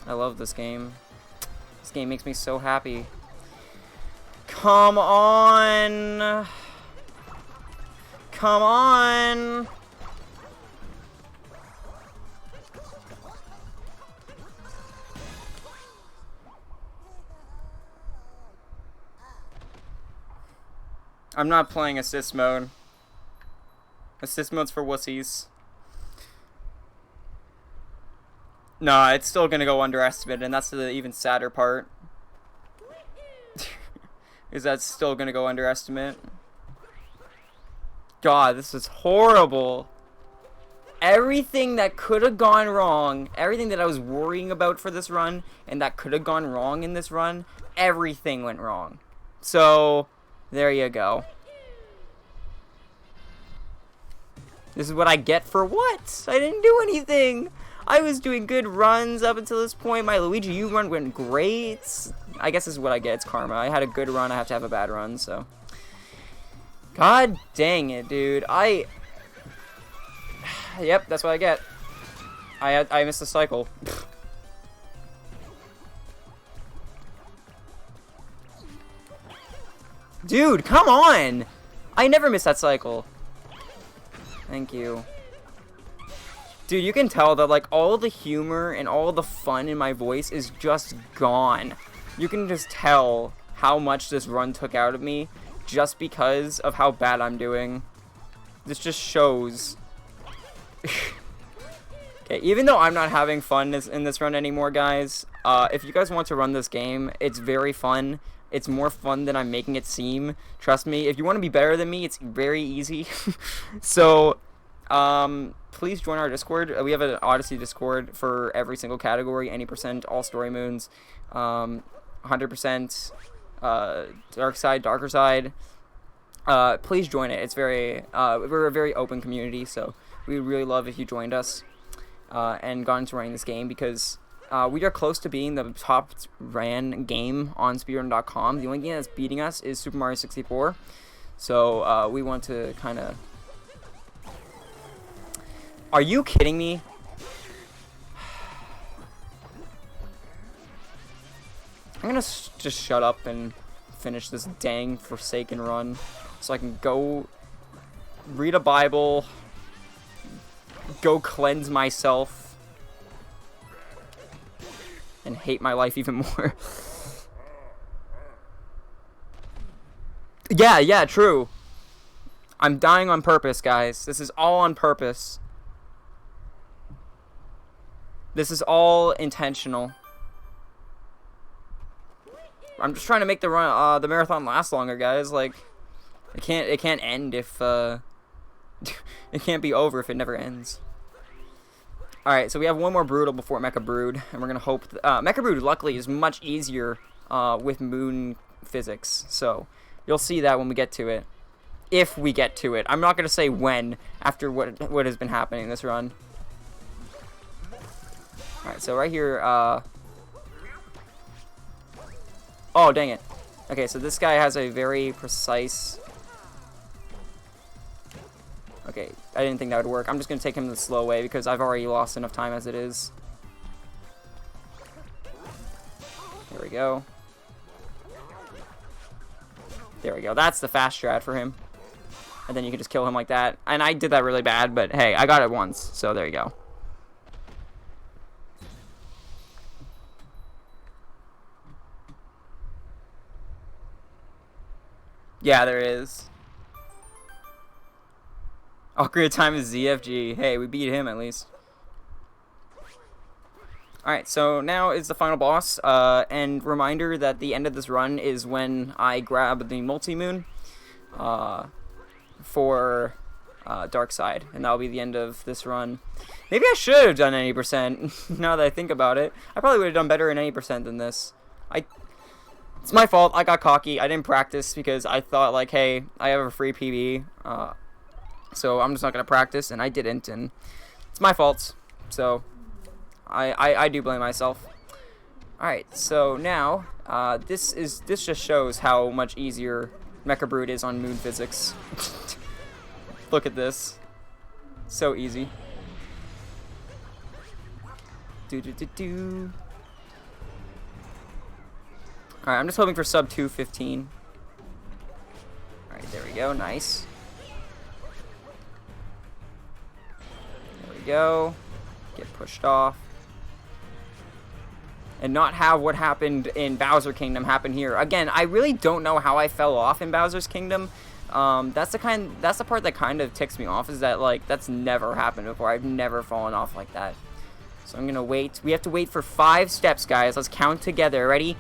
I love this game. This game makes me so happy. Come on! Come on! I'm not playing assist mode. Assist mode's for wussies. Nah, it's still gonna go underestimate, and that's the even sadder part. Is that's still gonna go underestimate. God, this is horrible. Everything that could have gone wrong, everything that I was worrying about for this run, and that could have gone wrong in this run, everything went wrong. So, there you go. This is what I get for what? I didn't do anything. I was doing good runs up until this point. My Luigi U run went great. I guess this is what I get. It's karma. I had a good run. I have to have a bad run, so. God dang it, dude. Yep, that's what I get. I missed the cycle. Dude, come on! I never miss that cycle. Thank you. Dude, you can tell that, like, all the humor and all the fun in my voice is just gone. You can just tell how much this run took out of me just because of how bad I'm doing. This just shows. Okay, even though I'm not having fun in this run anymore, guys, if you guys want to run this game, it's very fun. It's more fun than I'm making it seem. Trust me, if you want to be better than me, it's very easy. So, please join our Discord. We have an Odyssey Discord for every single category, any percent, all story moons, 100%, dark side, darker side. Please join it. It's very, we're a very open community, so we would really love if you joined us and got into running this game, because we are close to being the top ran game on speedrun.com. The only game that's beating us is Super Mario 64. So we want to kind of... Are you kidding me? I'm gonna just shut up and finish this dang forsaken run so I can go read a Bible, go cleanse myself, and hate my life even more. Yeah, true. I'm dying on purpose, guys. This is all on purpose. This is all intentional. I'm just trying to make the run, the marathon last longer, guys. Like, it can't end if, it can't be over if it never ends. Alright, so we have one more Brutal before Mecha Brood, and we're gonna hope... Mecha Brood, luckily, is much easier with moon physics, so you'll see that when we get to it. If we get to it. I'm not gonna say when, after what has been happening in this run. Alright, so right here, oh, dang it. Okay, so this guy has a very precise... Okay, I didn't think that would work. I'm just going to take him the slow way because I've already lost enough time as it is. There we go. There we go. That's the fast strat for him. And then you can just kill him like that. And I did that really bad, but hey, I got it once. So there you go. Yeah, there is. Ocarina of Time is ZFG. Hey, we beat him at least. Alright, so now is the final boss. And reminder that the end of this run is when I grab the multi-moon for Dark Side. And that'll be the end of this run. Maybe I should have done 80%, now that I think about it. I probably would have done better in 80% than this. It's my fault. I got cocky. I didn't practice because I thought, like, hey, I have a free PB, so I'm just not going to practice, and I didn't, and it's my fault. So I do blame myself. Alright, so now, this just shows how much easier Mecha Brood is on moon physics. Look at this. So easy. Do. Alright, I'm just hoping for sub 215. Alright, there we go. Nice. There we go. Get pushed off. And not have what happened in Bowser Kingdom happen here. Again, I really don't know how I fell off in Bowser's Kingdom. That's the part that kind of ticks me off, is that, like, that's never happened before. I've never fallen off like that. So I'm gonna wait. We have to wait for 5 steps, guys. Let's count together. Ready?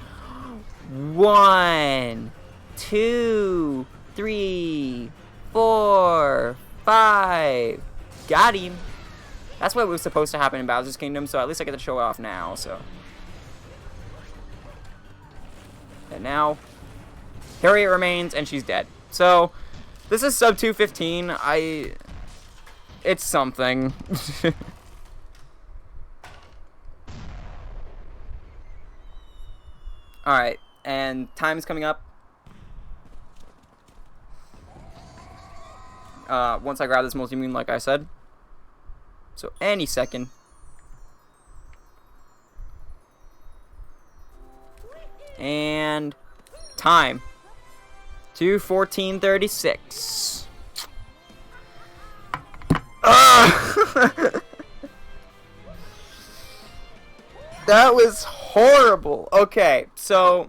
1, 2, 3, 4, 5. Got him. That's what was supposed to happen in Bowser's Kingdom, so at least I get to show it off now, so. And now, Harriet remains, and she's dead. So, this is sub 215. It's something. Alright, and time is coming up. Once I grab this multi-moon, like I said. So any second. And time. 2:14:36. That was horrible. Okay, so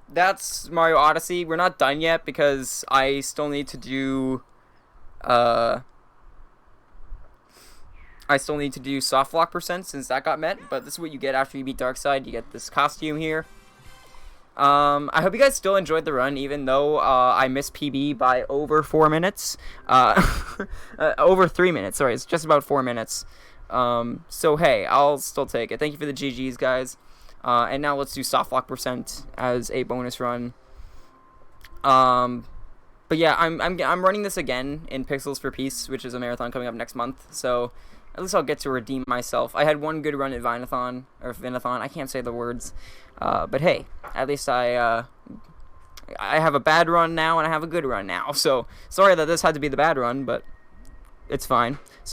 that's Mario Odyssey. We're not done yet because I still need to do soft lock percent since that got met, but this is what you get after you beat Darkseid. You get this costume here. I hope you guys still enjoyed the run, even though I missed PB by over 4 minutes. Over 3 minutes, sorry, it's just about 4 minutes. So hey, I'll still take it. Thank you for the GGs, guys. And now let's do soft lock percent as a bonus run. But yeah, I'm running this again in Pixels for Peace, which is a marathon coming up next month. So at least I'll get to redeem myself. I had one good run at Vinathon, I can't say the words. But hey, at least I have a bad run now and I have a good run now. So sorry that this had to be the bad run, but it's fine.